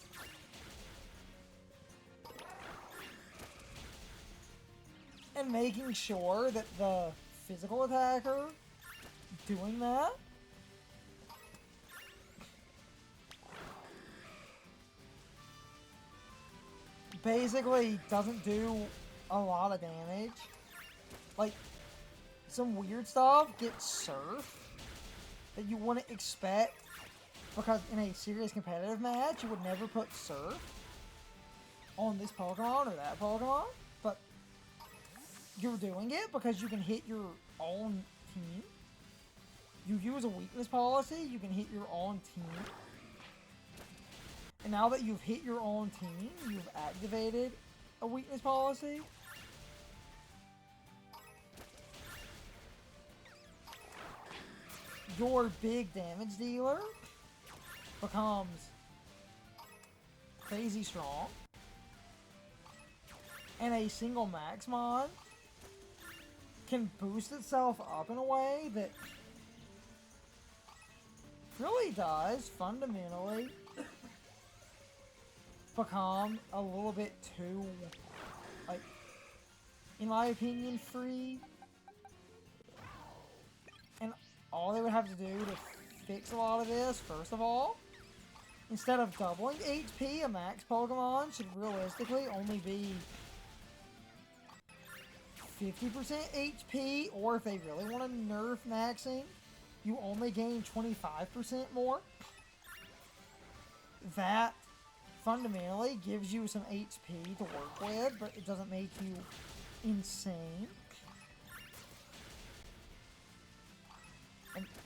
And making sure that the physical attacker doing that basically doesn't do a lot of damage. Like, some weird stuff gets Surf that you wouldn't expect, because in a serious competitive match you would never put Surf on this Pokemon or that Pokemon, but you're doing it because you can hit your own team. You use a weakness policy, you can hit your own team. And now that you've hit your own team, you've activated a weakness policy. Your big damage dealer becomes crazy strong. And a single Maxmon can boost itself up in a way that really does fundamentally become a little bit too, like, in my opinion, free. And all they would have to do to fix a lot of this, first of all, instead of doubling HP, a max Pokemon should realistically only be 50% HP, or if they really want to nerf maxing, you only gain 25% more. That fundamentally gives you some HP to work with, but it doesn't make you insane.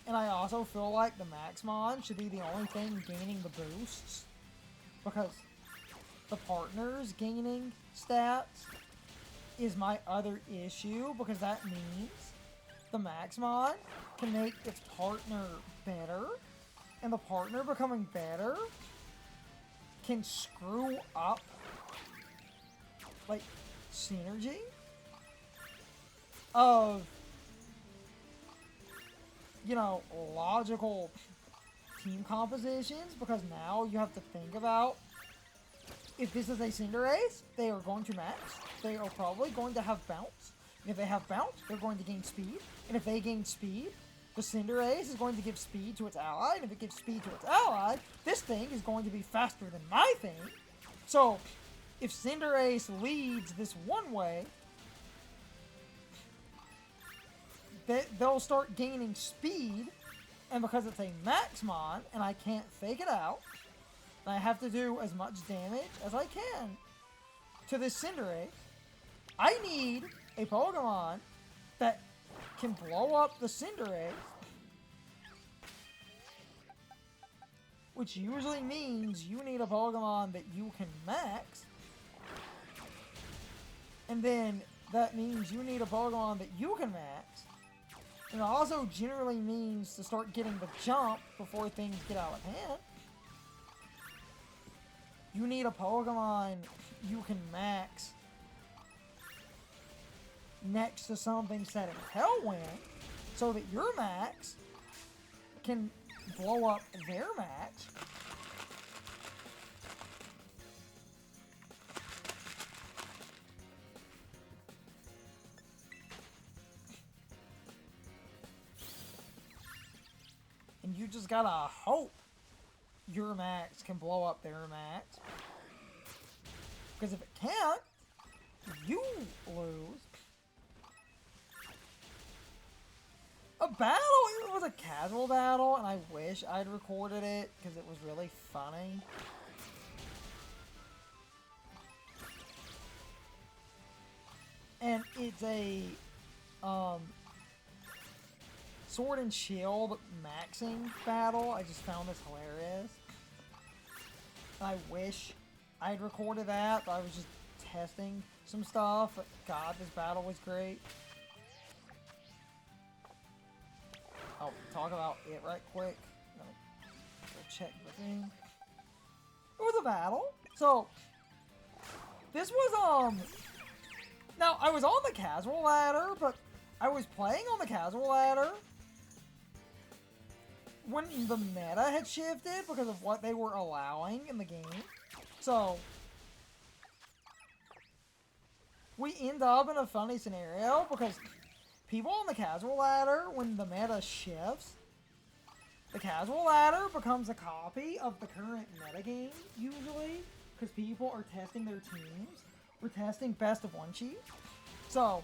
And I also feel like the Maxmon should be the only thing gaining the boosts, because the partners gaining stats is my other issue, because that means the Maxmon can make its partner better, and the partner becoming better can screw up, like, synergy of, you know, logical team compositions, because now you have to think about, if this is a Cinderace, they are going to max. They are probably going to have bounce. And if they have bounce, they're going to gain speed. And if they gain speed, the Cinderace is going to give speed to its ally. And if it gives speed to its ally, this thing is going to be faster than my thing. So, if Cinderace leads this one way, they'll start gaining speed, and because it's a Maxmon, and I can't fake it out, and I have to do as much damage as I can to this Cinderace, I need a Pokemon that can blow up the Cinderace, which usually means you need a Pokemon that you can max, and then that means you need a Pokemon that you can max. And it also generally means to start getting the jump before things get out of hand. You need a Pokemon you can max next to something set in Tailwind, so that your max can blow up their max. And you just gotta hope your max can blow up their max. Because if it can't, you lose. A battle, it was a casual battle, and I wish I'd recorded it, because it was really funny. And it's a, Sword and Shield maxing battle. I just found this hilarious. I wish I'd recorded that, but I was just testing some stuff. But God, this battle was great. I'll talk about it right quick. Let me go check the thing. It was a battle. So, this was, now, I was on the casual ladder, but I was playing on the casual ladder when the meta had shifted because of what they were allowing in the game. So, we end up in a funny scenario because people on the casual ladder, when the meta shifts, the casual ladder becomes a copy of the current metagame, usually, because people are testing their teams. We're testing best of one sheet. So,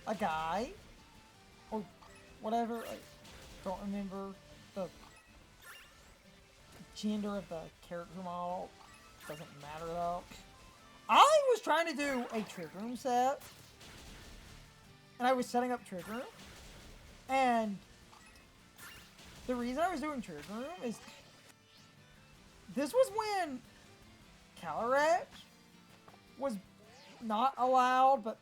a guy, or whatever, I don't remember the gender of the character model, doesn't matter though. I was trying to do a Trick Room set, and I was setting up Trick Room, and the reason I was doing Trick Room is this was when Calyrex was not allowed, but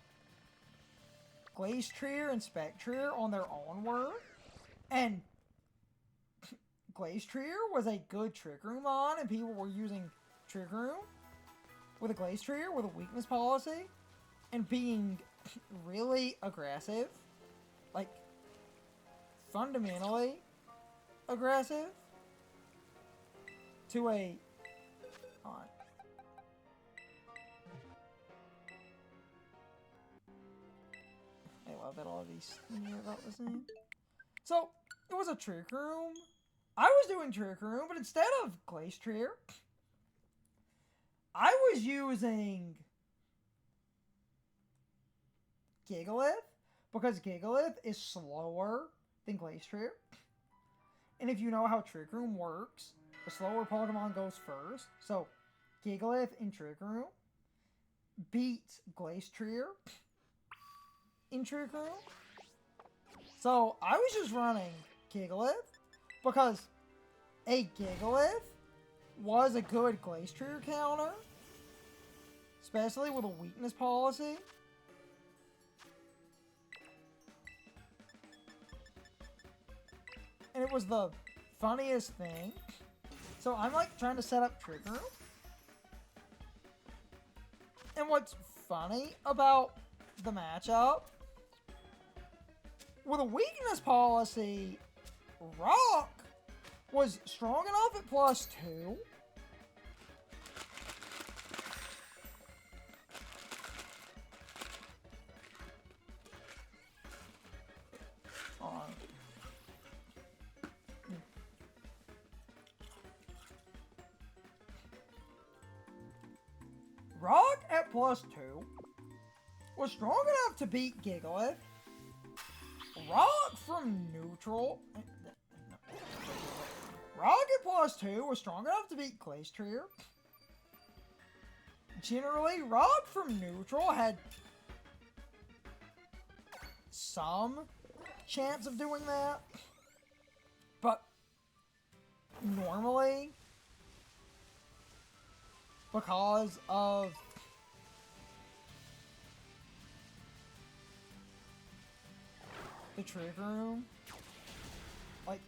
Glacier and Spectre on their own were. And Glacier was a good Trick Room on, and people were using Trick Room with a Glacier with a weakness policy and being really aggressive. Like, fundamentally aggressive to a... I love that all of these are about the same. So, it was a Trick Room. I was doing Trick Room, but instead of Glacier, I was using Gigalith, because Gigalith is slower than Glacier. And if you know how Trick Room works, the slower Pokemon goes first. So, Gigalith in Trick Room beats Glacier in Trick Room. So, I was just running Gigalith because a Gigalith was a good Glacier counter, especially with a weakness policy. And it was the funniest thing. So I'm like trying to set up Trick Room. And what's funny about the matchup, with a weakness policy, Rock was strong enough at +2. Rock at +2 was strong enough to beat Gigalith. Rock from neutral. Rock at +2 was strong enough to beat Glacier. Generally, Rock from neutral had some chance of doing that. But normally, because of the Trick Room, like,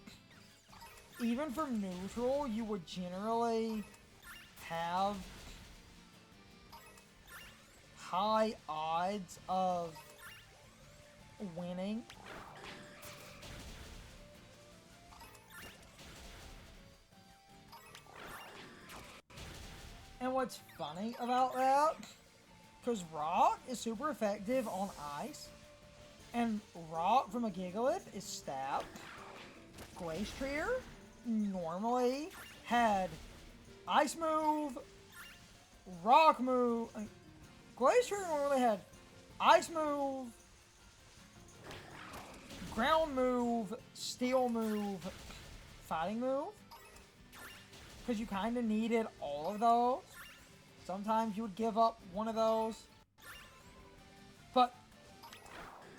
even from neutral, you would generally have high odds of winning. And what's funny about that, because Rock is super effective on ice, and Rock from a Gigalith is Stab. Glacier normally had Ice move, Rock move. Glacier normally had Ice move, Ground move, Steel move, Fighting move. Because you kind of needed all of those. Sometimes you would give up one of those. But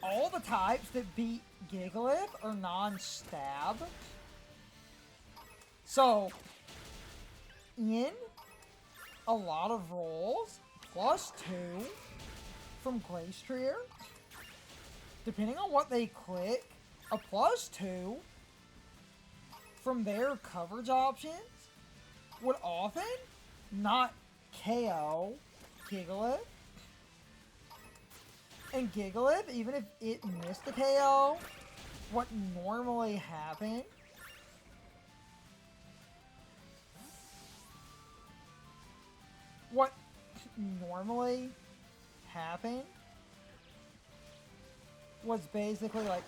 all the types that beat Gigalith are non-stab. So, in a lot of rolls, +2 from Glacier, depending on what they click, a +2 from their coverage options would often not KO Gigalith. And Gigalith, even if it missed the KO, what normally happened was basically like,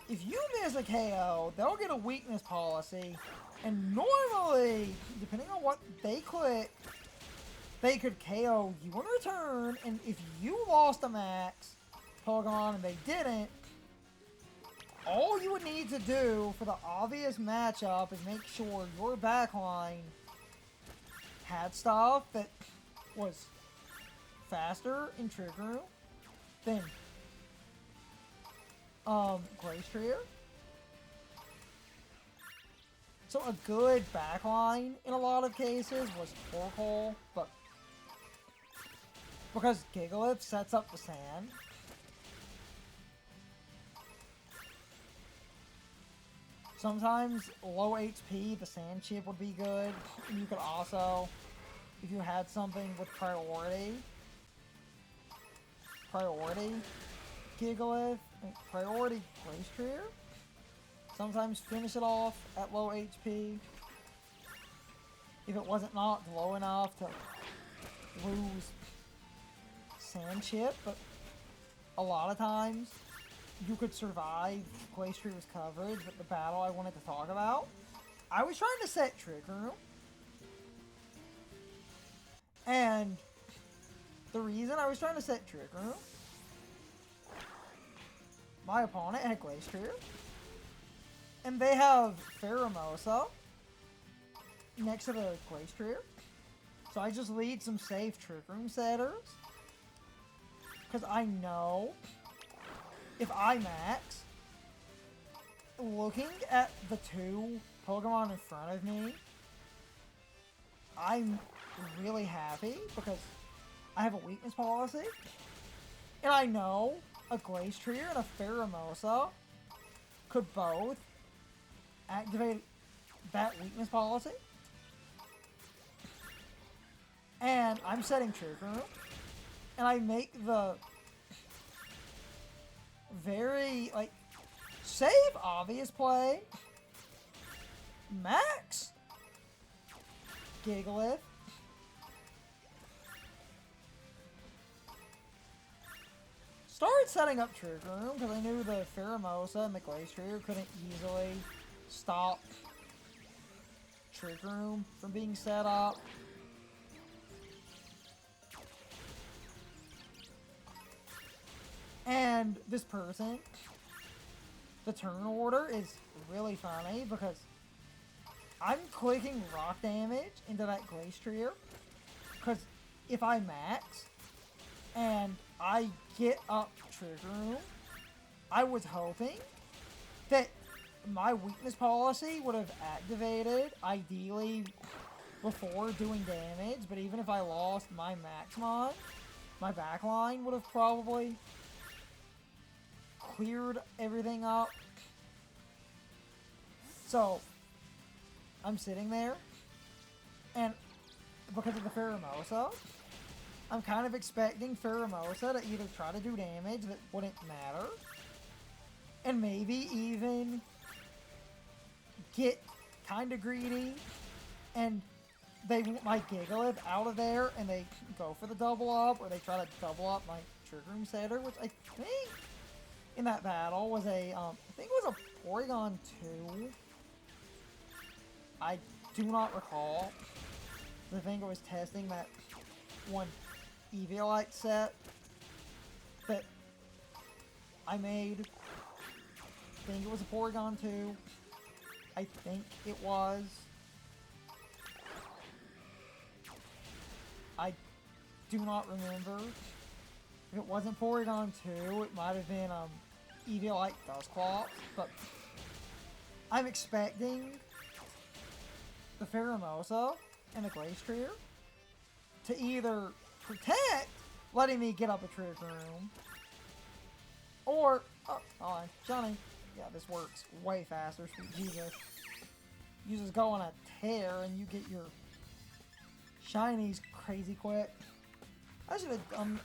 if you miss a KO, they'll get a weakness policy, and normally, depending on what they click, they could KO you in return, and if you lost a max Pokemon and they didn't, all you would need to do for the obvious matchup is make sure your backline had stuff that was faster in Trick Room than Glacier. So a good backline in a lot of cases was Torkoal, but because Gigalith sets up the sand, sometimes low HP, the sand chip would be good. And you could also, if you had something with priority Gigalith, priority Glacier, sometimes finish it off at low HP if it wasn't knocked low enough to lose sand chip, but a lot of times you could survive Glacier's coverage. But the battle I wanted to talk about, I was trying to set Trick Room, and the reason I was trying to set Trick Room my opponent had Glacier. And they have Pheromosa next to the Glacier. So I just lead some safe Trick Room setters. Because I know if I max, looking at the two Pokemon in front of me, I'm really happy because I have a weakness policy. And I know a Glacier and a Pheromosa could both activate that weakness policy. And I'm setting Trick Room. And I make the very, like, safe, obvious play. Max Gigalith. Started setting up Trick Room because I knew the Pheromosa and the Glacier couldn't easily stop Trick Room from being set up. And this person, the turn order is really funny because I'm clicking rock damage into that Glacier because if I max and I get up Trick Room, I was hoping that my weakness policy would have activated ideally before doing damage, but even if I lost my Maxmon, my backline would have probably cleared everything up. So I'm sitting there, and because of the Pheromosa, I'm kind of expecting Pheromosa to either try to do damage that wouldn't matter, and maybe even get kind of greedy, and they want my Gigalith out of there, and they go for the double up, or they try to double up my Trick Room setter, which I think in that battle was a, I think it was a Porygon 2. I do not recall. I think I was testing that one Eviolite set that I made. I think it was a Porygon 2. I think it was. I do not remember. If it wasn't Porygon 2, it might have been Eviolite Dusclops, but I'm expecting the Pheromosa and the Glacier to either protect letting me get up a Trick Room, or, oh, hold on, Johnny, yeah, this works way faster, sweet Jesus. You just go on a tear and you get your shinies crazy quick. I should have done.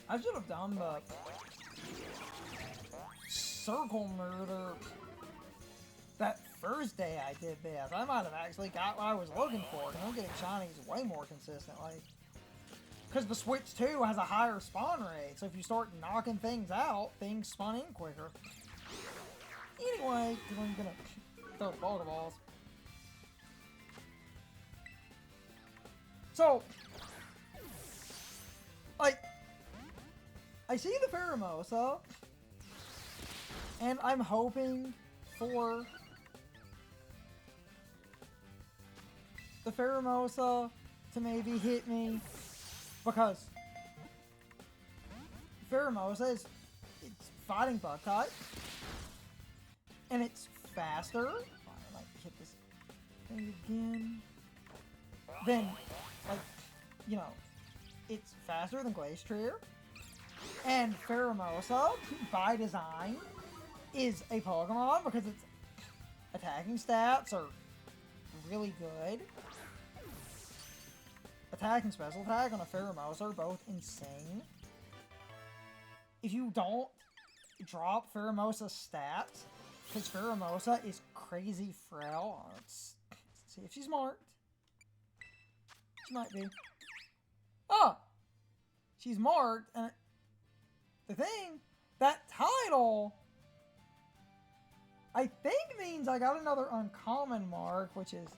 I should have done the circle murder that first day I did this. I might have actually got what I was looking for. And I'm getting shinies way more consistently. Because the Switch 2 has a higher spawn rate. So if you start knocking things out, things spawn in quicker. Anyway, I'm going to throw the Pokeballs. So, like, I see the Pheromosa, and I'm hoping for the Pheromosa to maybe hit me, because Pheromosa is, it's fighting bug type, and it's faster. I might hit this thing again. Then, like, you know, it's faster than Glacier. And Pheromosa, by design, is a Pokemon because its attacking stats are really good. Attack and special attack on a Pheromosa are both insane. If you don't drop Pheromosa's stats, because Pheromosa is crazy frail, let's see if she's marked. She might be. Oh! She's marked, and the thing, that title, I think means I got another uncommon mark, which is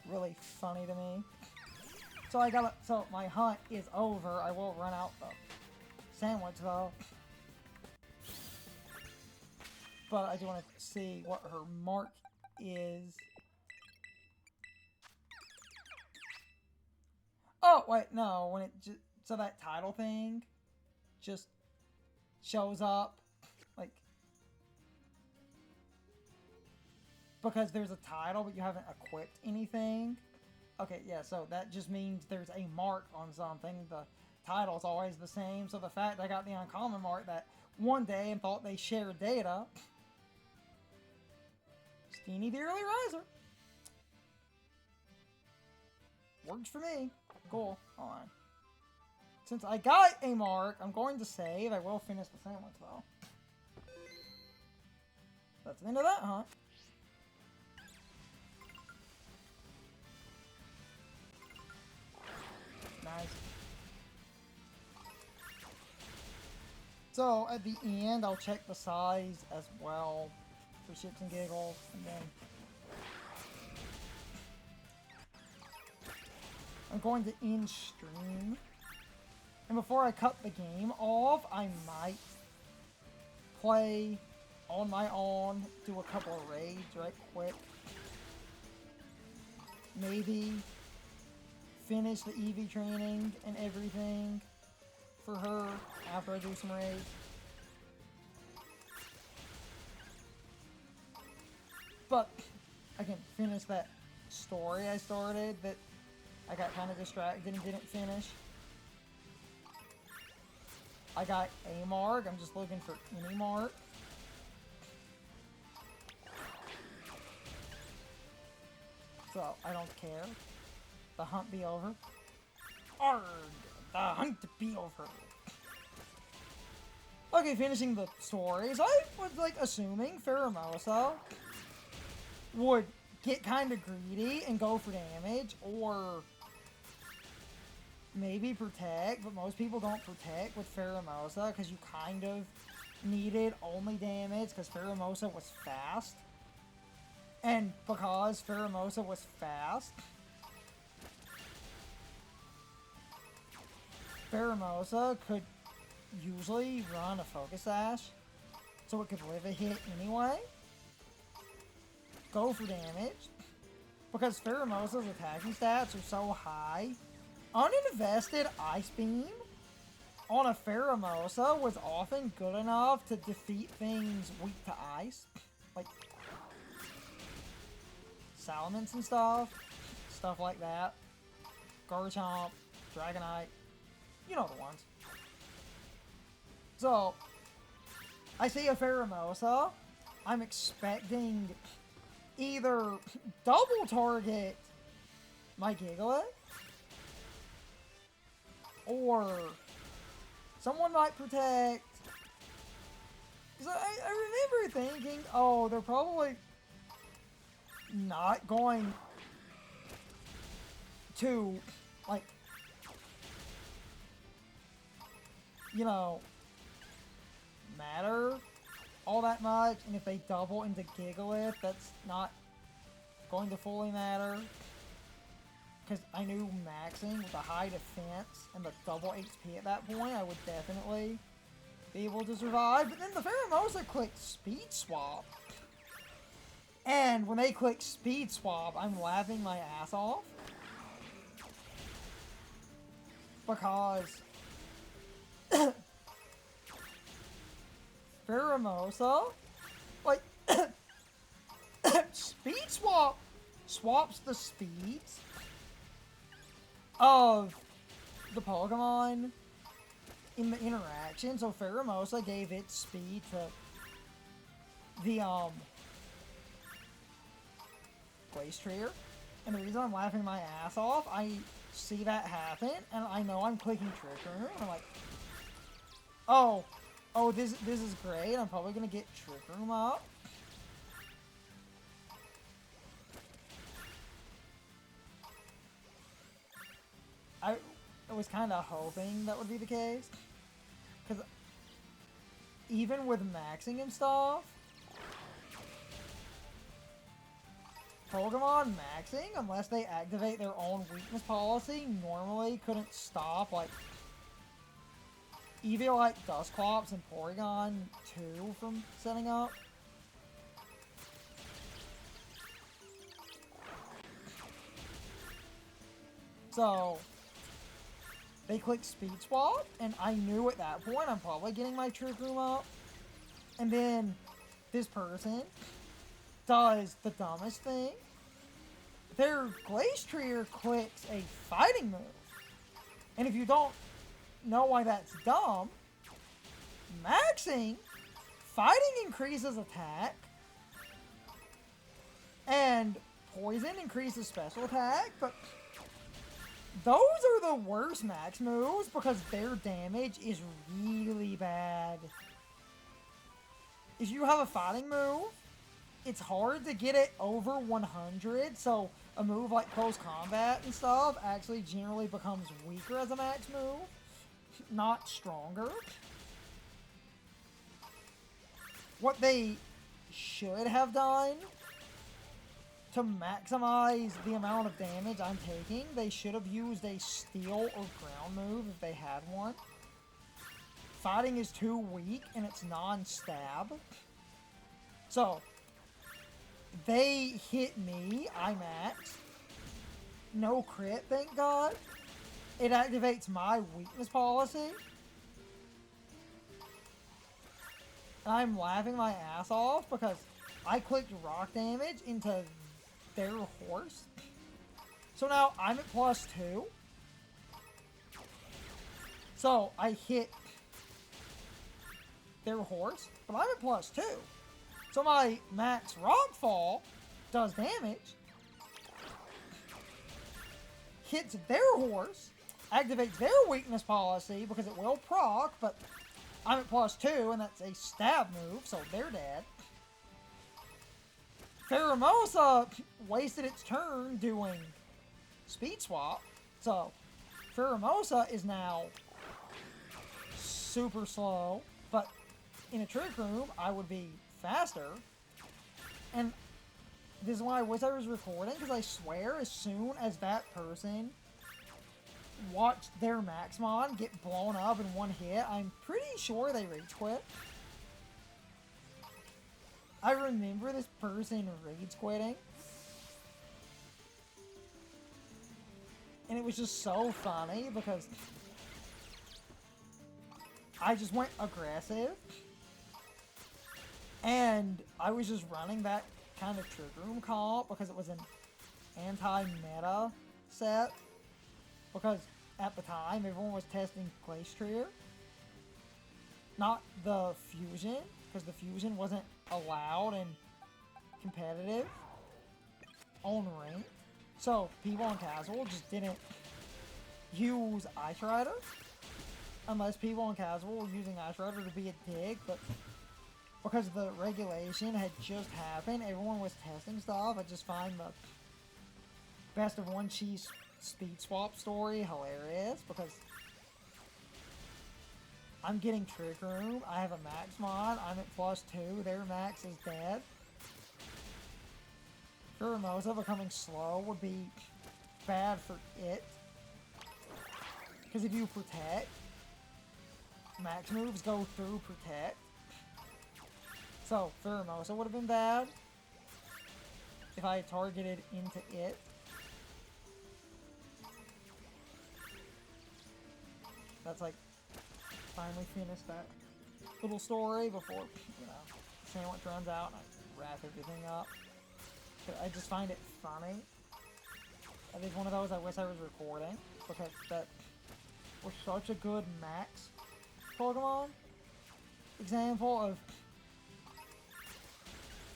really funny to me. So so my hunt is over. I will run out the sandwich though. But I do want to see what her mark is. Oh, wait, no, when it just, so that title thing just shows up, like, because there's a title, but you haven't equipped anything. Okay, yeah, so that just means there's a mark on something. The title's always the same, so the fact I got the uncommon mark that one day and thought they shared data. Steenee the Early Riser. Works for me. Cool. Alright. Since I got a mark, I'm going to save. I will finish the sandwich, though. That's the end of that hunt. Nice. So, at the end, I'll check the size as well for shits and giggles, and then I'm going to end stream. And before I cut the game off, I might play on my own, do a couple of raids right quick. Maybe finish the Eevee training and everything for her after I do some raids. But I can finish that story I started that I got kind of distracted and didn't finish. I got a mark. I'm just looking for any mark. So, I don't care. The hunt be over. Arrgh! The hunt be over. Okay, finishing the stories. I was, like, assuming Pheromosa would get kind of greedy and go for damage, or maybe protect, but most people don't protect with Pheromosa because you kind of needed only damage because Pheromosa was fast. And because Pheromosa was fast, Pheromosa could usually run a Focus Sash, so it could live a hit anyway. Go for damage, because Pheromosa's attacking stats are so high. Uninvested Ice Beam on a Pheromosa was often good enough to defeat things weak to ice, like Salamence and stuff like that. Garchomp, Dragonite, you know the ones. So, I see a Pheromosa, I'm expecting either double target my Gigalith, or someone might protect. Because I remember thinking, oh, they're probably not going to, like, you know, matter all that much, and if they double into Gigalith, that's not going to fully matter. Because I knew maxing with a high defense and the double HP at that point, I would definitely be able to survive. But then the Pheromosa clicked Speed Swap. And when they click Speed Swap, I'm laughing my ass off. Because Pheromosa, like, Speed Swap swaps the speeds of the Pokemon in the interaction. So Pheromosa gave its speed to the Glacier. And the reason I'm laughing my ass off, I see that happen and I know I'm clicking Trick Room. I'm like, oh, this is great. I'm probably gonna get Trick Room up. I was kind of hoping that would be the case. Because even with maxing and stuff, Pokemon maxing, unless they activate their own weakness policy, normally couldn't stop, like, Eviolite, Dusclops, and Porygon 2 from setting up. So, they clicked Speed Swap, and I knew at that point I'm probably getting my Trick Room up. And then this person does the dumbest thing. Their Glacier clicks a fighting move. And if you don't know why that's dumb, maxing, fighting increases attack, and poison increases special attack, but those are the worst max moves because their damage is really bad. If you have a fighting move, it's hard to get it over 100, so a move like Close Combat and stuff actually generally becomes weaker as a max move, not stronger. What they should have done to maximize the amount of damage I'm taking, they should have used a steel or ground move if they had one. Fighting is too weak and it's non-stab. So, they hit me, I maxed. No crit, thank God. It activates my weakness policy. And I'm laughing my ass off because I clicked rock damage into their horse. So now I'm at +2. So I hit their horse, but I'm at +2. So my max Rockfall does damage, hits their horse, activates their weakness policy because it will proc, but I'm at +2 and that's a stab move, so they're dead. Pheromosa wasted its turn doing Speed Swap, so Pheromosa is now super slow, but in a Trick Room, I would be faster. And this is why I wish I was recording, because I swear as soon as that person watched their Maxmon get blown up in one hit, I'm pretty sure they rage quit. I remember this person rage quitting. And it was just so funny because I just went aggressive. And I was just running that kind of Trick Room comp because it was an anti-meta set. Because at the time, everyone was testing Glacier. Not the Fusion, because the Fusion wasn't allowed in competitive on rank. So people on casual just didn't use Ice Rider. Unless people on casual were using Ice Rider to be a dick, but because the regulation had just happened, everyone was testing stuff. I just find the best of one cheese speed swap story hilarious because I'm getting Trick Room, I have a max mod, I'm at +2, their max is dead. Pheromosa becoming slow would be bad for it. Because if you protect, max moves go through protect. So, Pheromosa would have been bad if I had targeted into it. That's like, finally finished that little story before, you know, sandwich runs out and I wrap everything up. But I just find it funny. I think one of those I wish I was recording because that was such a good max Pokemon example of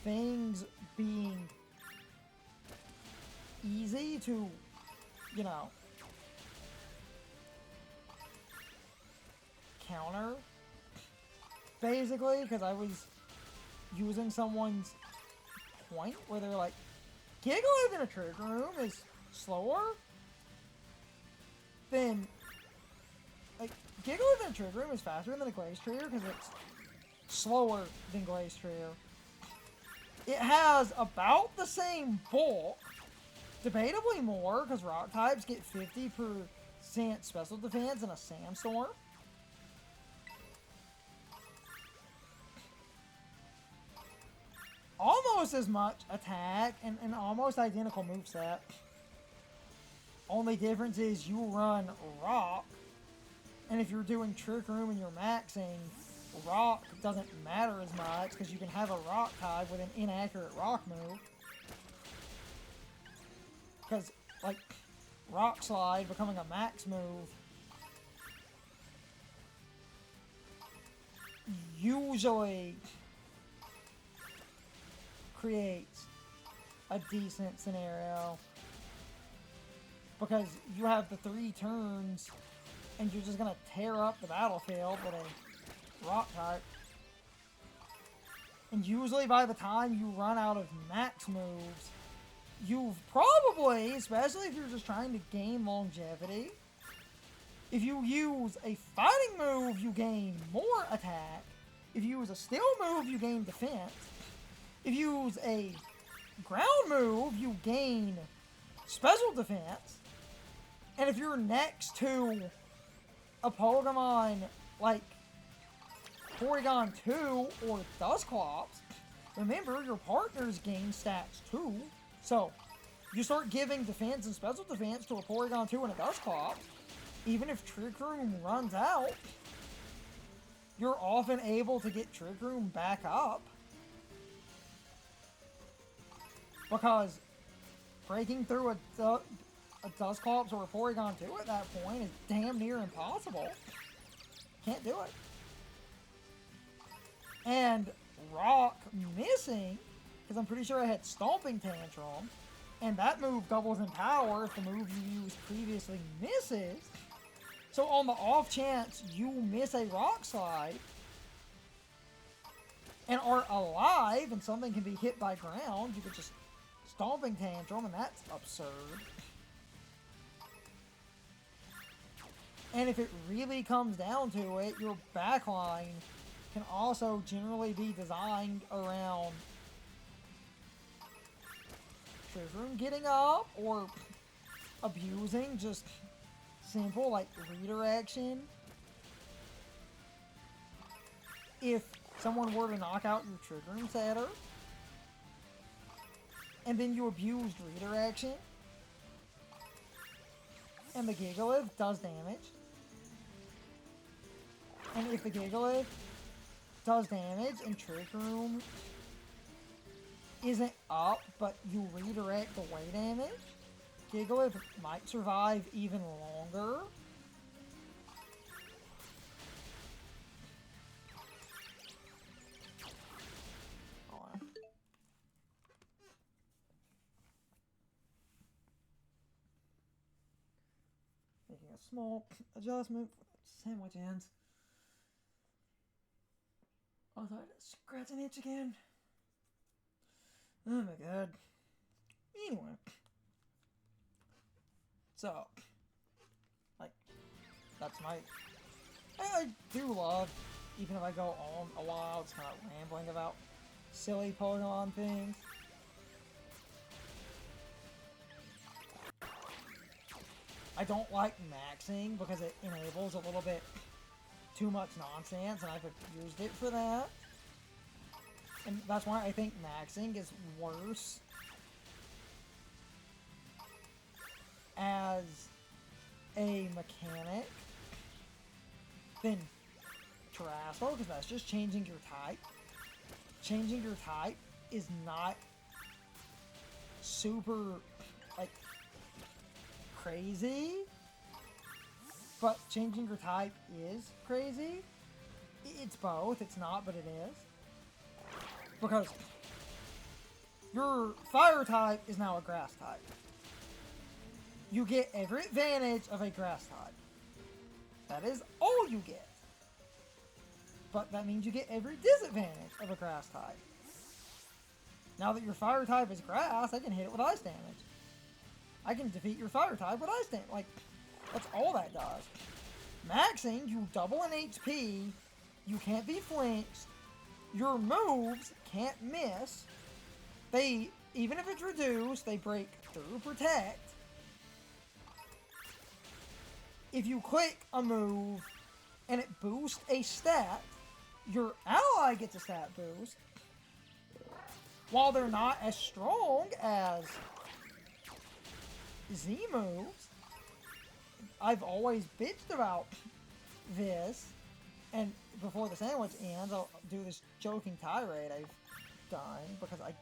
things being easy to, you know, counter, basically, because I was using someone's point where they're like, Gigalith in a Trick Room is slower? then like Gigalith and Trick Room is faster than a Glacier because it's slower than Glacier. It has about the same bulk, debatably more because rock types get 50% special defense in a Sandstorm. Almost as much attack and an almost identical moveset. Only difference is you run Rock, and if you're doing Trick Room and you're maxing, Rock doesn't matter as much because you can have a Rock type with an inaccurate Rock move. Because, like, Rock Slide becoming a max move usually creates a decent scenario because you have the 3 turns and you're just gonna tear up the battlefield with a rock type. And usually by the time you run out of max moves, you've probably, especially if you're just trying to gain longevity, if you use a fighting move, you gain more attack. If you use a steel move, you gain defense. If you use a ground move, you gain special defense. And if you're next to a Pokemon like Porygon 2 or Dusclops, remember your partners gain stats too. So you start giving defense and special defense to a Porygon 2 and a Dusclops. Even if Trick Room runs out, you're often able to get Trick Room back up. Because breaking through a Dusclops or a Porygon 2 at that point is damn near impossible. Can't do it. And Rock missing, because I'm pretty sure I had Stomping Tantrum, and that move doubles in power if the move you used previously misses. So on the off chance you miss a Rock Slide and are alive and something can be hit by ground, you could just Stomping Tantrum, and that's absurd. And if it really comes down to it, your backline can also generally be designed around Trick Room getting up or abusing just simple like redirection. If someone were to knock out your Trick Room setter, and then you abused redirection, and the Gigalith does damage. And if the Gigalith does damage and Trick Room isn't up, but you redirect the way damage, Gigalith might survive even longer. Making a small adjustment for the sandwich ends. Oh, I thought I'd scratch an itch again. Oh my god. Anyway. So, like, that's my... I do love, even if I go on a while, it's kind of rambling about silly Pokemon things. I don't like maxing because it enables a little bit too much nonsense, and I've used it for that. And that's why I think maxing is worse as a mechanic than Terrestrial, because that's just changing your type. Changing your type is not super, like, crazy, but changing your type is crazy. It's both, it's not, but it is. Because your fire type is now a grass type. You get every advantage of a grass type. That is all you get. But that means you get every disadvantage of a grass type. Now that your fire type is grass, I can hit it with ice damage. I can defeat your fire type with ice damage. Like, That's all that does. Maxing, you double in HP, you can't be flinched, your moves can't miss, even if it's reduced, they break through Protect. If you click a move and it boosts a stat, your ally gets a stat boost. While they're not as strong as Z moves, I've always bitched about this, and before the sandwich ends, I'll do this joking tirade I've done, because I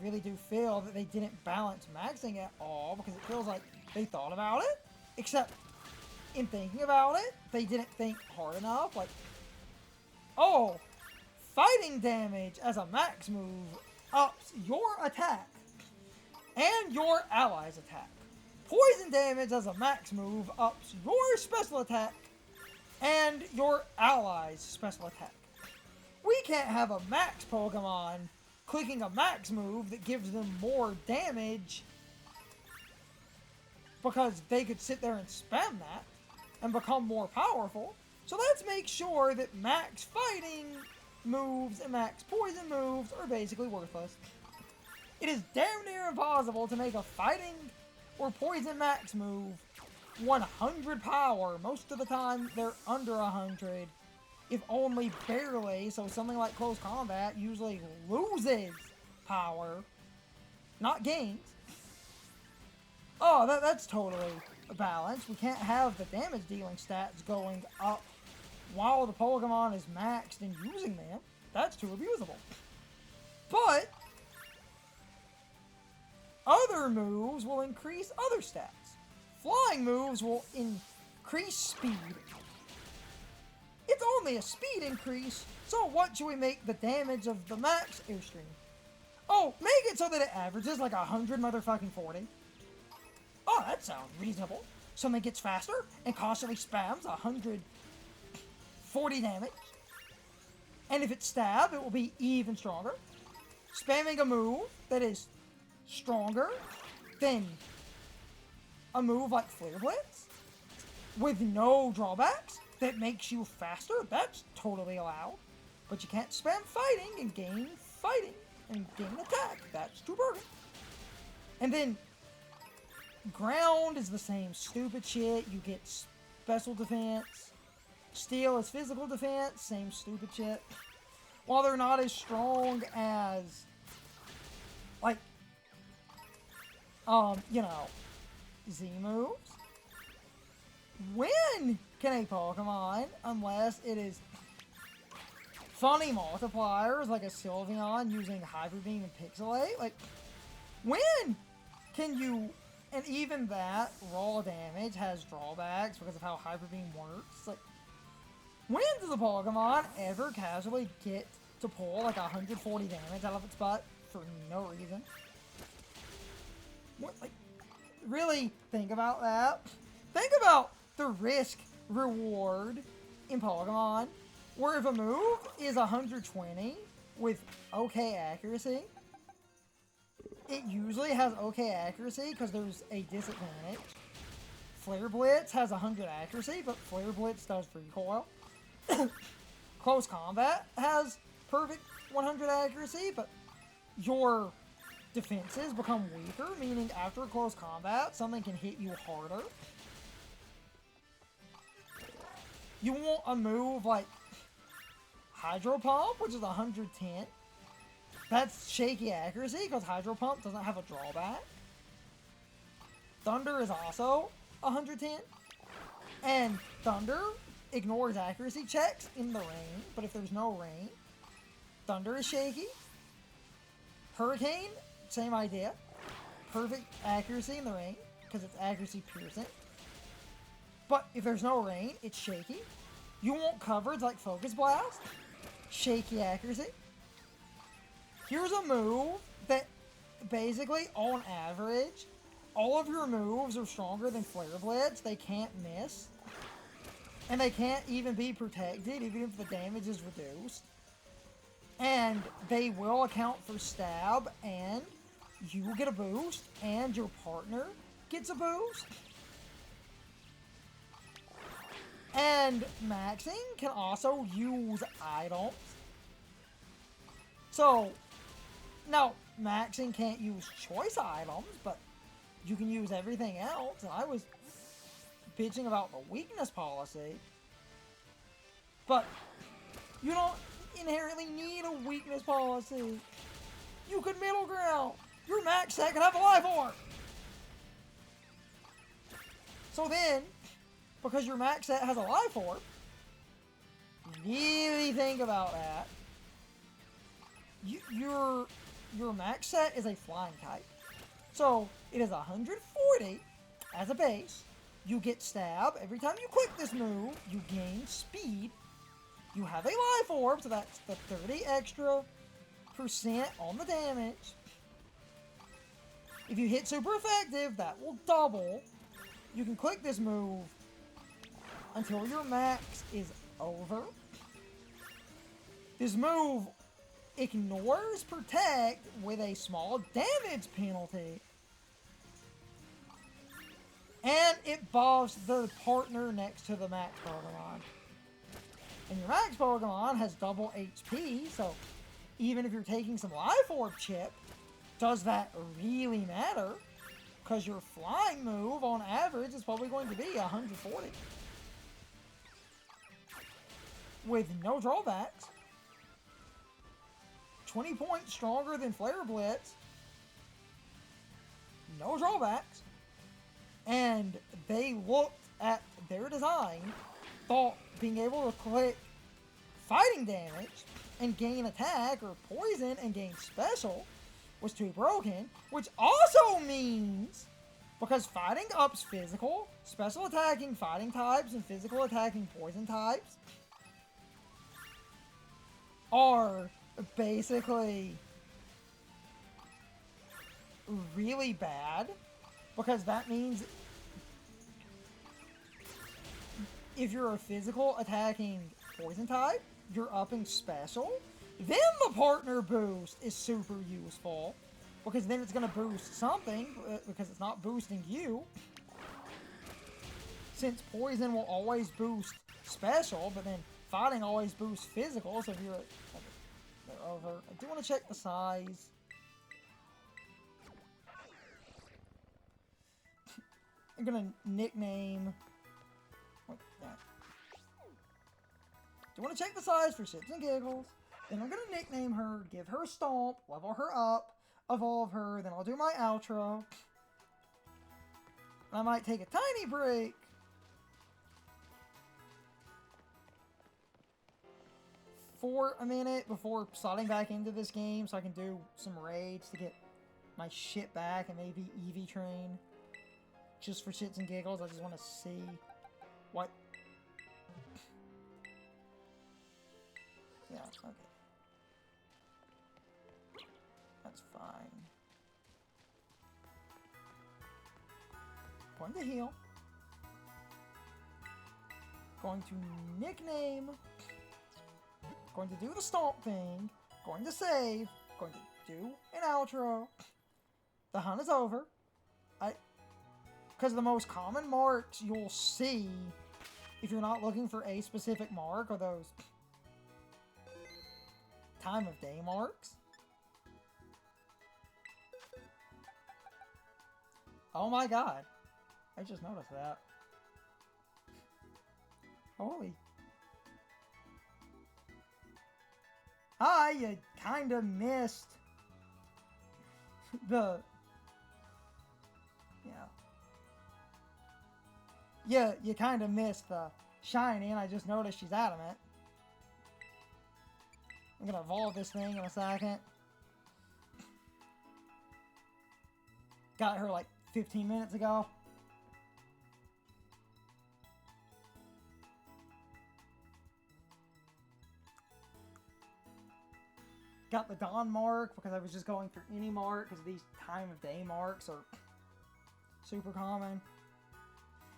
really do feel that they didn't balance maxing at all, because it feels like they thought about it, except in thinking about it, they didn't think hard enough. Like, oh, fighting damage as a max move ups your attack and your ally's attack. Poison damage as a max move ups your special attack and your ally's special attack. We can't have a max Pokemon clicking a max move that gives them more damage, because they could sit there and spam that and become more powerful. So let's make sure that max fighting moves and max poison moves are basically worthless. It is damn near impossible to make a fighting or poison max move 100 power. Most of the time they're under 100, if only barely, so something like close combat usually loses power, not gains. Oh, that's totally balanced. We can't have the damage dealing stats going up while the Pokemon is maxed and using them. That's too abusable. But other moves will increase other stats. Flying moves will increase speed. It's only a speed increase, so what should we make the damage of the max Airstream? Oh, make it so that it averages like 100 motherfucking 40. Oh, that sounds reasonable. Something gets faster and constantly spams 140 damage. And if it's stab, it will be even stronger. Spamming a move that is stronger than a move like Flare Blitz with no drawbacks that makes you faster, that's totally allowed. But you can't spam fighting and gain attack. That's too broken. And then ground is the same stupid shit. You get special defense. Steel is physical defense. Same stupid shit. While they're not as strong as, like, Z moves. When can a Pokemon, unless it is funny multipliers like a Sylveon using Hyper Beam and Pixelate, like, when can you, and even that raw damage has drawbacks because of how Hyper Beam works. Like, when does a Pokemon ever casually get to pull like 140 damage out of its butt for no reason? What, like, really think about that. Think about the risk reward in Pokemon, where if a move is 120 with okay accuracy, it usually has okay accuracy because there's a disadvantage. Flare Blitz has 100 accuracy, but Flare Blitz does recoil. Close Combat has perfect 100 accuracy, but your defenses become weaker, meaning after close combat, something can hit you harder. You want a move like Hydro Pump, which is 110. That's shaky accuracy, because Hydro Pump doesn't have a drawback. Thunder is also 110. And Thunder ignores accuracy checks in the rain, but if there's no rain, Thunder is shaky. Hurricane, same idea. Perfect accuracy in the rain, because it's accuracy piercing. But if there's no rain, it's shaky. You want coverage like Focus Blast. Shaky accuracy. Here's a move that basically, on average, all of your moves are stronger than Flare Blitz. They can't miss. And they can't even be protected, even if the damage is reduced. And they will account for stab, and you get a boost, and your partner gets a boost. And maxing can also use items. So, now, maxing can't use choice items, but you can use everything else. And I was bitching about the weakness policy. But you don't inherently need a weakness policy. You could middle ground. Your max set can have a life orb. So then, because your max set has a life orb, really think about that. Your max set is a flying type. So it is 140 as a base. You get stab. Every time you click this move, you gain speed. You have a life orb, so that's the 30 extra % on the damage. If you hit super effective, that will double. You can click this move until your max is over. This move ignores protect with a small damage penalty. And it buffs the partner next to the max Pokemon. And your max Pokemon has double HP, so even if you're taking some Life Orb chip, does that really matter? Because your flying move, on average, is probably going to be 140. With no drawbacks. 20 points stronger than Flare Blitz. No drawbacks. And they looked at their design, thought being able to click fighting damage and gain attack, or poison and gain special, was too broken, which also means, because fighting ups physical, special attacking fighting types and physical attacking poison types are basically really bad, because that means if you're a physical attacking poison type, you're upping special. Then the partner boost is super useful, because then it's going to boost something, because it's not boosting you. Since poison will always boost special, but then fighting always boosts physical, so if you're over. I do want to check the size. I'm going to nickname... What? That. Do want to check the size for shits and giggles. Then I'm going to nickname her, give her a stomp, level her up, evolve her, then I'll do my outro. I might take a tiny break for a minute before slotting back into this game so I can do some raids to get my shit back and maybe Eevee train. Just for shits and giggles, I just want to see what... Yeah, okay. That's fine. Going to heal. Going to nickname. Going to do the stomp thing. Going to save. Going to do an outro. The hunt is over. Because the most common marks you'll see, if you're not looking for a specific mark, are those time of day marks. Oh my god. I just noticed that. Holy. Ah, you kinda missed the... Yeah, you kinda missed the shiny, and I just noticed she's adamant. I'm gonna evolve this thing in a second. Got her like 15 minutes ago. Got the dawn mark because I was just going through any mark because these time of day marks are super common.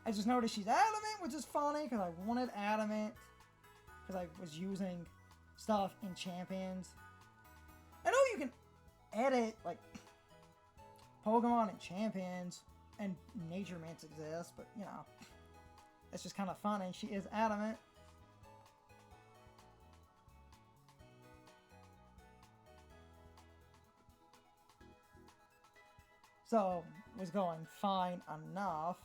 I just noticed she's adamant, which is funny because I wanted adamant because I was using stuff in champions. I know you can edit like Pokemon and champions, and nature mints exist, but you know, It's just kind of funny. She is adamant. So, was going fine enough.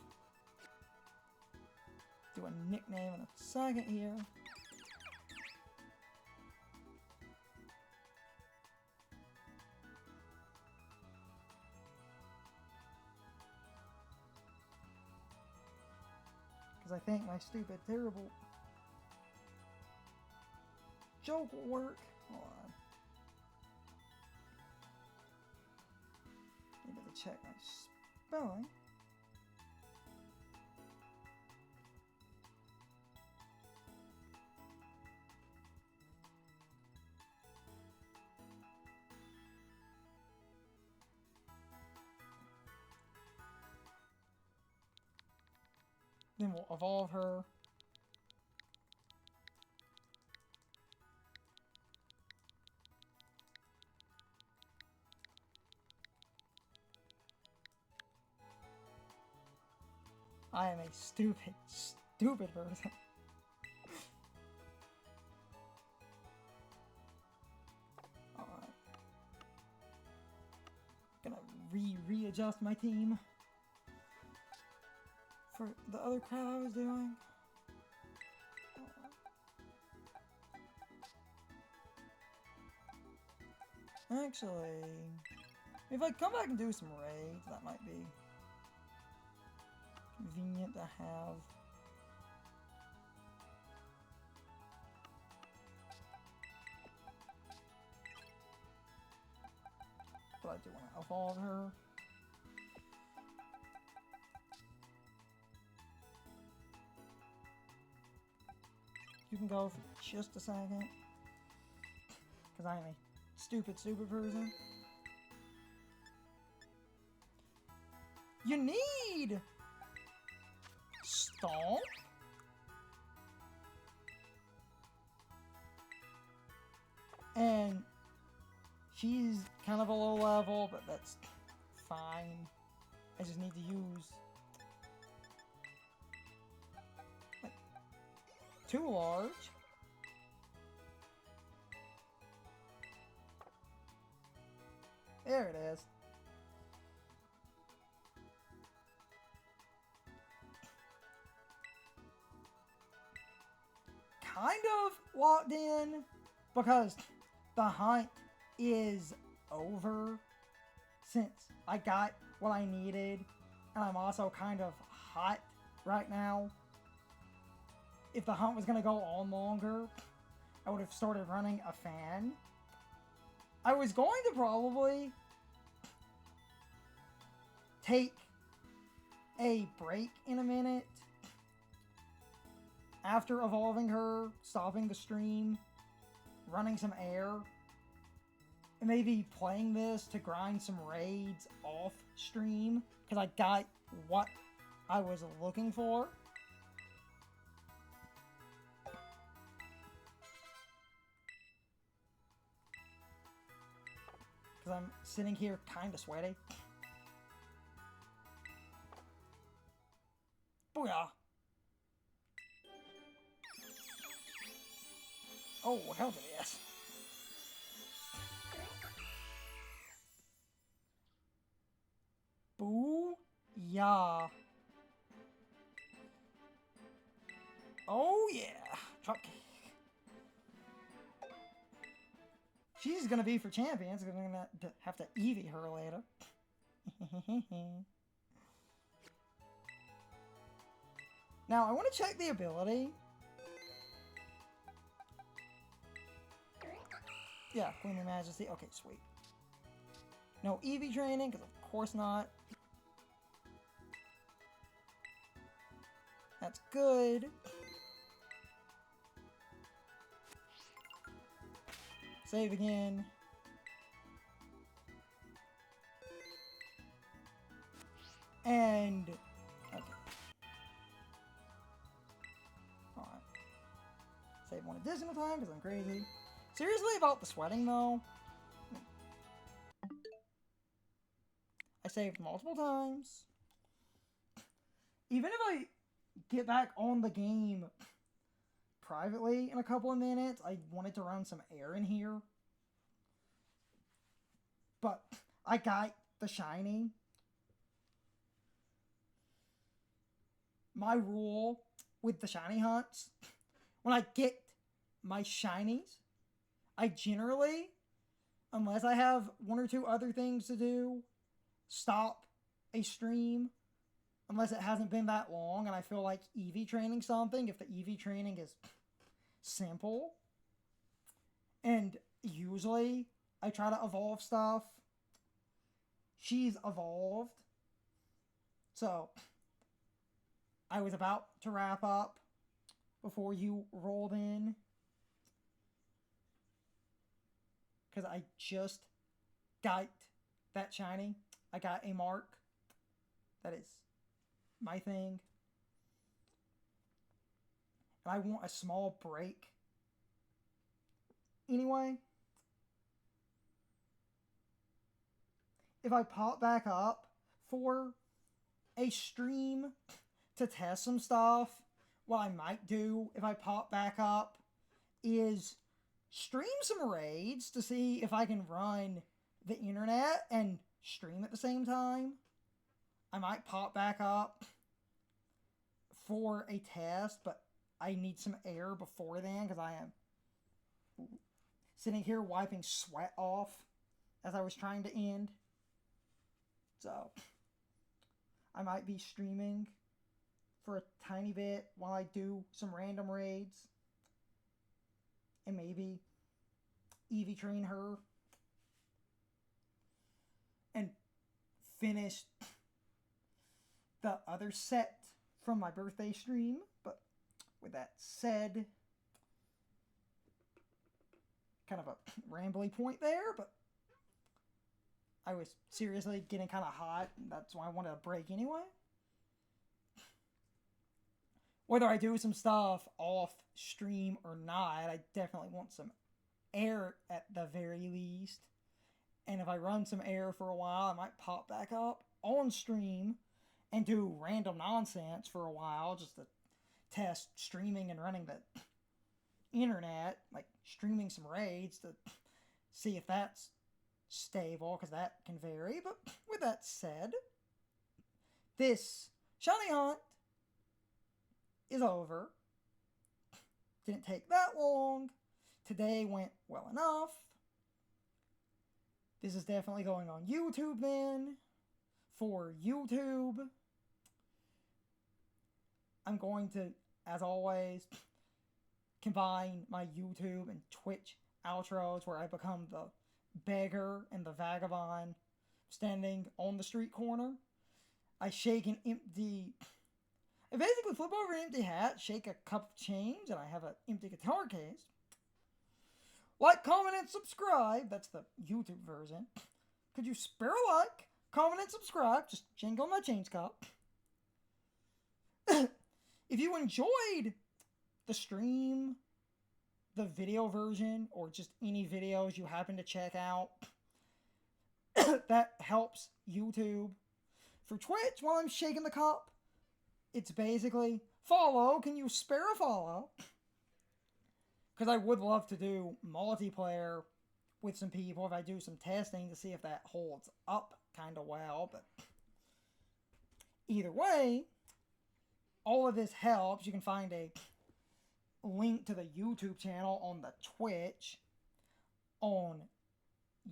Do a nickname in a second here. Because I think my stupid, terrible joke will work. Hold on. Need to check my spelling. Then we'll evolve her. I am a stupid, stupid person. Alright. Gonna readjust my team for the other crap I was doing. Actually, if I come back and do some raids, that might be convenient to have. But I do want to evolve her. You can go for just a second. Because I am a stupid, stupid person. You need Stomp? And she's kind of a low level, but that's fine. I just need to use like 2 large. There it is. Kind of locked in because the hunt is over since I got what I needed, and I'm also kind of hot right now. If the hunt was going to go on longer, I would have started running a fan. I was going to probably take a break in a minute after evolving her, stopping the stream, running some air, and maybe playing this to grind some raids off stream, because I got what I was looking for. Because I'm sitting here kind of sweaty. Booyah! Oh, hell to yes. Booyah. Oh yeah. Dropkick. She's gonna be for champions, because I'm gonna have to Eevee her later. Now, I want to check the ability. Yeah, Queenly Majesty. Okay, sweet. No Eevee training, because of course not. That's good. Save again. And... okay. Alright. Save one additional time, because I'm crazy. Seriously about the sweating, though? I saved multiple times. Even if I get back on the game privately in a couple of minutes. I wanted to run some air in here. But I got the shiny. My rule with the shiny hunts, when I get my shinies, I generally, unless I have one or two other things to do, stop a stream unless it hasn't been that long and I feel like EV training something. If the EV training is simple, and usually I try to evolve stuff. She's evolved. So I was about to wrap up before you rolled in. Because I just got that shiny. I got a mark. That is my thing. And I want a small break. Anyway, if I pop back up for a stream to test some stuff, what I might do if I pop back up is stream some raids to see if I can run the internet and stream at the same time. I might pop back up for a test, but I need some air before then because I am sitting here wiping sweat off as I was trying to end. So I might be streaming for a tiny bit while I do some random raids and maybe EV train her and finish the other set from my birthday stream. But with that said, kind of a rambly point there, but I was seriously getting kind of hot. That's why I wanted a break anyway. Whether I do some stuff off stream or not, I definitely want some air at the very least. And if I run some air for a while, I might pop back up on stream and do random nonsense for a while just to test streaming and running the internet, like streaming some raids to see if that's stable, because that can vary. But with that said, this shiny hunt is over. Didn't take that long. Today went well enough. This is definitely going on YouTube then. For YouTube, I'm going to, as always, combine my YouTube and Twitch outros where I become the beggar and the vagabond standing on the street corner. I basically flip over an empty hat, shake a cup of change, and I have an empty guitar case. Like, comment, and subscribe. That's the YouTube version. Could you spare a like, comment, and subscribe? Just jingle my change cup. If you enjoyed the stream, the video version, or just any videos you happen to check out, that helps YouTube. For Twitch, while I'm shaking the cup, it's basically follow. Can you spare a follow? Because I would love to do multiplayer with some people if I do some testing to see if that holds up kind of well. But either way, all of this helps. You can find a link to the YouTube channel on the Twitch. On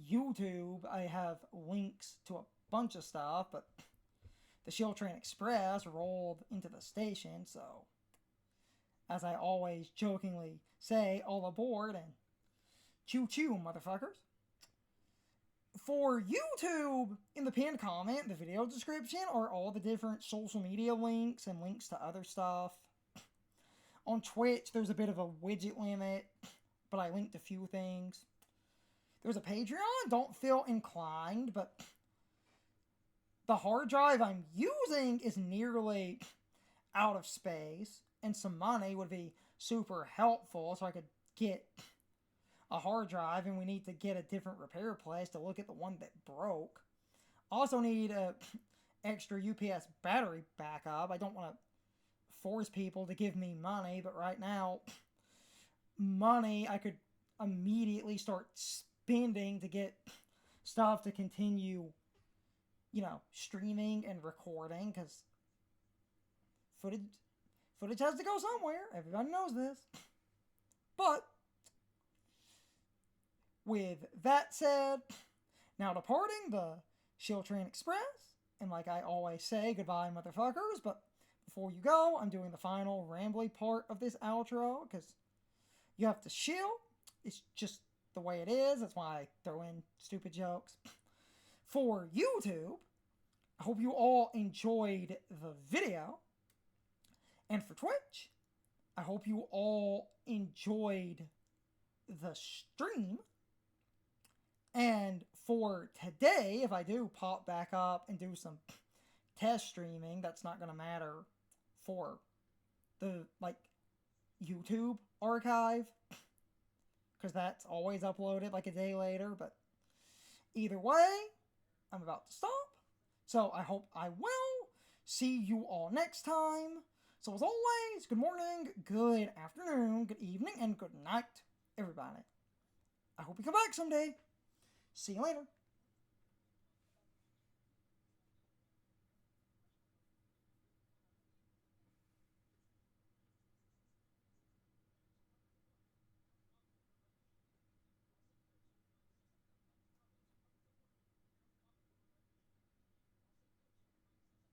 YouTube, I have links to a bunch of stuff, but the Shield Train Express rolled into the station, so as I always jokingly say, all aboard and choo-choo, motherfuckers. For YouTube, in the pinned comment, the video description, are all the different social media links and links to other stuff. On Twitch, there's a bit of a widget limit, but I linked a few things. There's a Patreon, don't feel inclined, but the hard drive I'm using is nearly out of space, and some money would be super helpful so I could get a hard drive, and we need to get a different repair place to look at the one that broke. Also need a extra UPS battery backup. I don't want to force people to give me money, but right now, money I could immediately start spending to get stuff to continue, streaming and recording, because footage has to go somewhere. Everybody knows this. But with that said, now departing the Shield Train Express, and like I always say, goodbye, motherfuckers. But before you go, I'm doing the final rambly part of this outro, because you have to shield. It's just the way it is. That's why I throw in stupid jokes. For YouTube, I hope you all enjoyed the video. And for Twitch, I hope you all enjoyed the stream. And for today, if I do pop back up and do some test streaming, that's not going to matter for the, YouTube archive, because that's always uploaded a day later. But either way, I'm about to stop. So I hope I will see you all next time. So as always, good morning, good afternoon, good evening, and good night, everybody. I hope you come back someday. See you later.